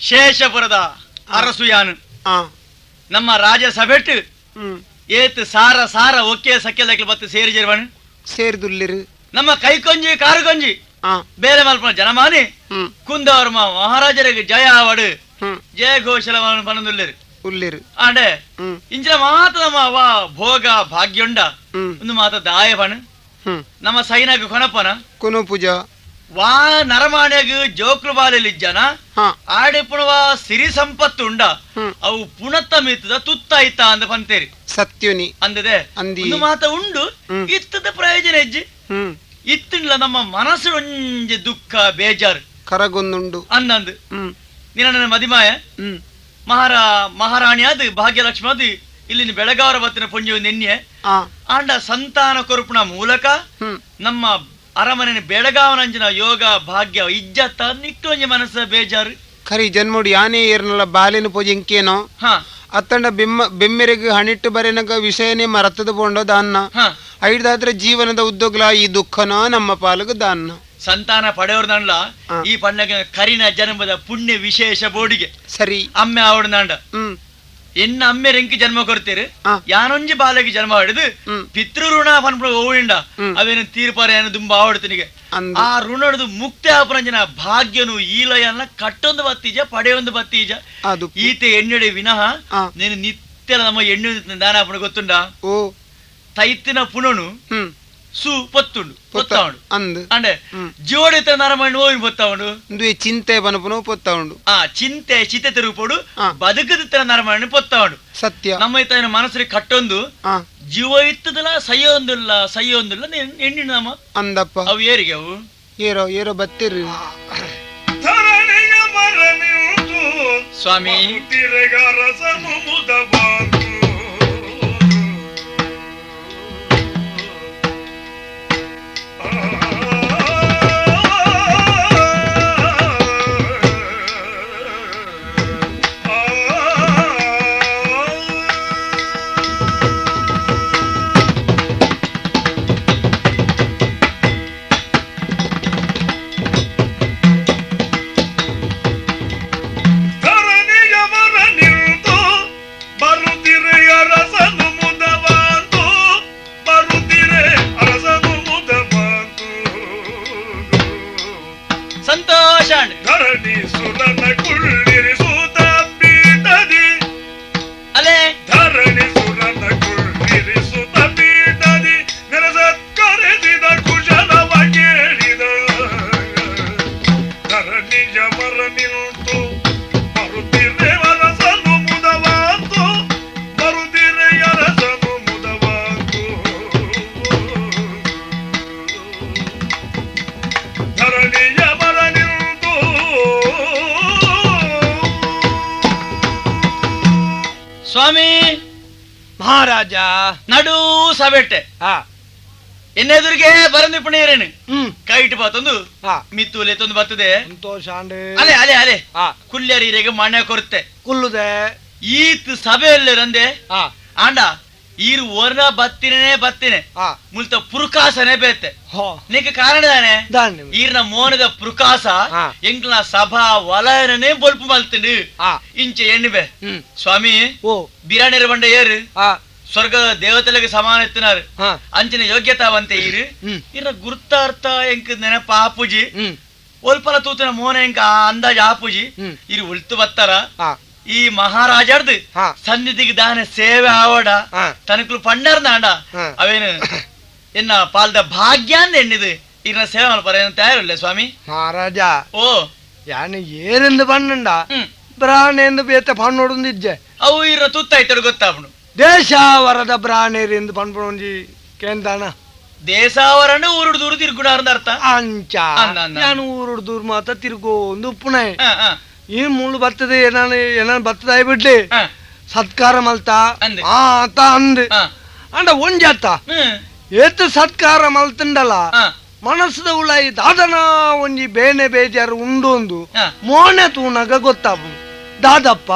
ಶೇಷಪುರದ ಅರಸುಯಾನು ನಮ್ಮ ರಾಜ ಸಭೆಟ್ಟು ಏತ್ ಸಾರ ಒಕ್ಕೆ ಸಕ್ಕೆದಕ್ಕೆ ಬತ್ತು ಸೇರಿದುಲ್ಲಿರು ನಮ್ಮ ಕೈಕೊಂಜಿ ಕಾರುಕೊಂಜಿ ಬೇರೆ ಮಲ್ಪ ಜನಮಾನಿ ಕುಂದವರ್ಮ ಮಹಾರಾಜರಿಗೆ ಜಯ ಅವಡು ಜಯ ಘೋಷಲ ಪನದುಲ್ಲಿರು ಆಂಡೆ ಇಂಚಿನ ಮಾತ ನಮ್ಮ ವಾ ಭೋಗ ಭಾಗ್ಯೊಂಡ ಒಂದು ಮಾತ ದಾಯ ಪಣ ನಮ್ಮ ಸೈನಾಗ ಕೊನಪನ ಕೊನು ಪೂಜಾ ವಾ ನರಮಾಣ್ಯಾಗ ಜೋಕ್ಲು ಬಾಲಿಜ್ಜನ ಆಡೆಪುಣವ ಸಿರಿ ಸಂಪತ್ತು ಉಂಡ ಅವು ಪುಣತ್ತ ಮಿತ್ತದ ತುತ್ತಾಯ್ತ ಅಂದ ಪಂತೇರಿ ಸತ್ಯುನಿ ಅಂದದೆ ಒಂದು ಮಾತ ಉಂಡು ಇತ್ತದ ಪ್ರಯೋಜನ ಹೆಜ್ಜೆ ಇತ್ತಿಲ್ಲ ನಮ್ಮ ಮನಸ್ಸು ಒಂಜಿ ದುಃಖ ಬೇಜಾರು ಕರಗೊಂದುಂಡು ಅಂದಂದು ನಿನ್ನ ಮದಿಮಾಯ ಮಹಾರಾಣಿಯಾದ ಭಾಗ್ಯಲಕ್ಷ್ಮಿ ಅದು ಇಲ್ಲಿನ ಬೆಳಗಾವರ ಬತ್ತಿನ ಪುಂಜ ನೆನ್ನೆ ಆಂಡ ಸಂತಾನ ಕೊರುಪುಣ ಮೂಲಕ ನಮ್ಮ ಅರಮನೆ ಬೆಳಗಾವನಂಜಿನ ಯೋಗ ಭಾಗ್ಯ ಇಜ್ಜತ್ತ ನಿಟ್ಟು ಒಂಜಿ ಮನಸ್ಸ ಬೇಜಾರು ಖರಿ ಜನ್ಮೋಡಿ ಆನೆ ಏರ್ನಲ್ಲ ಬಾಲಿನ ಪೂಜೆ ಇಂಕೇನೋ ಅತ್ತಂಡ ಬೆಮ್ಮೆರೆಗೆ ಹಣಿಟ್ಟು ಬರೆನಗ ವಿಷಯನೇ ಮರತದ ಬೋಂಡೋ ದಾನ್ನ ಐದಾದ್ರೆ ಜೀವನದ ಉದ್ದೋಗ್ಲ ಈ ದುಃಖನ ನಮ್ಮ ಪಾಲಗ ದಾನ್ನ ಸಂತಾನ ಪಡೆಯೋರ್ದಂಡ್ಲ ಈ ಪಣ್ಣಗ ಕರಿನ ಜನ್ಮದ ಪುಣ್ಯ ವಿಶೇಷ ಬೋಡಿಗೆ ಸರಿ ಅಮ್ಮೆ ಅವಡ್ದಂಡ ಎನ್ನ ಅಮ್ಮೆ ರೆಂಕಿ ಜನ್ಮ ಕೊಡ್ತೀರಿ ಯಾನೊಂಜಿ ಬಾಲಗಿ ಜನ್ಮ ಹೊಡೆದು ಪಿತೃ ಋಣ ಪನ್ಪು ಓವಿಂಡ ಅವೇನು ತೀರ್ಪಾರ ಏನು ತುಂಬ ಆವಡ್ತನಿಗೆ ಆ ಋಣ ಹೊಡೆದು ಮುಕ್ತಿ ಆಪರಂಜನ ಭಾಗ್ಯನು ಈಲಯನ್ನ ಕಟ್ಟೊಂದು ಬತ್ತೀಜ ಪಡೆಯೊಂದು ಬತ್ತೀಜ ಈತೆ ಎಣ್ಣೆಡೆ ವಿನಃ ನೀನು ನಿತ್ಯ ನಮ್ಮ ಎಣ್ಣೆ ದಾನ ಪುಣ ಗೊತ್ತುಂಡ ತೈತಿನ ಪುಣನು ಸು ಪೊತ್ತುಂಡು ಪೊತ್ತಾವಡು ಅಂಡೆ ಜೋಡಿತ ನರಮಣ್ಣು ಓವಿ ಪೊತ್ತಾವಡು ಚಿಂತೆ ಬನಪುನ ಪೊತ್ತಾವಡು ಚಿಂತೆ ಚಿತೆ ತಿರುಪೋಡು ಬದುಕದಿತ್ತ ನರಮಣ್ಣು ಪೊತ್ತಾವಡು ಸತ್ಯ ನಮ್ಮ ಇತ್ತ ಮನಸ್ಸರಿ ಕಟ್ಟೊಂದು ಜೀವ ಇತ್ತದಲ್ಲ ಸಯ್ಯೊಂದಿಲ್ಲ ಎಣ್ಣಿನ ನಮ್ಮ ಅಂದಪ್ಪ ಅವು ಏರಿಗೆ ಅವು ಏರೋ ಬತ್ತಿರಿ ಸ್ವಾಮಿ ಬರುತ್ತಿ ಸ್ವಾಮಿ ಮಹಾರಾಜ ನಡು ಸಬೆಟ್ಟೆ ಎನ್ನೆದುರಿಗೆ ಬರಂದಿ ಪುಣ್ಯರೇನು ಕೈಟ್ ಬಾತೊಂದು ಮಿತ್ತೂಲೆ ತಂದು ಬರ್ತದೆ ಸಂತೋಷ ಅಲೆ ಅಲೆ ಅಲೆ ಕುಲ್ಯರಿಗೆ ಮನೆ ಕೊರತೆ ಕುಲ್ಲುದೆ ಈತ್ ಸಭೆಯಲ್ಲಿ ರಂದೆ ಆಂಡ ಈರು ಓರ್ನ ಬತ್ತಿನೇ ಮುಲ್ತ ಪುರುಕಾಸನೆ ಬೇತೆ ನೀಕ ಕಾರಣ ಈರ್ನ ಮೋನದ ಪುರುಕಾಸ ಎಂಕ್ಲ ಸಭಾ ವಲಯನೇ ಬೊಲ್ಪು ಮಲ್ತಿಂಡು ಇಂಚೆ ಎಣ್ಣೆ ಸ್ವಾಮಿ ಬಿರಾಣಿರ ಬಂಡ ಏರು ಸ್ವರ್ಗ ದೇವತೆಗಳಿಗೆ ಸಮಾನ ಎತ್ತಿನಾರು ಅಂಚಿನ ಯೋಗ್ಯತಾವಂತೆ ಈರು ಇರ ಗುರ್ತಾರ್ಥ ಎಂಕ್ ನೆನಪ ಆಪುಜಿ ಒಲ್ಪಲ ತೂತಿನ ಮೋನ ಎಂಕ ಅಂದಾಜ್ ಆಪುಜಿ ಇರು ಉಳ್ತು ಬತ್ತಾರ ಈ ಮಹಾರಾಜರ್ದು ಸನ್ನಿಧಿಗೆ ದಾನ ಸೇವೆ ಆವಡ ತನಕಲು ಪಂಡರ್ನ ಆಂಡ ಅವೇನು ಎನ್ನ ಪಾಲ್ದ ಭಾಗ್ಯ ಅಂದ ಎಣ್ಣಿದು ಇರ್ನ ಸೇವೆ ಮಲ್ಪರ ತಯಾರಿಲ್ಲ ಸ್ವಾಮಿ ಮಹಾರಾಜ ಓ ಯಾನು ಏನೆಂದು ಪಣ್ಣಂಡ ಪ್ರಾಣೆಂದು ಬೇತೆ ಪಣ್ಣೊಡುಂದಿಜ್ಜೆ ಅವು ಇರ್ನ ತುತ್ತಾಯ್ತಡು ಗೊತ್ತಾಪುನು ದೇಶಾವರದ ಪ್ರಾಣೇರೆಂದು ಪಣ್ಪೊಂಜಿ ಕೇಂದಾನ ದೇಶಾವರನ್ನು ಊರುಡು ದೂರು ತಿರುಗುಡಾರ್ದ ಅರ್ಥ ಅಂಚ ನಾನು ಊರುಡು ದೂರ ಮಾತ ತಿರುಗೋಂದು ಉಪ್ಪುಣೆ ಈ ಮುಳ್ಳು ಬರ್ತದೆ ಏನಾನು ಬರ್ತದ ಬಿಡ್ಲಿ ಸತ್ಕಾರ ಮಲ್ತ ಆತ ಅಂದ್ ಅಂಡ ಒಂಜಾತ ಏತ್ ಸತ್ಕಾರ ಮಲ್ತಂಡಲ್ಲ ಮನಸ್ಸದ ಉಳಾಯಿ ದಾದನ ಒಂಜಿ ಬೇನೆ ಬೇಜಾರು ಉಂಡೊಂದು ಮೋನೆ ತೂನಗ ಗೊತ್ತಾಪು ದಾದಪ್ಪ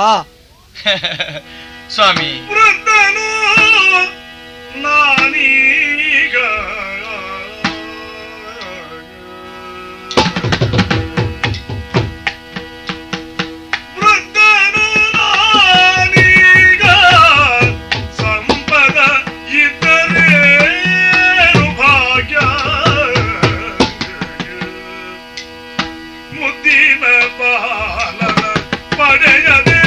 ಸ್ವಾಮಿ ವೃದ್ಧನು ನಾನೀಗ ವೃದ್ಧನು ನಾನೀಗ ಸಂಪದ ಇದ್ದರೇನು ಭಾಗ್ಯ ಮುದ್ದಿನ ಪಾಲನ ಪಡೆಯದೆ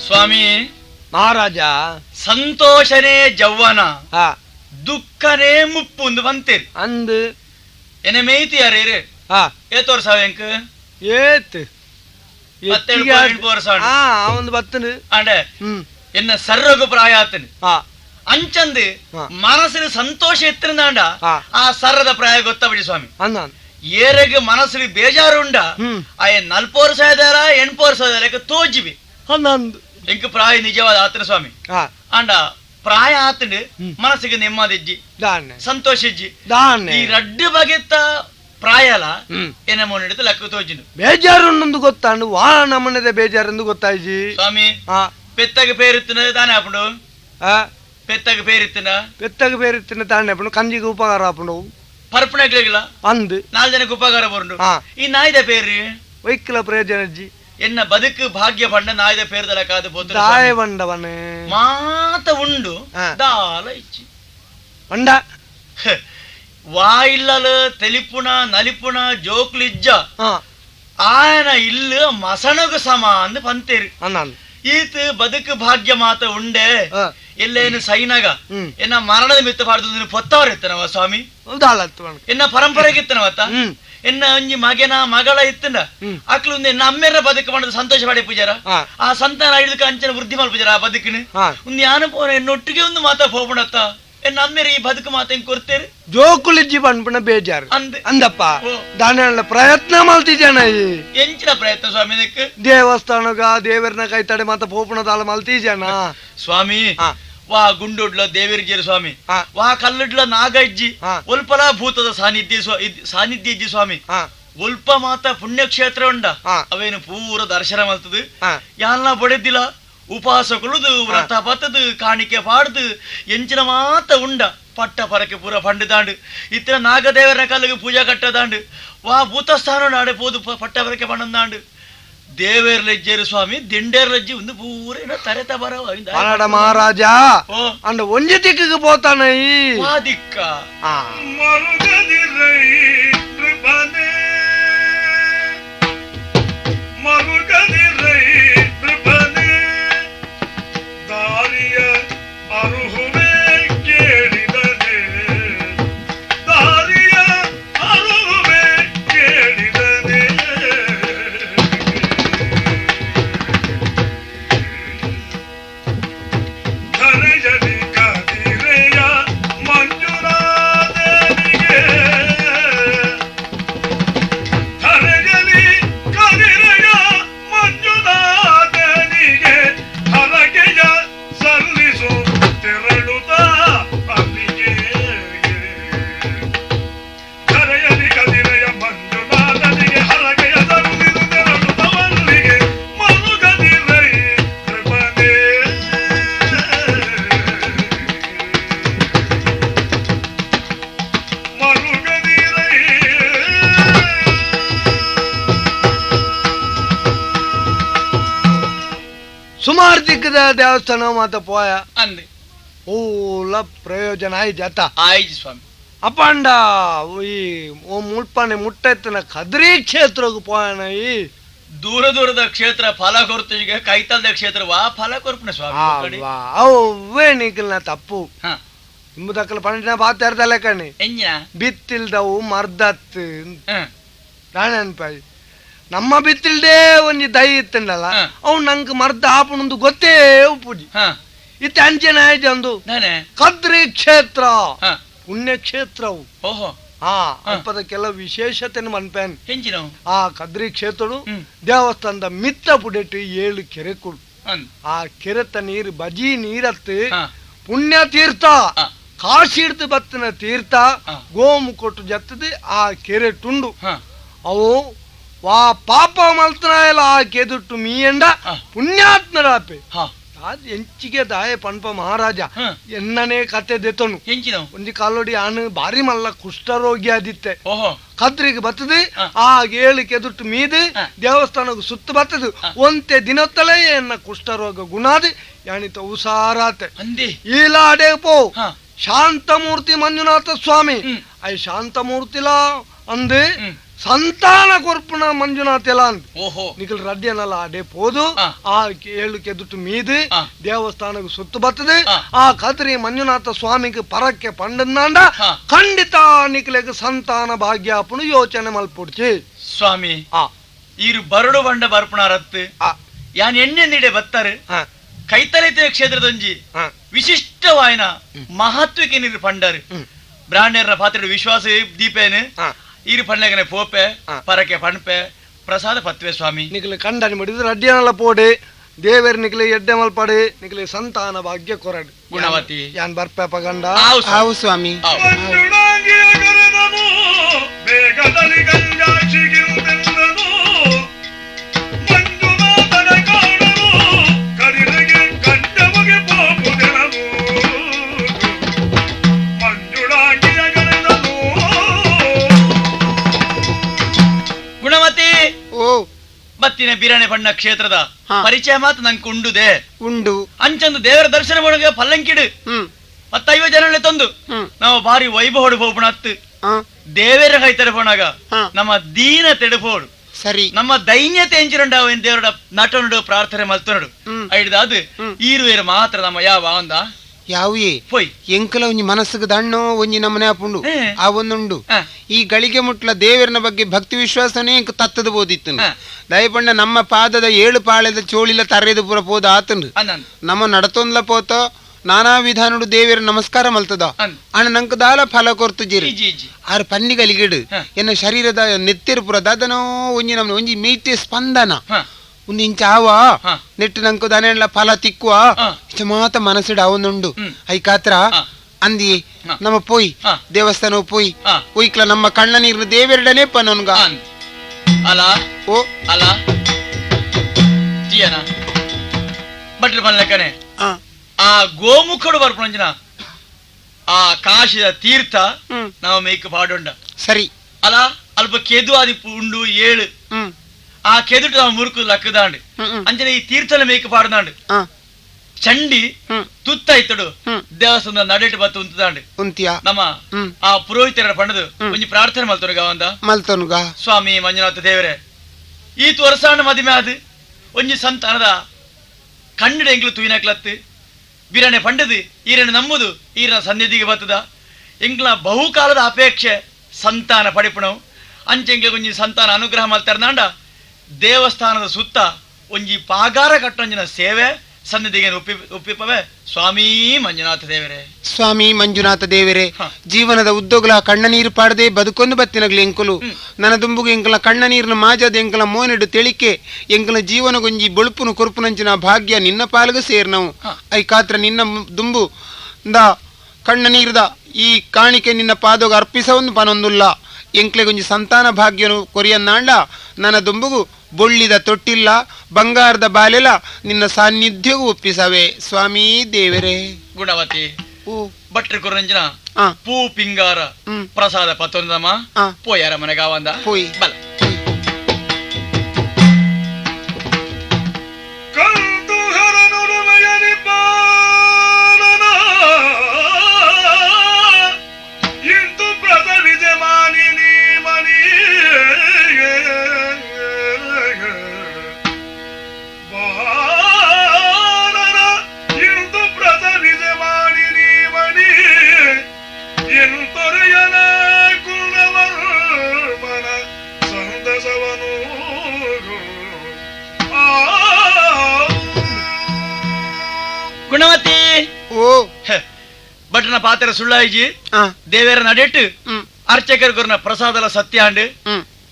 ಸ್ವಾಮಿ ಮಹಾರಾಜ ಸಂತೋಷನೇ ಜವ್ವನ ದುಃಖನೇ ಮುಪ್ಪುಂದು ಬಂತೀರಿ ಅಂದು ಎನೆ ಮೇಯ್ತಿ ಯಾರೇರು ಏತೋರ್ ಸಾವೆಂಕ್ ಏತ್ ವರ್ಷ ಒಂದು ಬತ್ತನು ಅಂಡೆ ಎನ್ನ ಸರ್ರಗು ಪ್ರಾಯ ಆತನು ಅಂಚಂದು ಮನಸ್ಸಿನ ಸಂತೋಷ ಎತ್ತಿರಂದಾಂಡ ಆ ಸರ್ರದ ಪ್ರಾಯ ಗೊತ್ತಾಬಿಡಿ ಸ್ವಾಮಿ ಏರೆಗೆ ಮನಸ್ಸಿಗೆ ಬೇಜಾರು ಉಂಡ ಆ 40 ವರ್ಷ ಇದಾರ 8 ವರ್ಷ ಲೆಕ್ಕ ತೋಜಿವಿ ಎಂಕ ಪ್ರಾಯ ನಿಜವಾದ ಆತನ ಸ್ವಾಮಿ ಅಂಡ ಪ್ರಾಯ ಆತಂಡು ಮನಸ್ಸಿಗೆ ನೆಮ್ಮದಿಜ್ಜಿ ಸಂತೋಷ ಇಜ್ಜಿ ಈ ರಡ್ಡು ಬಗೆತ್ತ ಪ್ರಾಯಲ ಏನ ಮೋನಿಡಿತ ಲೆಕ್ಕ ತೋಜಿನು ಬೇಜಾರು ಗೊತ್ತಾಂಡು ವಾ ನಮ್ಮನೆದ ಬೇಜಾರು ಗೊತ್ತಾಯ್ಜಿ ಸ್ವಾಮಿ ಪೆತ್ತಗೆ ಪೇರಿತ್ತಿನ ತಾನೇ ಆಪುಂಡು ಪೆತ್ತಗೆ ಪೇರಿತ್ತಿನ ತಾನೇ ಆಪುಂಡು ಕಂಜಿಗೆ ಉಪಕಾರ ಆಪುಂಡು ಪರ್ಪಣೆಗಳಿಲ್ಲ ಅಂದು 4 ಜನಕ್ಕೆ ಉಪಕಾರ ಬರುಂಡು ಈ ನಾಯ್ದ ಪೇರು ವೈಕಲ ಪ್ರಯೋಜನಜ್ಜಿ ಎನ್ನ ಬದುಕು ಭಾಗ್ಯ ಪಂಡ ನಾಯ್ದ ಪೇರ್ದಲ ಕಾದು ಪೋತು ದಾಯ ಬಂಡವನೆ ಮಾತ ಉಂಡು ದಾಲ ಇಚ್ಚಿ ಬಂಡ ವಾಯಿಲ್ಲಲು ತೆಲಿಪುಣ ನಲಿಪುಣ ಜೋಕ್ಲಿಜ್ಜ ಆಯನ ಇಲ್ಲ ಮಸಣಗು ಸಮ ಅಂದು ಪಂತೇರಿ ಈತ ಬದುಕು ಭಾಗ್ಯ ಮಾತ ಉಂಡೆ ಎಲ್ಲೇನು ಸೈನಗ ಎನ್ನ ಮರಣದ ಮಿತ್ತ ಪಾಡ್ದು ಪೊತ್ತವರ ಇತ್ತನವ ಸ್ವಾಮಿ ಎನ್ನ ಪರಂಪರೆಗೆ ಇತ್ತನವತ್ತ ಎನ್ನ ಒಂಜಿ ಮಗನ ಮಗಳ ಇತ್ತಂಡ ಅಕ್ಲು ಎನ್ನ ಅಮ್ಮೆರ ಬದುಕು ಮಾಡಿದ ಸಂತೋಷ ಪಡೆ ಪೂಜಾರ ಆ ಸಂತಾನ ಹಿಡಿದಕ್ಕೆ ಅಂಚನ ವೃದ್ಧಿ ಮಾಡಿ ಪೂಜಾರ ಆ ಬದುಕಿನ ಒಂದು ಯಾನ ಪೋನ ಎನ್ನೊಟ್ಟಿಗೆ ಒಂದು ಮಾತಾ ಹೋಗ್ಬಿಡತ್ತ ಎನ್ನ ಅಮ್ಮೆರ ಈ ಬದುಕು ಮಾತ ಹೆಂಗ್ ಕೊಡ್ತೇರಿ ಜೋಕುಲಿಜ್ಜಿ ಪಂಪಣ ಬೇಜಾರು ಅಂದಪ್ಪ ದಾನ ಪ್ರಯತ್ನ ಮಲ್ತಿದ್ದಾನ ಎಂಚಿನ ಪ್ರಯತ್ನ ಸ್ವಾಮಿ ದೇವಸ್ಥಾನಗ ದೇವರನ ಕೈ ತಡೆ ಮಾತ ಪೋಪಣ ದಾಲ ಮಲ್ತಿದ್ದಾನ ಸ್ವಾಮಿ ವಾ ಗುಂಡುಡ್ಲ ದೇವಿರ್ಜೇರು ಸ್ವಾಮಿ ವಾ ಕಲ್ಲುಡ್ಲ ನಾಗಜ್ಜಿ ಒಲ್ಪಲ ಭೂತದ ಸಾನ್ನಿಧ್ಯ ಇಜ್ಜಿ ಸ್ವಾಮಿ ಒಲ್ಪ ಮಾತ ಪುಣ್ಯಕ್ಷೇತ್ರ ಉಂಡ ಅವೇನು ಪೂರ ದರ್ಶನ ಮಲ್ತದು ಯಾಲ್ನ ಬಡಿದ್ದಿಲ್ಲ ಉಪವಾಸ ಕೊಳುದು ವ್ರತ ಬತ್ತದು ಕಾಣಿಕೆ ಪಾಡ್ದು ಎಂಚಿನ ಮಾತ ಉಂಡ ಪಟ್ಟ ಪರಕ್ಕೆ ಪೂರ ಪಂಡು ದಾಂಡು ಇತ್ತಿನ ನಾಗದೇವರ ಕಲ್ಲಿಗೆ ಪೂಜಾ ಕಟ್ಟದಾಂಡು ವಾ ಭೂತಸ್ಥಾನ ನಾಡೆ ಪೋದು ಪಟ್ಟ ಪರಕ್ಕೆ ಪಂಡಂದಾಂಡು ದೇವೇರ್ಲೆಜ್ಜೇರು ಸ್ವಾಮಿ ದಿಂಡೇರ್ಲೆಜ್ಜಿ ಒಂದು ಪೂರೇನ ತರೆತ ಬರವ ಮಹಾರಾಜ ಅಂಡ ಒಂಜಿ ದಿಕ್ಕಿಗೆ ಪೋತಾನ ದಿಕ್ಕ ಸುಮಾರು ದಿಕ್ಕದ ದೇವಸ್ಥಾನ ಮಾತ ಪೋಯ ಅಂದೆ ಓಲ ಪ್ರಯೋಜನ ಆಯ್ ಜಾತ ಆಯ್ತು ಸ್ವಾಮಿ ಅಪ್ಪಂಡ ಈ ಮುಲ್ಪನೆ ಮುಟ್ಟೆತ್ತಿನ ಕದ್ರಿ ಕ್ಷೇತ್ರಕ್ಕೆ ಪೋಯನ ಈ ದೂರ ದೂರದ ಕ್ಷೇತ್ರ ಫಲ ಕೊರತೆಗೆ ಕೈತಲ್ದ ಕ್ಷೇತ್ರವಾ ಫಲ ಕೊರಪನೆ ಸ್ವಾಮಿ ಅವೇ ನಿಖಲ್ನ ತಪ್ಪು ನಿಮ್ಮದಕ್ಕಲ ಪಂಡಿನ ಬಾತಾಡ್ದಲ್ಲ ಕಣಿ ಎಂಜಿನ ಬಿತ್ತಿಲ್ದವು ಮರ್ದತ್ ರಾಣನ್ಪಾಯಿ ನಮ್ಮ ಬಿತ್ತಿಲ್ದೇ ಒಂಜಿ ದೈ ಇತ್ತಂಡಲ್ಲ ಅವ್ ನಂಗೆ ಮರ್ದ ಆಪಣೊಂದು ಗೊತ್ತೇ ಪೂಜಿ ಇತ್ತ ಅಂಚೆನ ಆಯ್ತು ಅಂದು ಕದ್ರಿ ಕ್ಷೇತ್ರ ಪುಣ್ಯಕ್ಷೇತ್ರವು ಓಹೋ ಅಲ್ಪದ ಕೆಲವು ವಿಶೇಷತೆ ಮನ್ಪೇನ್ ಹೆಂಚಿನ ಆ ಕದ್ರಿ ಕ್ಷೇತ್ರಡು ದೇವಸ್ಥಾನದ ಮಿತ್ತ ಪುಡೆಟ್ಟು 7 ಕೆರೆ ಕೊಡು ಆ ಕೆರೆತ ನೀರು ಬಜಿ ನೀರತ್ತು ಪುಣ್ಯ ತೀರ್ಥ ಕಾಶಿ ಹಿಡ್ದು ಬತ್ತಿನ ತೀರ್ಥ ಗೋಮು ಕೊಟ್ಟು ಜತ್ತದೆ ಆ ಕೆರೆ ಟುಂಡು ಅವು ವಾ ಪಾಪ ಮಲ್ತನ ಎಲ್ಲ ಆ ಕೆದುಟ್ಟು ಮೀಯಂಡ ಪುಣ್ಯಾತ್ಮರಾಪೆ ಎಂಚಿಗೆ ದಾಯ ಪಂಪ ಮಹಾರಾಜ ಎನ್ನನೇ ಕತೆ ದೆತನು ಒಂದಿ ಕಾಲೋಡಿ ಆನು ಬಾರಿ ಮಲ್ಲ ಕುಷ್ಠರೋಗಿ ಆದಿತ್ತೆ ಕದ್ರಿಗೆ ಬತ್ತದು ಆ 7 ಕೆದುಟ್ಟು ಮೀದು ದೇವಸ್ಥಾನಕ್ಕೆ ಸುತ್ತ ಬತ್ತದು ಒಂತೆ ದಿನತ್ತಲೇ ಎನ್ನ ಕುಷ್ಠರೋಗ ಗುಣಾದಿ ಯಾಣಿತ ಉಸಾರಾತೆ ಈಲಾಡೆ ಪೋ ಶಾಂತಮೂರ್ತಿ ಮಂಜುನಾಥ ಸ್ವಾಮಿ ಐ ಶಾಂತಮೂರ್ತಿಲಾ ಅಂದೆ ಸಂತಾನ ಕೊರ್ಪುಣ ಮಂಜುನಾಥ್ ಎಲ್ಲ ಅಂತ ನಿಖಲ್ ರಡ್ಯನಲ್ಲ ಅಡೆ ಪೋದು ಆ 7 ಕೆದುಟ್ಟು ಮೀದು ದೇವಸ್ಥಾನಕ್ಕೆ ಸುತ್ತು ಬರ್ತದೆ ಆ ಕದ್ರಿ ಮಂಜುನಾಥ ಸ್ವಾಮಿಗೆ ಪರಕ್ಕೆ ಪಂಡನಾಂಡ ಖಂಡಿತ ನಿಖಲೆಗೆ ಸಂತಾನ ಭಾಗ್ಯಾಪನು ಯೋಚನೆ ಮಲ್ಪುಡ್ಚಿ ಸ್ವಾಮಿ ಈರು ಬರಡು ಬಂಡ ಬರ್ಪುಣಾರತ್ತು ಯಾನ್ ಎಣ್ಣೆಂದಿಡೆ ಬತ್ತಾರೆ ಕೈತಲೈತೆ ಕ್ಷೇತ್ರದೊಂಜಿ ವಿಶಿಷ್ಟವಾಯಿನ ಮಹತ್ವಕ್ಕೆ ನೀರು ಪಂಡರು ಬ್ರಾಹ್ಮಣರ ಪಾತ್ರೆ ವಿಶ್ವಾಸ ದೀಪೇನು ಈರು ಪಂಡಗನೆ ಪೋಪೆ ಪರಕೆ ಪಣಪೆ ಪ್ರಸಾದ ಪತ್ವೆ ಸ್ವಾಮಿ ನಿಖಲೆ ಕಂಡನಿ ಮಾಡಿದ್ರು ಅಡ್ಡಿಯನಲ್ಲ ಪೋಡೆ ದೇವೇರ್ ನಿಖಲೆ ಎಡ್ಡೆ ಮಲ್ಪಡೆ ನಿಖಲೆ ಸಂತಾನ ಭಾಗ್ಯ ಕೊರಡು ಗುಣವತಿ ಯಾನ್ ಬರ್ಪೆ ಪಗಂಡ ಹಾವು ಸ್ವಾಮಿ ಬೇಗದಲ್ಲಿ ಗಂಗಾ ಚಿಗಿಯುವುದೆಂದನು ಮಂಜುನಾಥನ ಕಾಣಲು ಕರಿಲೆಗೆ ಗಂಡಮಗೆ ಹೋಗುವುದೆನವು ಮಂಜುಳಾಂಗಿಯ ಗಣನನು ಗುಣವತಿ ಓ ಬತ್ತಿನ ಬಿರಣೆ ಬಣ್ಣ ಕ್ಷೇತ್ರದ ಪರಿಚಯ ಮಾತು ನಂಗೆ ಉಂಡುದೆ ಉಂಡು ಅಂಚಂದು ದೇವರ ದರ್ಶನ ಮಾಡೋಕೆ ಪಲ್ಲಂಕಿಡು 50 ಜನಗಳೇ ತಂದು ನಾವು ಬಾರಿ ವೈಭವ ಹೋಗ್ಬಿಡ ಹತ್ತು ದೇವರ ಕೈತರ ಪೋಣಾಗ ನಮ್ಮ ದೀನ ತೆಡುಪೋಡು ಸರಿ ನಮ್ಮ ದೈನ್ಯತೆ ಎಂಚಿರಂಡಾವ ದೇವರ ನಟನುಡು ಪ್ರಾರ್ಥನೆ ಮಲ್ತನಡು ಐಡ್ದಾದು ಈರುವೇರು ಮಾತ್ರ ನಮ್ಮ ಯಾವ ಅಂದ ಯಾವೇ ಪೋಯ್ ಎಂಕಲ ಒಂಜಿ ಮನಸ್ಸಿಗೆ ದಣ್ಣು ಒಂಜಿ ನಮ್ಮನೆ ಆಪುಂಡು ಆ ಒಂದುಂಡು ಈ ಗಳಿಗೆ ಮುಟ್ಲ ದೇವರನ ಬಗ್ಗೆ ಭಕ್ತಿ ವಿಶ್ವಾಸನೇ ಎಂಕ ತತ್ತದ ಬೋದಿತ್ತು ದಯಪಂಡ ನಮ್ಮ ಪಾದದ 7 ಪಾಳೆದ ಚೋಳಿಲ ತರೆದು ಪುರ ಪೋದ ಆತಂಡು ನಮ್ಮ ನಡತೊಂದ್ಲ ಪೋತ ನಾನಾ ವಿಧಾನುಡು ದೇವರ ನಮಸ್ಕಾರ ಮಲ್ತದ ಅಣ್ಣ ನಂಕ ದಾಲ ಫಲ ಕೊರ್ತು ಜಿರಿ ಆರು ಪನ್ನಿಗಲಿಗಿಡು ಎನ್ನ ಶರೀರದ ನೆತ್ತಿರು ಪುರ ದಾದನೋ ಒಂಜಿ ನಮ್ಮನೆ ಒಂಜಿ ಮೀಟೆ ಸ್ಪಂದನ ಒಂದು ಇಂಚ ಆವ ನೆಟ್ಟು ನಂಕ ದನೆಲ್ಲ ಫಲ ತಿಕ್ಕುವ ಇಷ್ಟ ಮಾತ ಮನಸ್ಸಿಡ ಅವನುಂಡು ಐಕಾತ್ರ ಅಂದಿ ನಮ್ಮ ಪೋಯ್ ದೇವಸ್ಥಾನ ಪೋಯ್ ಒಯ್ಕ್ಲ ನಮ್ಮ ಕಣ್ಣ ನೀರು ದೇವೆರಡನೇ ಪನೊನ್ಗ ಅಲ ಓ ಅಲ ಜಿಯನ ಬಟ್ಲು ಮಲ್ಲಕನೆ ಆ ಗೋಮುಖಡು ಬರ್ಪಣಂಜನ ಆ ಕಾಶಿದ ತೀರ್ಥ ನಾವು ಮೇಯ್ಕ ಪಾಡೊಂಡ ಸರಿ ಅಲ ಅಲ್ಪ ಕೆದು ಆದಿ ಉಂಡು 7 ಆ ಕೆದುಟು ನಾವು ಮುರುಕು ಲಕ್ಕದಾಂಡು ಅಂಜನೆ ಈ ತೀರ್ಥನ ಮೇಯ್ಕ ಪಾಡದಾಂಡು ಚಂಡಿ ತುತ್ತ ಇತ್ತಡು ದೇವಸ್ಥಾನ ನಡೆಟ್ಟು ಬತ್ತು ಉಂತದಾಂಡು ನಮ್ಮ ಆ ಪುರೋಹಿತರ ಪಂಡದು ಒಂಜಿ ಪ್ರಾರ್ಥನೆ ಮಲ್ತನುಗ ಅವಂದ ಮಲ್ತನುಗ ಸ್ವಾಮಿ ಮಂಜುನಾಥ ದೇವರೇ ಈತ್ ವರ್ಷಾಂಡ ಮದಿಮೆ ಆದು ಒಂಜಿ ಸಂತಾನದ ಕನ್ನಡ ಎಂಗ್ಲು ತುಯಿನಕ್ಲತ್ತು ಬಿರಣೆ ಪಂಡದು ಈರನ್ನು ನಂಬುದು ಈರನ ಸನ್ನಿಧಿಗೆ ಬರ್ತದ ಎಂಗ್ಲ ಬಹುಕಾಲದ ಅಪೇಕ್ಷೆ ಸಂತಾನ ಪಡಿಪಣವು ಅಂಚೆಂಗ್ಲ ಒಂಜಿ ಸಂತಾನ ಅನುಗ್ರಹ ಮಲ್ತಾರ್ನಾಂಡ ದೇವಸ್ಥಾನದ ಸುತ್ತ ಒಂಜಿ ಪಾಗಾರ ಕಟ್ಟೊಂಜಿನ ಸೇವೆ ಸನ್ನಿಧಿಗೆ ಒಪ್ಪಿಪವೆ ಸ್ವಾಮಿ ಮಂಜುನಾಥ ದೇವರೇ ಸ್ವಾಮಿ ಮಂಜುನಾಥ ದೇವರೇ ಜೀವನದ ಉದ್ದೋಗಲ ಕಣ್ಣ ನೀರು ಪಾಡದೆ ಬದುಕೊಂದು ಬತ್ತಿನಗ್ಲಿ ಎಂಕುಲು ನನ್ನ ದುಂಬುಗೆ ಎಂಕಲ ಕಣ್ಣ ನೀರಿನ ಮಾಜದ ಎಂಕಲ ಮೋನೆಡು ತೆಳಿಕೆ ಎಂಕಲ ಜೀವನಗೊಂಜಿ ಬೊಳುಪುನು ಕೊರುಪುನಂಚಿನ ಭಾಗ್ಯ ನಿನ್ನ ಪಾಲಗ ಸೇರ್ನವು ಐಕಾತ್ರ ನಿನ್ನ ದುಂಬು ದ ಕಣ್ಣ ನೀರದ ಈ ಕಾಣಿಕೆ ನಿನ್ನ ಪಾದೋಗ ಅರ್ಪಿಸವೊಂದು ಪನೊಂದುಲ್ಲ ಎಂಕ್ಲೆಗೊಂಜಿ ಸಂತಾನ ಭಾಗ್ಯನು ಕೊರಿಯನ್ನಾಂಡ ನನ್ನ ದುಂಬುಗು ಬೊಳ್ಳಿದ ತೊಟ್ಟಿಲ್ಲ ಬಂಗಾರದ ಬಾಲೆಲ ನಿನ್ನ ಸಾನ್ನಿಧ್ಯಗೂ ಒಪ್ಪಿಸವೆ ಸ್ವಾಮಿ ದೇವರೇ ಗುಣವತಿ ಭಟ್ರು ಕುರಂಜನ ಪೂ ಪಿಂಗಾರ ಪ್ರಸಾದ ಪತ್ತೊಂದಮ್ಮ ಪೋಯಾರ ಮನೆಗಾವಂದ ಪೋಯ್ ಬಲ ಕಂದು ಹರ ಬಾಳರ ಇಂದು ಪ್ರಸರಿಸೆ ಮಾಡಿ ನೀವನಿ ಎಂತೊರೆಯನ ಕುಲವರ್ಮನ ಸಂದಸವನು ಗುಣವತಿ ಓ ಬಟ್ನ ಪಾತ್ರ ಸುಳ್ಳಾಯಿಜಿ ದೇವೇರ ನಡೆಟ್ಟು ಅರ್ಚಕರ ಗುರುನ ಪ್ರಸಾದಲ ಸತ್ಯಾಂಡ್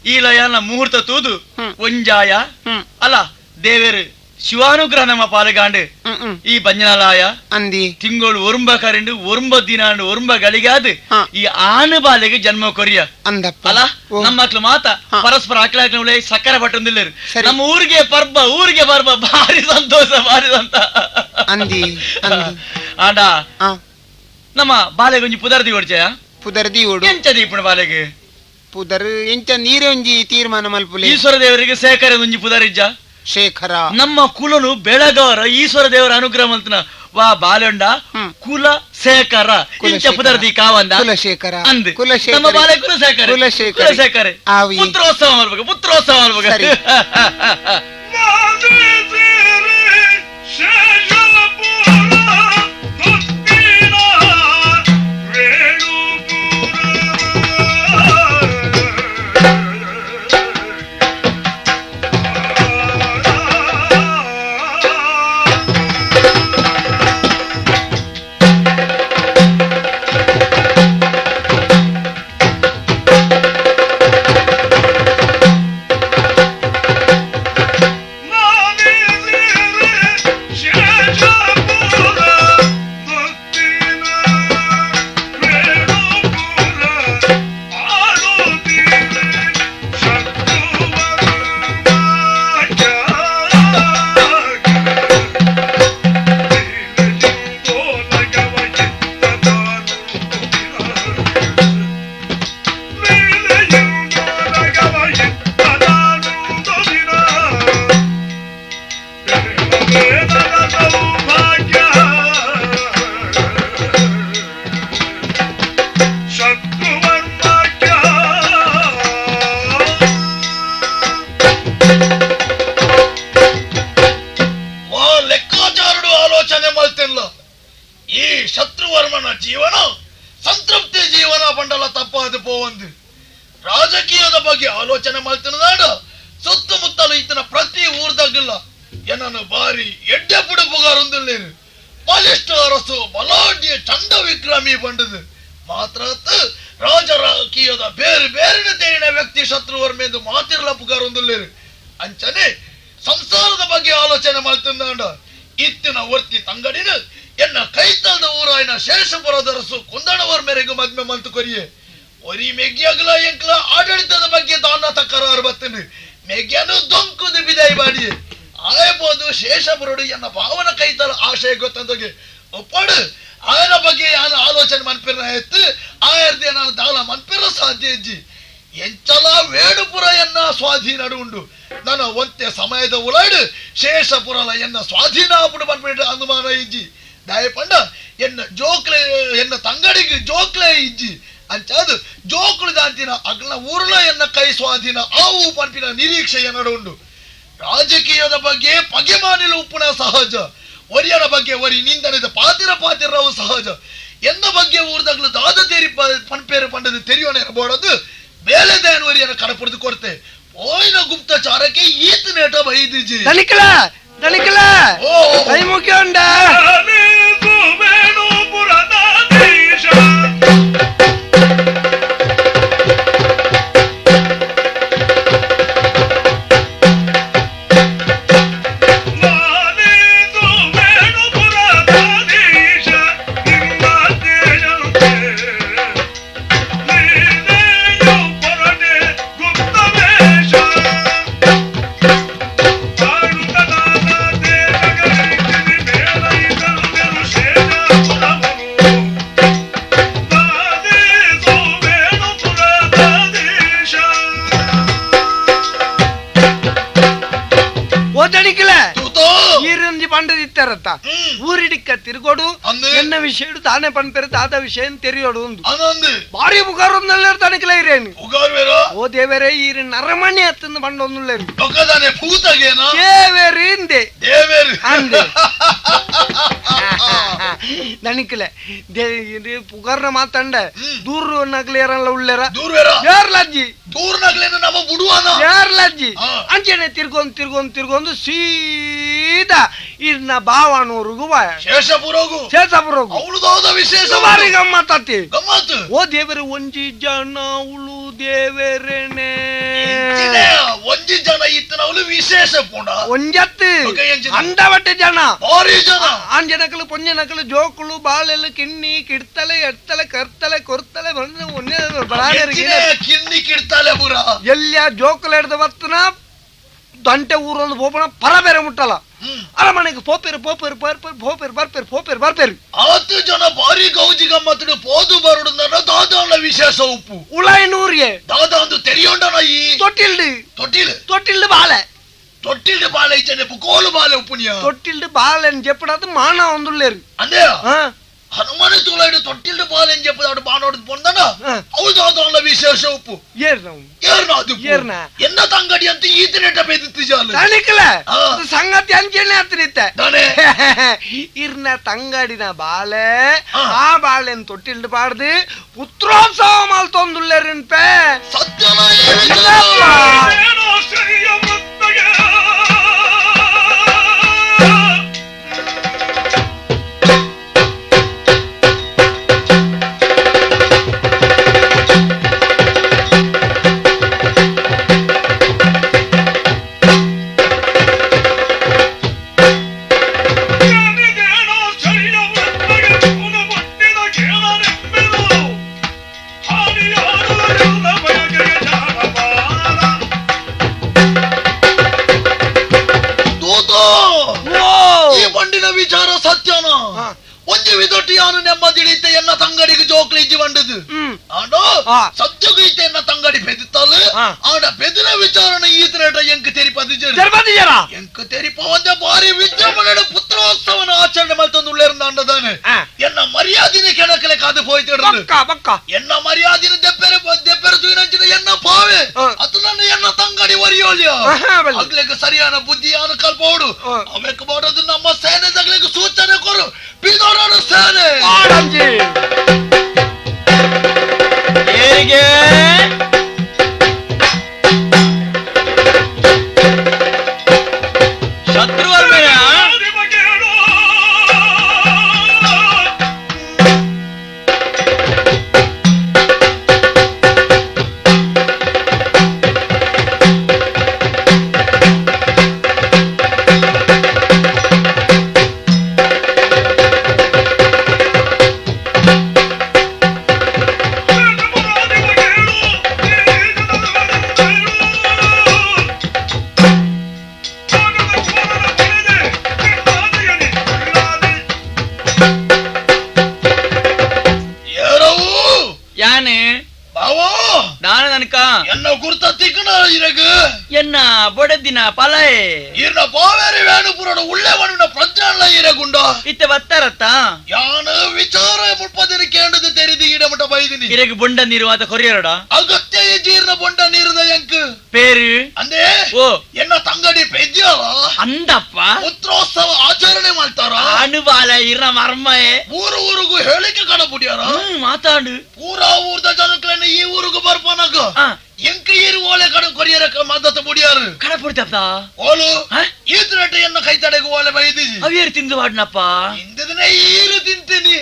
ಈ ಲಯನ ಮುಹೂರ್ತ ತೂದು ಒಂಜಾಯ ಅಲ್ಲ ದೇವೇರು ಶಿವಾನುಗ್ರಹ ನಮ್ಮ ಪಾಲಗಾಂಡ್ ಈ ಬಂಜನಾಲಯ ಅಂದಿ ತಿಂಗಳು ಒರುಂಬ ಕರೆಂಡು ಒರುಂಬ ದಿನಾಂಡು ಒರುಂಬ ಗಳಿಗಾದ್ ಈ ಆನು ಬಾಲೆಗೆ ಜನ್ಮ ಕೊರಿಯ ಅಂದಪ್ಪ ಅಲ್ಲ ನಮ್ಮ ಮಕ್ಳು ಮಾತ ಪರಸ್ಪರ ಅಕ್ಲಾಕ್ಲ ಸಕ್ಕರೆ ಪಟ್ಟೊಂದಿಲ್ಲರು ನಮ್ಮ ಊರಿಗೆ ಪರ್ಬ ಭಾರಿ ಸಂತೋಷ ಭಾರಿ ಸಂತ ಅಂದಿ ಆಂಡ ನಮ್ಮ ಬಾಲೆಗೆ ಒಂಜಿ ಪುದರ್ದಿ ಹೊಡ್ಚಯ ಪುದರ್ದಿ ಓಡು ಎಂಚದಿ ಇಪ್ಪಣ ಬಾಲೆಗೆ ಪುದರ್ ಎಂಚ ನೀರೇ ಒಂಜಿ ತೀರ್ಮಾನ ಮಲ್ಪುಲೆ ಈಶ್ವರ ದೇವರಿಗೆ ಸೇಕರ ಒಂಜಿ ಪುದರಿಜ್ಜ ಶೇಖರ ನಮ್ಮ ಕುಲನು ಬೆಳಗಾರ ಈಶ್ವರ ದೇವರ ಅನುಗ್ರಹ ಮಂತನ ವಾ ಬಾಲಂಡ ಕುಲ ಸೇಕರ ಇಂಚ ಪುದರ್ದಿ ಕಾವಂದ ಕುಲಶೇಖರ ಅಂದ್ ಕುಲಶೇಖರ ನಮ್ಮ ಬಾಲೆ ಕುಲಶೇಖರ ಕುಲಶೇಖರ ಆವಿ ಪುತ್ರೋತ್ಸವ ಮಾಡ್ಬೇಕು ಸರಿ. ಲೆಕ್ಕಾಚಾರಡು ಆಲೋಚನೆ ಮಾಡ್ತಿಲ್ಲ. ಈ ಶತ್ರುವರ್ಮನ ಜೀವನ ಸಂತೃಪ್ತಿ ಜೀವನ ಬಂಡಲ ತಪ್ಪಾದು ಪೋವಂದು ರಾಜಕೀಯದ ಬಗ್ಗೆ ಆಲೋಚನೆ ಮಾಡ್ತಿನ ನಾಡ ಸುತ್ತಮುತ್ತಲು ಈತನ ಪ್ರತಿ ಊರ್ದಾಗಿಲ್ಲ ಏನನ್ನು ಬಾರಿ ಎಡ್ಡೆ ಪುಡುಪುಗಾರೊಂದಿಲ್ಲೇನು ಬಲಿಷ್ಠ ಅರಸು ಬಲಾಢ್ಯ ಚಂಡ ವಿಕ್ರಮಿ ಬಂಡದು ಮಾತ್ರ ರಾಜಕೀಯದ ಬೇರೆ ಬೇರೆ ತೇರಿನ ವ್ಯಕ್ತಿ ಶತ್ರುವರ್ಮ ಎಂದು ಮಾತಿರ್ಲ ಪುಗಾರೊಂದಿಲ್ಲೇರು ಅಂಚನೆ ಸಂಸಾರದ ಬಗ್ಗೆ ಆಲೋಚನೆ ಮಾಡ್ತಿಂದಾಂಡ ಇತ್ತಿನ ವರ್ತಿ ತಂಗಡಿನ ಎನ್ನ ಕೈತಲ್ದ ಊರಾಯಿನ ಶೇಷಪುರದರಸು ಕುಂದಣವರ್ ಮೇರೆಗೂ ಮದ್ಮೆ ಮಂತು ಕೊರಿಯೆ ಒರಿ ಮೆಗ್ಯಾಗಲ ಎಂಕ್ಲ ಆಡಳಿತದ ಬಗ್ಗೆ ದಾನ ತಕರಾರು ಬರ್ತೇನೆ ಮೆಗ್ಯಾನು ದೊಂಕುದು ಬಿದಾಯಿ ಮಾಡಿ ಆಯಬಹುದು ಶೇಷಪುರಡು ಎನ್ನ ಭಾವನ ಕೈತಲ ಆಶಯ ಗೊತ್ತಂದಗೆ ಒಪ್ಪಡು ಆಯನ ಬಗ್ಗೆ ನಾನು ಆಲೋಚನೆ ಮನ್ಪಿರ ಎತ್ತು ಆಯರ್ದೆ ನಾನು ದಾಳ ಮನ್ಪಿರ ಸಾಧ್ಯ ಇಜ್ಜಿ ಎಂಚಲ ವೇಡುಪುರ ಎನ್ನ ಸ್ವಾಧೀನ ಉಂಡು ನನ್ನ ಒಂತೆ ಸಮಯದ ಉಲಾಡು ಶೇಷಪುರಲ ಎನ್ನ ಸ್ವಾಧೀನ ಆಪುಡು ಬಂದ್ಬಿಟ್ಟು ಅನುಮಾನ ಇಜ್ಜಿ ದಯಪಂಡ ಎನ್ನ ಜೋಕ್ಲೆ ಎನ್ನ ತಂಗಡಿಗೆ ಜೋಕ್ಲೆ ಇಜ್ಜಿ ಅಂಚಾದು ಜೋಕ್ಳು ದಾಂತಿನ ಅಗ್ಲ ಊರ್ಲ ಎನ್ನ ಕೈ ಸ್ವಾಧೀನ ಆವು ಪಂಪಿನ ನಿರೀಕ್ಷೆಯ ನಡುಂಡು ರಾಜಕೀಯದ ಬಗ್ಗೆ ಪಗೆ ಮಾಡಿಲು ಉಪ್ಪುಣ ಸಹಜ ಒರಿಯನ ಬಗ್ಗೆ ಒರಿ ನಿಂದನೆದ ಪಾತಿರವು ಸಹಜ ಎನ್ನ ಬಗ್ಗೆ ಊರ್ದಾಗ್ಲು ದಾದ ತೇರಿ ಪನ್ಪೇರು ಪಂಡದು ತೆರಿಯೋಣ ಇರಬಹುದು ಬೇಲೆ ದೇನ್ ಒರಿಯನ ಕಡಪುಡ್ದು ಕೊಡ್ತೆ ಓಯ್ನ ಗುಪ್ತಚಾರಕ್ಕೆ ಈತ ನೇಟ ಬೈದಿಜಿ ದಲಿಕಲ ಕೈ ಮುಖ್ಯಂಡ ¡Gracias! ಪಂಡದಿತ್ತಾರತ್ತ ಊರಿಡಿಕ್ಕ ತಿರುಗೋಡು ಎನ್ನ ವಿಷಯ ತಾನೇ ಪಂಪೆರು ತಾತ ವಿಷಯ ತೆರಿಯೋಡು ಬಾರಿ ಬುಗಾರೊಂದಲ್ಲ ತನಕಲ ಇರೇನು ಓ ದೇವರೇ ಈ ನರಮಣಿ ಹತ್ತಂದು ಪಂಡೊಂದುಳ್ಳೇರು ದೇವೇರಿಂದೆ ಅಂದೆ ನನಕಲೆ ಪುಗಾರ್ನ ಮಾತಾಂಡ ದೂರ ನಗಲೇರಲ್ಲ ಉಳ್ಳೇರ ಯಾರ್ಲಜ್ಜಿ ಯಾರ್ಲಜ್ಜಿ ಅಂಚೆನೆ ತಿರ್ಗೊಂದು ಸೀದಾ ಇನ್ನ ಬಾವನೂರಿಗೂ ಶೇಷಪುರಗೂ ವಿಶೇಷ ಬಾರಿ ಗಮ್ಮತ್ತತಿ ಓ ದೇವರ ಒಂಜಿ ಜನ ಉಳು ದೇವರೇನೆ ಒಂಜಿ ಜನ ಇತ್ತನವಳು ವಿಶೇಷ ಪುಣ ಒಂಜತ್ತು ಅಂಡವಟ್ಟೆ ಜನ ಅಂಜನಕಲು ಪೊಂಜನಕಲು ಜೋಕುಳು ಬಾಳೆಲು ಕಿಣ್ಣಿ ಕಿಡ್ತಲೆ ಎಡ್ತಲೆ ಕರ್ತಲೆ ಕೊರ್ತಲೆ ಕಿಣ್ಣಿ ಕಿಡ್ತಲೆ ಬುರ ಎಲ್ಲ ಜೋಕುಲು ಹಿಡ್ದು ಬರ್ತನ ದಂಟೆ ಊರೊಂದು ಪೋಪಣ ಪರ ಬೇರೆ ಮುಟ್ಟಲ್ಲ ಅರಮನೆಗೆ ಬರ್ಪೇರು ಹತ್ತು ಜನ ಬಾರಿ ಗೌಜಿ ಗಮ್ಮತ್ತು ಪೋದು ಬರುಡು ದಾದ ವಿಶೇಷ ಉಪ್ಪು ಉಳೈನೂರಿಗೆ ದಾದ ಒಂದು ತೆರಿಯೋಂಡನ ಈ ತೊಟ್ಟಿಲ್ಡು ಬಾಳೆ ತೊಟ್ಟಿಲ್ಡು ಬಾಳೆ ಇಚ್ಛೆ ಕೋಲು ಬಾಳೆ ಉಪ್ಪುನಿಯ ತೊಟ್ಟಿಲ್ಡು ಬಾಳೆ అని చెప్పడానికి మాన ఉందులేరు అందే హనుమాను తోలాడు తొట్టిల్డు బాలే అని చెప్పాడు బానోడు పొందన అవుదు అదొల్ల విశేష ఉప్పు ಏರ್ನಾ ಎನ್ನ ತಂಗಡಿ ಅಂತ ಈತನೆಟ ಬೆದಿತ್ತು ಜಾಲು ತನಿಕಲ ಸಂಗತಿ ಅಂಚೆನೆ ಹತ್ತಿರಿತ್ತೆ ಇರ್ನ ತಂಗಡಿನ ಬಾಳೆ ಆ ಬಾಳೆನ್ ತೊಟ್ಟಿಲ್ಡು ಪಾಡ್ದು ಪುತ್ರೋತ್ಸವ ಮಲ್ತೊಂದುಳ್ಳೇರಿನ್ ಪೇ ಸತ್ಯನ ವಿಚಾರ ಸತ್ಯನ ಒಂಜಿ ವಿದೊಟ್ಟಿಯಾನು ನೆಮ್ಮದಿಳಿತೆ ಎನ್ನ ತಂಗಡಿಗೆ ಜೋಕ್ಲಿ ಇಜ್ಜಿ ಬಂಡದು ಆಡೋ ಸದ್ಯಗೂ ಇತ್ತೆ ಎನ್ನ ತಂಗಡಿ ಬೆದಿತ್ತಲು ಆಡ ಬೆದಿನ ವಿಚಾರಣ ಈತನೇಟ ಎಂಕ ತೆರಿಪದಿಜರ ಎಂಕ ತೆರಿಪ ಒಂದೇ ಬಾರಿ ವಿದ್ಯಮನಡ ಪುತ್ರೋತ್ಸವನ ಆಚರಣೆ ಮಲ್ತೊಂದು ಉಳ್ಳೇರಂದ ಅಂಡದಾನೆ ಎನ್ನ ಮರ್ಯಾದಿನ ಕೆಣಕಲೆ ಕಾದು ಹೋಯ್ತಿಡ್ದು ಎನ್ನ ಮರ್ಯಾದಿನ ದೆಪ್ಪೆರೆ ತೂಯಿನಂಚಿನ ಎನ್ನ ಪಾವೆ ಅದು ನನ್ನ ಎನ್ನ ತಂಗಡಿ ಒರಿಯೋಲ್ಯ ಅಗ್ಲೆಗೆ ಸರಿಯಾನ ಬುದ್ಧಿಯಾನ ಕಲ್ಪೋಡು ಅವೆಕ್ ಮಾಡೋದು ನಮ್ಮ ಸೇನೆ ತಗ್ಲಿಗೆ ಸೂಚನೆ ಕೊರು ಬಿದೋಡೋಡು ಸೇನೆ ಏರಿಗೆ ಶತ್ರುವರ್ಮೆಯ என்ன குர்த்த திக்குனா இருக்கு என்ன ಬೊಡದಿನ ಪಲೈ ಇರ್ನ ಬಾವೇರಿ ವೇಣುಪುರದ ಉಳ್ಳೆ ವಣ್ಣ ಪ್ರಜ್ಞಾನ ಇರಗುಂಡ ಇತ್ತೆ ಬತ್ತರತ್ತ ಯಾನ ವಿಚಾರ ಮುಪ್ಪದಿನ ಕೇಂದ್ರದ ತೆರಿದಿ ಇಡಮಟ ಬೈದಿನಿ ಇರೆಗೆ ಬೊಂಡ ನೀರು ಆತ ಕೊರಿಯರಡ ಅಗತ್ಯ ಜೀರ್ಣ ಬೊಂಡ ನೀರುದ ಎಂಕ್ ಪೇರು ಅಂದೆ ಓ ಎನ್ನ ತಂಗಡಿ ಪೆಜ್ಜವ ಅಂದಪ್ಪ ಪುತ್ರೋತ್ಸವ ಆಚರಣೆ ಮಾಡ್ತಾರ ಅನುಬಾಲ ಇರ್ನ ಮರ್ಮಯೇ ಊರಿಗೂ ಹೇಳಿಕೆ ಕಡ ಬಿಡ್ಯಾರ ಮಾತಾಡು ಪೂರಾ ಊರ್ದ ಜನಕ್ಲನ್ನ ಈ ಊರಿಗೂ ಬರ್ಪನಕ ಎಂಕ ಈರು ಓಲೆ ಕಡ ಕೊರಿಯರ ಮದ್ದತ ಮುಡಿಯಾರು ಕಡ ಪುಡ್ತಪ್ಪ ಓಲು ಈತನಟ ಎನ್ನ ಕೈತಡೆಗೆ ಓಲೆ ಬೈದಿ ಅವೇರು ತಿಂದು ಬಾಡ್ನಪ್ಪ ಇಂದದನೆ ಈರು ತಿಂತೀನಿ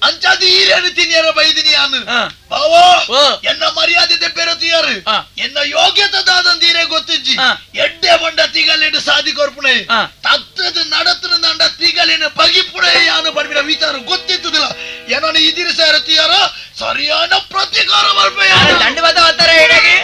ಅಂಚಾದ ಈರೇನು ತಿನ್ಯಾರ ಬೈದಿನಿ ನಾನು ಬಾವೋ ಎನ್ನ ಮರ್ಯಾದೆ ದೆಬ್ಬೆರತಿಯಾರು ಎನ್ನ ಯೋಗ್ಯತೆ ದಾದಂದೀರೇ ಗೊತ್ತಿಜ್ಜಿ ಎಡ್ಡೆ ಬಂಡ ತಿಗಲಿನ ಸಾದಿ ಕೊರ್ಪುಣೆ ತತ್ತದ ನಡತನ ದಂಡ ತಿಗಲಿನ ಬಗಿಪುಣೆ ಯಾನು ಬರ್ಬಿನ ವಿಚಾರ ಗೊತ್ತಿತ್ತದಿಲ್ಲ ಏನೋ ಇದಿರಿ ಸೇರತಿಯಾರ ಸರಿಯಾದ ಪ್ರತಿಕಾರ ಬರ್ಬೇಯ ದಂಡವಾದ ಒತ್ತರ ಹೇಳಗೆ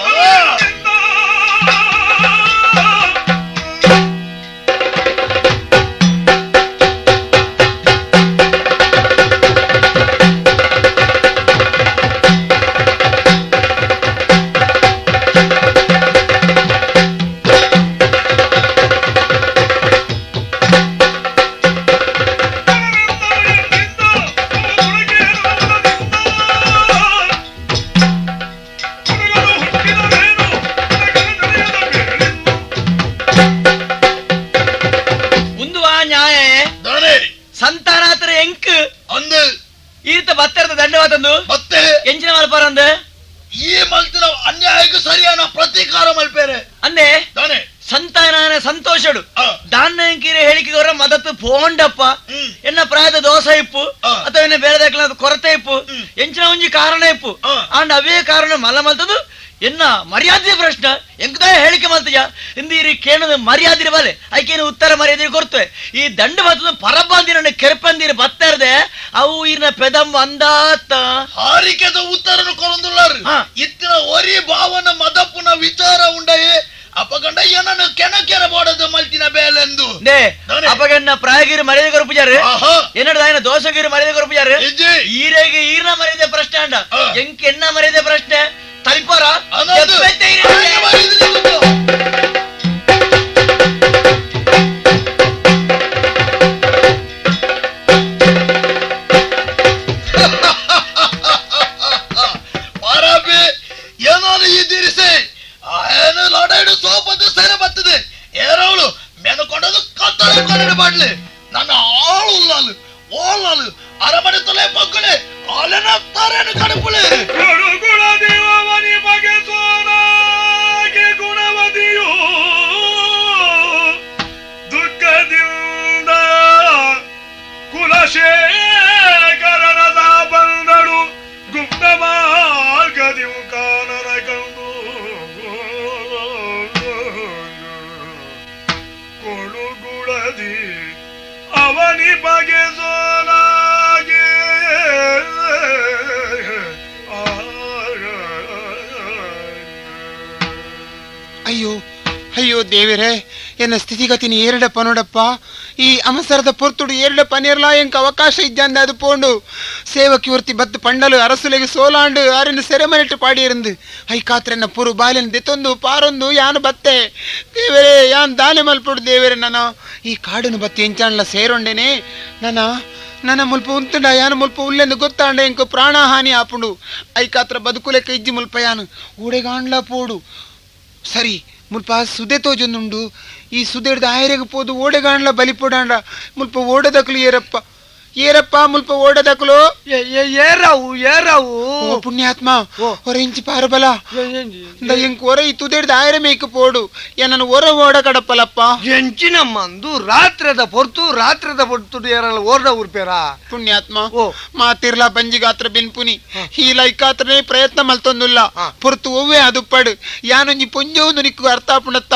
ಅಂದೆ ತಾನೆ ಸಂತಾನ ಸಂತೋಷಡು ದಾನ್ನಂಕಿರೆ ಹೇಳಿಕೆಗೌರ ಮದತ್ತು ಪೋಂಡಪ್ಪ ಎನ್ನ ಪ್ರಾಯದ ದೋಷ ಇಪ್ಪು ಅಥವಾ ಎನ್ನ ಬೇರೆ ಕೊರತೆ ಇಪ್ಪು ಎಂಚಿನ ಒಂಜಿ ಕಾರಣ ಇಪ್ಪು ಅಂಡ್ ಅವೇ ಕಾರಣ ಮಲ್ಲ ಮಲ್ತದು ಎನ್ನ ಮರ್ಯಾದೆ ಪ್ರಶ್ನೆ ಎಂಕದ ಹೇಳಿಕೆ ಮಲ್ತಜ ಇಂದಿರಿ ಕೇಣದ ಮರ್ಯಾದೆ ಬಲೆ ಐಕೇನು ಉತ್ತರ ಮರ್ಯಾದೆ ಕೊಡ್ತೇವೆ ಈ ದಂಡ ಬತ್ತದ ಪರಬಂದಿರ ಕೆರ್ಪಂದಿರ ಬತ್ತರ್ದೆ ಅವು ಇನ್ನ ಪೆದಂ ಅಂದಾತ ಹಾರಿಕೆದ ಉತ್ತರನು ಕೊರಂದುಳ್ಳಾರು ಇತ್ತಿನ ಒರಿ ಭಾವನ ಮದಪ್ಪುನ ವಿಚಾರ ಉಂಡಯೇ ಅಪಗಂಡ ಏನನ್ನು ಕೆಣಕೆರ ಬೋಡದು ಮಲ್ತಿನ ಬೇಲೆಂದು ಅಪಗಣ್ಣ ಪ್ರಾಯಗಿರಿ ಮರ್ಯಾದೆ ಕೊರ ಪೂಜಾರಿ ಏನಡ ఆయన ದೋಷಗಿರಿ ಮರ್ಯಾದೆ ಕೊರ ಪೂಜಾರಿ ಈರೆಗೆ ಈರ್ನ ಮರ್ಯಾದೆ ಪ್ರಶ್ನೆ ಅಂಡ ಎಂಕೆನ್ನ ಮರ್ಯಾದೆ ಪ್ರಶ್ನೆ ತಲ್ಪರ ನನ್ನ ಆಳು ಓಲಾಲು ಅರಮನೆ ತೊಲೆ ಮಕ್ಕಳೇ ಆಲೆನ ತಾರೇನು ಕಡುಪುಳೆ ಗುಣದೇವನಿ ಬಗೆ ಸೋನಾಗೆ ಗುಣವದಿಯೋ ದುಃಖದಿಂದ ಕುಲಶೇಖರನದ ಬಂದಳು ಗುಪ್ತ ಮಾರ್ಗದಿವು ಕಾನನ ಕಂಡು ಕೊಡುಗುಳದಿ ಅವನಿ ಬಗೆ ಸೋನಾಗೆ ಅಯ್ಯೋ ಅಯ್ಯೋ ದೇವರೇ ಎನ್ನ ಸ್ಥಿತಿಗತಿನ ಏರಡಪ್ಪ ನೋಡಪ್ಪ ಈ ಅಮಸರದ ಪೊರ್ತುಡು ಏರಡಪ್ಪ ನೇರ್ಲಾ ಎಂಕ ಅವಕಾಶ ಇದ್ದಂದ ಅದು ಪೋಂಡು ಸೇವಕಿ ಒರ್ತಿ ಬತ್ತು ಪಂಡಲು ಅರಸುಲೆಗೆ ಸೋಲಾಂಡು ಆರಿನ ಸೆರೆಮನೆಟ್ಟು ಪಾಡಿಯರಂದು ಐ ಕಾತ್ರೆನ್ನ ಪುರು ಬಾಲಿನ ದೆತ್ತೊಂದು ಪಾರೊಂದು ಯಾನು ಬತ್ತೆ ದೇವರೇ ಯಾನ್ ದಾನೆ ಮಲ್ಪಡು ದೇವರೇ ನಾನು ಈ ಕಾಡನ್ನು ಬತ್ತಿ ಎಂಚಾಣ್ಲ ಸೇರೊಂಡೇನೆ ನನ್ನ ಮುಲ್ಪ ಉಂತುಂಡ ಯಾನು ಮುಲ್ಪ ಉಲ್ಲೆಂದು ಗೊತ್ತಾಂಡ ಎಂಕ ಪ್ರಾಣಹಾನಿ ಆಪುಂಡು ಐ ಕಾತ್ರ ಬದುಕುಲೆಕ್ಕ ಇಜ್ಜಿ ಮುಲ್ಪ ಯಾನು ಊಡೆಗಾಂಡ್ಲ ಪೋಡು ಸರಿ ಮುಲ್ಪ ಸುದೆ ತೋಜೊಂದುಂಡು ಈ ಸುದೆಡ್ದ ಆಯರೆಗೆ ಪೋದು ಓಡೆಗಾಂಡ್ಲ ಬಲಿಪೋಡಾಂಡ ಮುಲ್ಪ ಓಡದಕ್ಲು ಏರಪ್ಪ ಮುಲ್ಪ ಓಡದಕ್ಲು ಏರಾವು ಪುಣ್ಯಾತ್ಮ ಹೊರೆಂಚಿ ಪಾರಬಲ ಎಂಕ್ ಹೊರ ಈ ತುದೆಡ್ದ ಆಯರೆ ಮೇಯ್ಕ ಪೋಡು ನನ್ನ ಹೊರ ಓಡ ಕಡಪ್ಪಲಪ್ಪ ಎಂಚಿನ ಮಂದು ರಾತ್ರದ ಪೊರ್ತು ಏರಲ್ಲ ಓರ್ಡ ಉರ್ಪೇರ ಪುಣ್ಯಾತ್ಮ ಮಾತಿರ್ಲ ಬಂಜಿ ಗಾತ್ರ ಬಿನ್ಪುನಿ ಈ ಲೈಕಾತ್ರನೇ ಪ್ರಯತ್ನ ಮಲ್ತೊಂದುಲ್ಲ ಪೊರ್ತು ಒವ್ವೆ ಅದು ಪಡು ಯಾನೊಂಜಿ ಪೊಂಜೊಂದು ನಿಕ್ಕು ಅರ್ಥ ಪುಣತ್ತ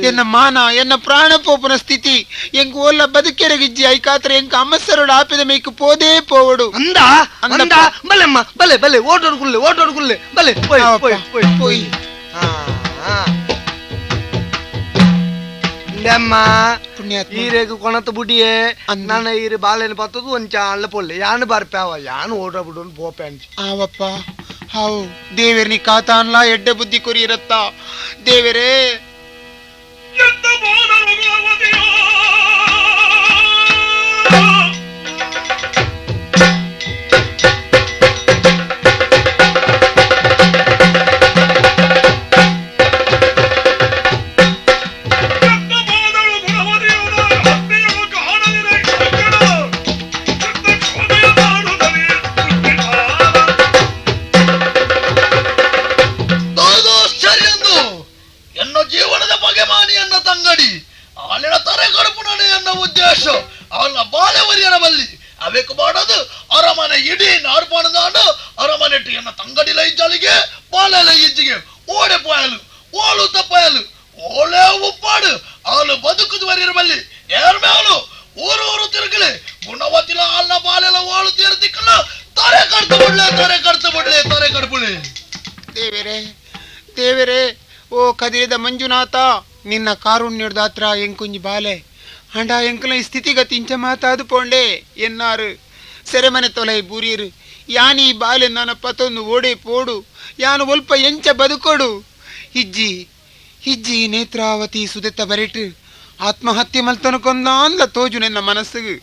ಎನ್ನ ಮಾನ ಎನ್ನ ಪ್ರಾಣ ಪೋಪನ ಸ್ಥಿತಿ ಎಂಕ್ ಓಲ್ಲ ಬದುಕೆರಗಿಜ್ಜಿ ಐಕಾತ್ರ ಎಂಕ ಅಮ್ಮಸರೋಡ ಆಪಿದ ಮೇಯ್ಕು ಪೋದೇ ಪೋವಡು ಅಂದ ಬಲೆಮ್ಮ ಬಲೆ ಓಟೋಡ್ಗುಲ್ಲೆ ಬಲೆ ಪೋಯ್ ಈರೆಗು ಕೊಣತ ಬುಡಿಯೇ ನನ್ನ ಈರು ಬಾಲೆನ ಪತ್ತದು ಒಂಚ ಅಲ್ಲ ಪೊಲ್ಲೆ ಯಾನು ಬರ್ಪ್ಯಾವ ಯಾನು ಓಟ ಬಿಡು ಪೋಪೆ ಅಂಚಿ ಆವಪ್ಪ ಹಾವು ದೇವೇರ್ನಿ ಕಾತಾನ್ಲಾ ಎಡ್ಡೆ ಬುದ್ಧಿ ಕೊರಿ ಇರತ್ತ ದೇವರೇ ಎಂತ ಬೋಧರು ಗುಣವದಿಯೋ ಜೀವನದ ಬಗೆಮಾನಿಯನ್ನ ತಂಗಡಿ ಅಲ್ಲಿನ ತರೆ ಕಡುಪುಣನೆ ಎನ್ನ ಉದ್ದೇಶ ಅವನ ಬಾಲೆವರಿಯನ ಬಲ್ಲಿ ಅವೇಕು ಮಾಡೋದು ಅರಮನೆ ಇಡೀ ನಾಡ್ಪಾಣದಾಂಡು ಅರಮನೆ ಎನ್ನ ತಂಗಡಿಲ ಇಜ್ಜಲಿಗೆ ಬಾಲೆಲ ಇಜ್ಜಿಗೆ ಓಡೆ ಪೋಯಲು ಓಳು ತಪ್ಪಯಲು ಓಳೆ ಉಪ್ಪಾಡು ಅವಳು ಬದುಕುದು ವರಿಯರ ಬಲ್ಲಿ ಏರ್ಮೇವಲು ಊರು ತಿರುಗಲಿ ಗುಣವತಿಲ ಅಲ್ಲ ಬಾಲೆಲ ಓಳು ತೀರ್ತಿಕ್ಕಲ್ಲ ತರೆ ಕಡ್ಪುಳೆ ದೇವರೇ ಓ ಕದಿರಿದ ಮಂಜುನಾಥ ನಿನ್ನ ಕಾರುಣ್ಯದಾತ್ರ ಎಂಕುಂಜಿ ಬಾಲೆ ಅಂಡ ಎಂಕಲ ಈ ಸ್ಥಿತಿಗತಿ ಇಂಚ ಮಾತಾದು ಪೋಂಡೆ ಎನ್ನಾರು ಸೆರೆಮನೆ ತೊಲೈ ಬೂರಿಯರು ಯಾನಿ ಬಾಲೆ ನನ್ನ ಪತೊಂದು ಓಡೆ ಪೋಡು ಯಾನು ಒಲ್ಪ ಎಂಚ ಬದುಕೋಡು ಹಿಜ್ಜಿ ನೇತ್ರಾವತಿ ಸುದೆತ್ತ ಬರಿಟ್ಟು ಆತ್ಮಹತ್ಯೆ ಮಲ್ತನ ಕೊಂದಾನ್ಲ ತೋಜು ನನ್ನ ಮನಸ್ಸಿಗೆ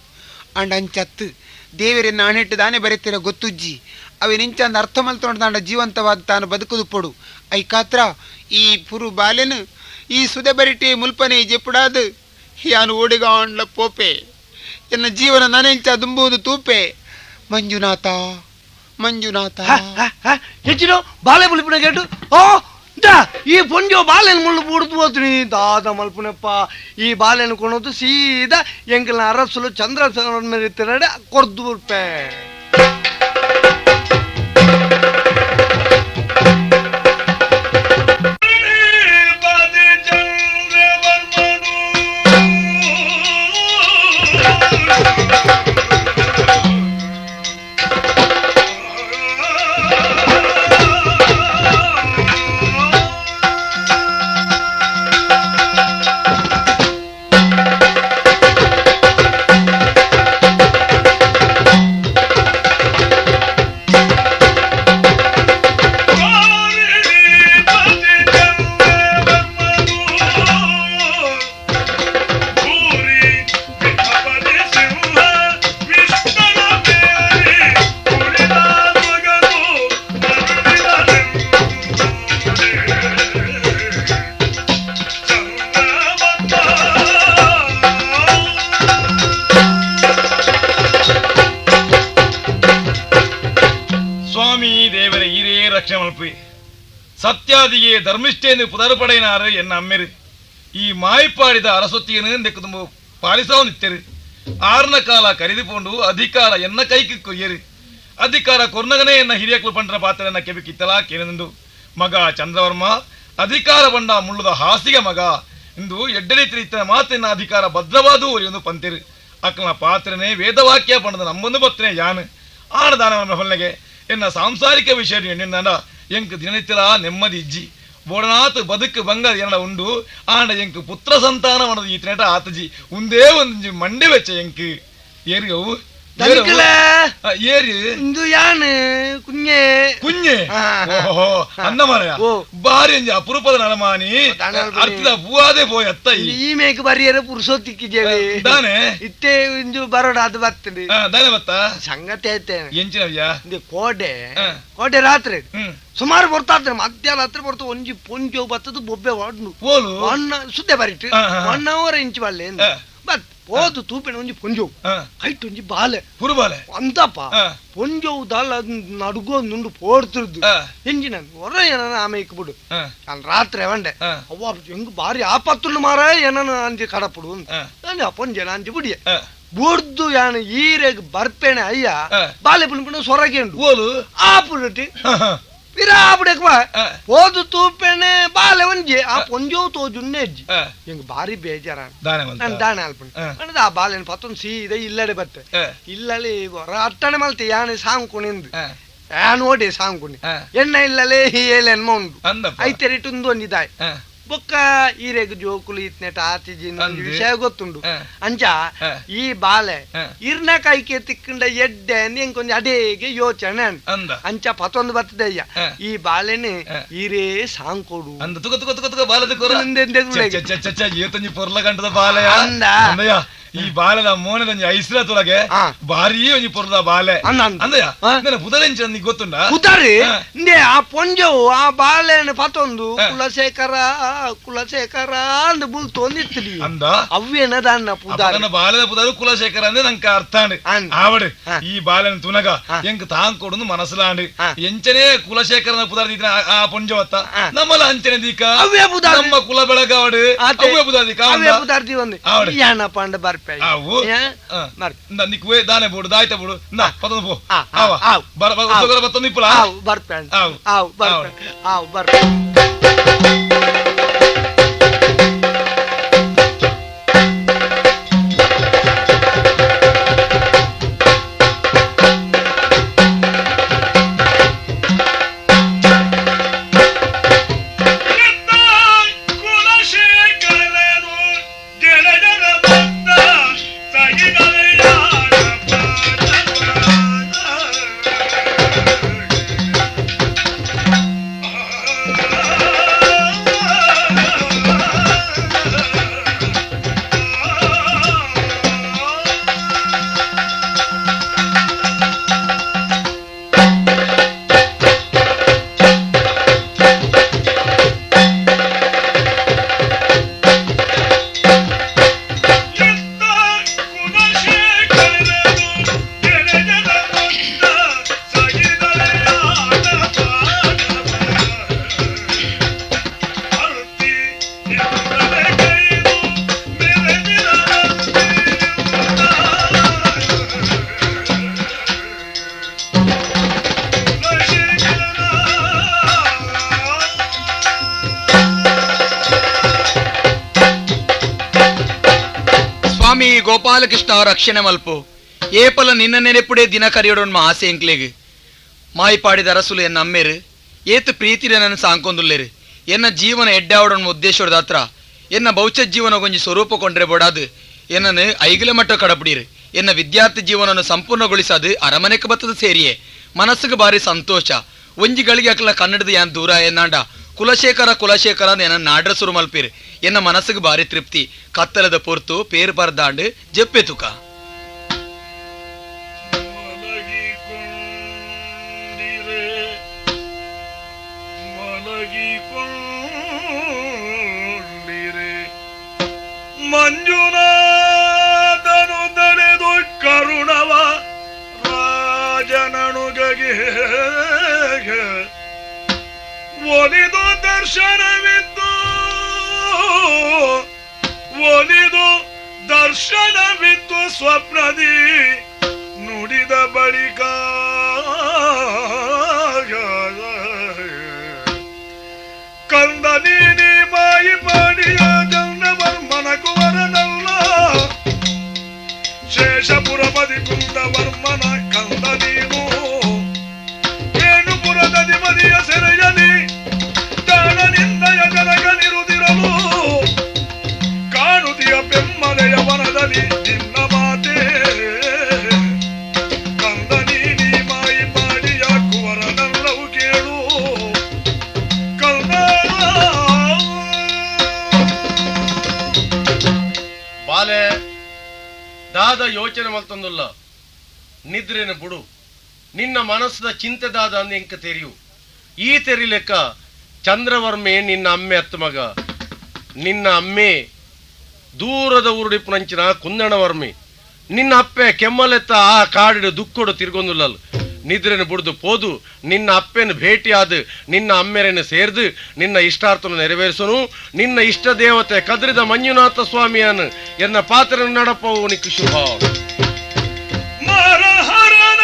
ಅಂಡ ಅಂಚತ್ತು ದೇವರನ್ನ ಅಣೆಟ್ಟು ದಾನೆ ಬರೆತಿರ ಗೊತ್ತುಜ್ಜಿ ಅವೇನಿಂಚಂದ ಅರ್ಥ ಮಲ್ತೊಂಡ ಜೀವಂತವಾದ ತಾನು ಬದುಕುದು ಪೊಡು ಐಕಾತ್ರ ಈ ಪುರು ಬಾಲೆನು ಈ ಸುದೆ ಬರಿಟಿ ಮುಲ್ಪನೆ ಜೆಪ್ಪುಡಾದು ಯಾನು ಓಡಿಗಾಂಡ್ಲ ಪೋಪೆ ಎನ್ನ ಜೀವನ ನನೆಂಚ ದುಂಬುವುದು ತೂಪೆ ಮಂಜುನಾಥ ಹೆಚ್ಚಿನ ಬಾಲೆ ಮುಲ್ಪಿನ ಗೇಟು ಓ ಈ ಪೊಂಜೋ ಬಾಲೆನ್ ಮುಳ್ಳು ಬುಡ್ದು ಹೋತ್ನಿ ದಾದ ಮಲ್ಪುನಪ್ಪ ಈ ಬಾಲೆನ್ ಕೊಣೋದು ಸೀದಾ ಎಂಕಲ್ನ ಅರಸಲು ಚಂದ್ರ ಮೇಲೆ ತಿರಡೆ ಕೊರ್ದು ಬಿಡ್ಪೆ ಸತ್ಯಾದಿಗೆ ಧರ್ಮಿಷ್ಠೆಯನ್ನು ಪುದರ್ಪಡೆಯಿನಾರು ಎನ್ನ ಅಮ್ಮೆರು ಈ ಮಾಯಿಪಾಡಿದ ಅರಸೊತ್ತಿಯನ್ನು ನೆಕ್ಕುದುಂಬ ಪಾಲಿಸವು ನಿತ್ಯರು ಆರ್ನ ಕಾಲ ಕರೆದುಕೊಂಡು ಅಧಿಕಾರ ಎನ್ನ ಕೈಗೆ ಕೊಯ್ಯರು ಅಧಿಕಾರ ಕೊರ್ನಗನೇ ಎನ್ನ ಹಿರಿಯಕ್ಕಲು ಪಂಡನ ಪಾತ್ರನ ಕೆಬಿಕಿತ್ತಲಾ ಕೇಳಿದಂದು ಮಗ ಚಂದ್ರವರ್ಮ ಅಧಿಕಾರ ಬಂಡ ಮುಳ್ಳುದ ಹಾಸಿಗೆ ಮಗ ಇಂದು ಎಡ್ಡಲಿ ತಿರಿತ ಮಾತಿನ ಅಧಿಕಾರ ಭದ್ರವಾದು ಒಂದು ಪಂತಿರು ಅಕ್ಕನ ಪಾತ್ರನೇ ವೇದವಾಕ್ಯ ಪಂಡದ ನಮ್ಮೊಂದು ಬತ್ತನೆ ಯಾನು ಆಣದಾನ ಹೊಲ್ಲೆಗೆ ಎನ್ನ ಸಾಂಸಾರಿಕ ವಿಷಯ ಎಣ್ಣಿಂದ ಎಂಕ್ ದಿನನಿತ್ಯಲ ನೆಮ್ಮದಿ ಇಜ್ಜಿ ಬೋಡನಾಥ್ ಬದುಕು ಬಂಗ ಎನ್ನ ಉಂಡು ಆಂಡ ಎಂಕ್ ಪುತ್ರ ಸಂತಾನ ಮಾಡದು ಈ ತಿನೇಟ ಆತಜಿ ಉಂದೇ ಒಂದು ಮಂಡಿ ವೆಚ್ಚ ಎಂಕ್ ಏರಿ ಅವು ಏರಿ ಇಂದು ಯಾನ್ ಕುഞ്ഞೆ ಕುഞ്ഞೆ ಓಹೋ ಅನ್ನ ಮರಯ ಬಾರಿ ಅಂಜಿ ಅಪರೂಪದ ನಲಮಾನಿ ಅರ್ಥದ ಪೂವಾದೆ ಪೋಯ್ ಅತ್ತ ಈ ಮೇಕ್ ಬರಿಯರ ಪುರುಷೋತ್ತಿಕ್ಕಿದ್ದೇವೆ ದಾನೆ ಇತ್ತೆ ಇಂದು ಬರೋಡ ಅದು ಬರ್ತದೆ ದಾನೆ ಬತ್ತ ಸಂಗತಿ ಐತೆ ಎಂಚಿನವ್ಯಾ ಕೋಟೆ ರಾತ್ರಿ ಸುಮಾರು ಬರ್ತಾದ್ರೆ ಮಧ್ಯಾಹ್ನ ಹತ್ರ ಬರ್ತಾ ಒಂಜಿ ಪೊಂಜೋ ಬತ್ತದು ಬೊಬ್ಬೆ ವಾಡ್ನು ಪೋಲು ಒಣ್ಣ ಸುದ್ದೆ ಬರಿಟ್ಟು 1 hour ಇಂಚು ಬಲ್ಲೆ ಬತ್ ಹೋದು ತೂಪೆಣ ಒಂಜಿ ಪೊಂಜೋ ಕೈಟ್ ಒಂಜಿ ಬಾಲೆ ಪುರುಬಾಲೆ ಅಂತಪ್ಪ ಪೊಂಜೋ ದಾಲ ನಡುಗೋ ನುಂಡು ಪೋಡ್ತಿರ್ದು ಎಂಜಿನ ಹೊರ ಏನ ಆಮೇಲೆ ಬಿಡು ನಾನು ರಾತ್ರಿ ಅವಂಡೆ ಅವ್ವ ಹೆಂಗ್ ಬಾರಿ ಆಪತ್ತುಂಡು ಮಾರ ಏನನ ಅಂಜಿ ಕಡಪುಡು ಅಂತ ಪೊಂಜೆ ಅಂಜಿ ಬಿಡಿಯ ಬುಡ್ದು ಯಾನ ಈರೆಗ್ ಬರ್ಪೇಣೆ ಅಯ್ಯ ಬಾಲೆ ಪುಣ್ಕೊಂಡು ಸೊರಗೇಂಡು ಓಲು ಆಪುಡುಟಿ ವಿರಾಬುಡಕ್ವಾ ಹೋದು ತೂಪೆಣೆ ಬಾಲೆ ಒಂಜಿ ಆ ಪೊಂಜೋ ತೋಜುನ್ನೆ ಅಜ್ಜಿ ಹೆಂಗ್ ಬಾರಿ ಬೇಜಾರ ನಾನು ದಾಣೆ ಅಲ್ಪುಂಡು ಆ ಬಾಲೆನ್ ಪತ್ತೊಂದು ಸೀದಾ ಇಲ್ಲಡೆ ಬತ್ತೆ ಇಲ್ಲಲ್ಲಿ ಅಟ್ಟಣೆ ಮಲ್ತೆ ಯಾನೆ ಸಾಂಕುಣಿಂದು ಯಾನ್ ಓಡಿ ಸಾಂಕುಣಿ ಎಣ್ಣ ಇಲ್ಲಲೇ ಏಳೆನ್ಮ ಉಂಡು ಐತೆರಿಟುಂದು ಒಂದಿದಾಯ್ ಬೊಕ್ಕ ಈರೆಗ್ ಜೋಕುಲು ಇತ್ನೆಟ ಆತಿಜಿ ವಿಷಯ ಗೊತ್ತುಂಡು ಅಂಚ ಈ ಬಾಲೆ ಇರ್ನ ಕೈಕೆ ತಿಕ್ಕಂಡ ಎಡ್ಡೆ ಎಂಕೊಂದು ಅಡೇಗೆ ಯೋಚನೆ ಅಂಚ ಪತ್ತೊಂದು ಬರ್ತದಯ್ಯ ಈ ಬಾಲೆನೆ ಈರೇ ಸಾಂಕೋಡು ಪೊರ್ಲ ಗಂಟದ ಬಾಲೆ ಈ ಬಾಲದ ಮೋನದ ಐಸ್ರ ತುಳಗೆ ಬಾರಿ ಒಂಜಿ ಪೊರ್ದ ಬಾಲೆ ಅಂದಯ್ಯ ಪುದರೆಂಚ ಗೊತ್ತುಂಡ ಪುದರಿ ಆ ಪೊಂಜವು ಆ ಬಾಲೆನ ಪತ್ತೊಂದು ಕುಲಶೇಖರ ಅಂದ್ ಬುಲ್ತೊಂದಿತ್ತಲಿ ಅಂದ ಅವ್ವೇನ ದಾನ್ನ ಪುದಾರ ಬಾಲದ ಪುದರು ಕುಲಶೇಖರ ಅಂದ್ರೆ ನಂಗೆ ಅರ್ಥ ಆವಡು ಈ ಬಾಲನ ತುನಗ ಎಂಕ್ ತಾಂಗ್ ಕೊಡು ಮನಸ್ಲಾಂಡು ಎಂಚನೆ ಕುಲಶೇಖರನ ಪುದಾರ ಆ ಪೊಂಜವತ್ತ ನಮ್ಮಲ ಅಂಚನೆ ದೀಕ ಅವ್ವೇ ಪುದಾರ ನಮ್ಮ ಕುಲ ಬೆಳಗ ಅವಡು ಅವ್ವೇ ಪುದಾರ ದೀಕ ಅವ್ವೇ ಪುದಾರ್ತಿ ಒಂದು ಯಾನ ಪಾಂಡ ಬರ್ಪೆ ಅವು ನಿಕ್ವೆ ದಾನೆ ಬೋಡು ದಾಯ್ತ ಬೋಡು ನಾ ಪತ್ತೊಂದು ಪೋ ಆವ ಬರ ಬತ್ತೊಂದು ಇಪ್ಪಲ ಬರ್ಪೆ ಬರ್ಪೆ Ah ಗೋಪಾಲಕೃಷ್ಣ ರಕ್ಷಣೆ ಮಲ್ಪು ಏಪಲ ನಿನ್ನ ನೆನೆಪುಡೆ ದಿನ ಕರಿಯೋಡೊನ್ ಮಾ ಆಸೆ ಎಂಕ್ಲೆಗ್ ಮಾಯಿಪಾಡಿದ ಅರಸುಲು ಎನ್ನ ಅಮ್ಮೇರು ಏತು ಪ್ರೀತಿರ ನನ್ನ ಸಾಂಕೊಂದುಲ್ಲೇರು ಎನ್ನ ಜೀವನ ಎಡ್ಡಾವಡೊನ್ ಉದ್ದೇಶದ ಹತ್ರ ಎನ್ನ ಭೌಚ ಜೀವನ ಕೊಂಚ ಸ್ವರೂಪ ಕೊಂಡ್ರೆ ಬೋಡಾದು ಎನ್ನನ್ನು ಐಗಿಲ ಮಟ್ಟ ಕಡಪಡೀರು ಎನ್ನ ವಿದ್ಯಾರ್ಥಿ ಜೀವನವನ್ನು ಸಂಪೂರ್ಣಗೊಳಿಸದು ಅರಮನೆಗೆ ಬತ್ತದ ಸೇರಿಯೇ ಮನಸ್ಸಿಗೆ ಬಾರಿ ಸಂತೋಷ ಒಂಜಿಗಳಿಗೆ ಅಕ್ಲ ಕನ್ನಡದ ಯಾನ್ ದೂರ ಎನ್ನಾಂಡ ಕುಲಶೇಖರ ಎನ್ನ ನಾಡ್ರ ಸುರು ಮಲ್ಪೀರು ಎನ್ನ ಮನಸ್ಸಿಗೆ ಬಾರಿ ತೃಪ್ತಿ ಕತ್ತಲದ ಪೊರ್ತು ಪೇರು ಪರ್ದಾಂಡು ಜಪ್ಪೆ ತುಕ ಮಂಜುನಾಥನು ತಡೆದು ಕರುಣವ ರಾಜನನುಗೆ ಒಲಿದು ದರ್ಶನವಿತ್ತು ಸ್ವಪ್ನದಿ ನುಡಿದ ಬಳಿಕ ಕಂದ ನೀನಿ ಮಾಯಿ ಪಾಡಿಯ ವರ್ಮನ ಕುವರನಲ್ಲ ಶೇಷಪುರಪದಿ ಕುಂದವರ್ಮನ ಕಂದ ನೀನು ವೇಣುಪುರದಧಿಪತಿಯ ಸೆರೆಯಲಿ ದಾನನಿಂದಯ ಜನಗನಿರುದಿರಲು ಕಾಣುದಿಯ ಬೆಮ್ಮಲೆಯ ವನದಲ್ಲಿ ನಿನ್ನ ಮಾತೆ ಕಂದ ನೀನಿ ಮಾಯಿ ಪಾಡಿಯ ಕುವರನಲ್ಲವು ಕೇಳು ಕಂದ ಬಾಲೆ ದಾದ ಯೋಚನೆ ಮಲ್ತಂದುಲ್ಲ ನಿದ್ರೆನ ಬಿಡು ನಿನ್ನ ಮನಸ್ಸದ ಚಿಂತೆ ದಾದ ಅಂದ ಎಂಕ ತೆರಿಯು ಈ ತೆರಿ ಲೆಕ್ಕ ಚಂದ್ರವರ್ಮೆ ನಿನ್ನ ಅಮ್ಮೆ ಅತ್ತ ಮಗ ನಿನ್ನ ಅಮ್ಮೆ ದೂರದ ಉರುಡಿಪ್ಪುನಂಚಿನ ಕುಂದಣವರ್ಮೆ ನಿನ್ನ ಅಪ್ಪೆ ಕೆಮ್ಮಲೆತ್ತ ಆ ಕಾಡಿಡು ದುಕ್ಕೊಡು ತಿರ್ಗೊಂದುಲ್ಲಲ್ ನಿದ್ರೆನ ಬಿಡ್ದು ಪೋದು ನಿನ್ನ ಅಪ್ಪೆನ ಭೇಟಿಯಾದ ನಿನ್ನ ಅಮ್ಮೆರನ್ನು ಸೇರ್ದು ನಿನ್ನ ಇಷ್ಟಾರ್ಥನ ನೆರವೇರಿಸನು ನಿನ್ನ ಇಷ್ಟ ದೇವತೆ ಕದ್ರಿದ ಮಂಜುನಾಥ ಸ್ವಾಮಿಯನ್ ಎನ್ನ ಪಾತ್ರ ನಡಪವು ನಿಕ್ಕು ಶುಭ ಮರಹರನ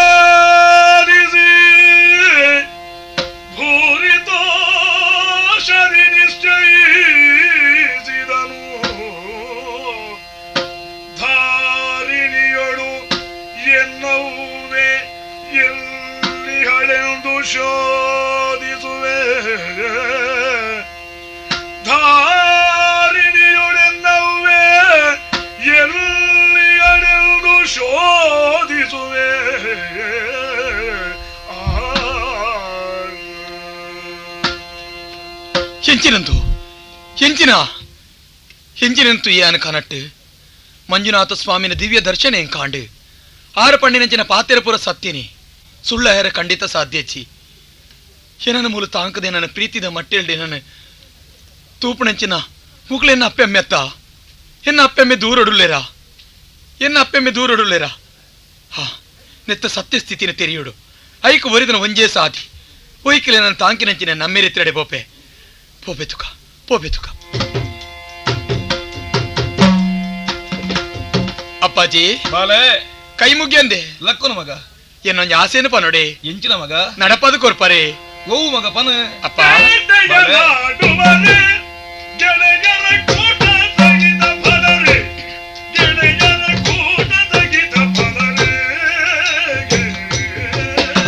ನುಡಿಯಲಾರಿಸಿ ಭೂರಿತೋಷದಿ ನಿಶ್ಚಯಿಸಿದನು ಧಾರಿಣಿಯೊಳು ಎನ್ನವುವೆ ಎಲ್ಲಿ ಹಳೆಂದು ಶೋಧಿಸುವೆ ಧಾರಿಣಿಯೊಳೆನ್ನವುವೆ ಎಲ್ಲಿ ಹಳೆಂದು ಶೋಧಿಸುವೆ ಎಂಚಿನಂತು ಏನ ಕನಟ್ಟು ಮಂಜುನಾಥ ಸ್ವಾಮಿನ ದಿವ್ಯ ದರ್ಶನ ಹೆಂಗ್ ಕಾಂಡು ಆರ ಪಣ್ಣಿನಂಚಿನ ಪಾತೆರಪುರ ಸತ್ಯನಿ ಸುಳ್ಳ ಹೆರ ಖಂಡಿತ ಸಾಧ್ಯಚ್ಚಿ ಏನನ ಮೂಲ ತಾಂಕದೆ ನನ್ನ ಪ್ರೀತಿದ ಮಟ್ಟೆಲ್ಡೆ ನನ್ನ ತೂಪಣಂಚಿನ ಮುಗ್ಳೆನ್ನ ಅಪ್ಪೆಮ್ಮೆತ್ತ ಎನ್ನ ಅಪ್ಪೆಮ್ಮೆ ದೂರೊಡುಲ್ಲೇರಾ ಹಾ ನೆತ್ತ ಸತ್ಯಸ್ಥಿತಿನ ತೆರೆಯೋಡು ಐಕು ಒರಿದನ ಒಂಜೇ ಸಾಧಿ ಒಯ್ಕಲೆ ನನ್ನ ತಾಂಕಿನಂಚಿನ ನಮ್ಮೆರೆತ್ತಿರಡೆ ಪೋಪೆ ತುಕ ಅಪ್ಪಾಜಿ ಬಾಲೆ ಕೈ ಮುಗಿಯಂದೆ ಲಕ್ಕನು ಮಗ ಏನೊಂದು ಆಸೆನು ಪನೋಡೆ ಎಂಚಿನ ಮಗ ನಡಪದು ಕೊರ್ಪರೆ ಗೋವು ಮಗ ಪನ ಅಪ್ಪ ಗೆಳೆಯರ ಕೂಟ ತೆಗಿದ ಫಲರೆ ಗೆಳೆಯರ ಕೂಟ ತೆಗಿದ ಫಲರೆ ಗೆಳೆಯರ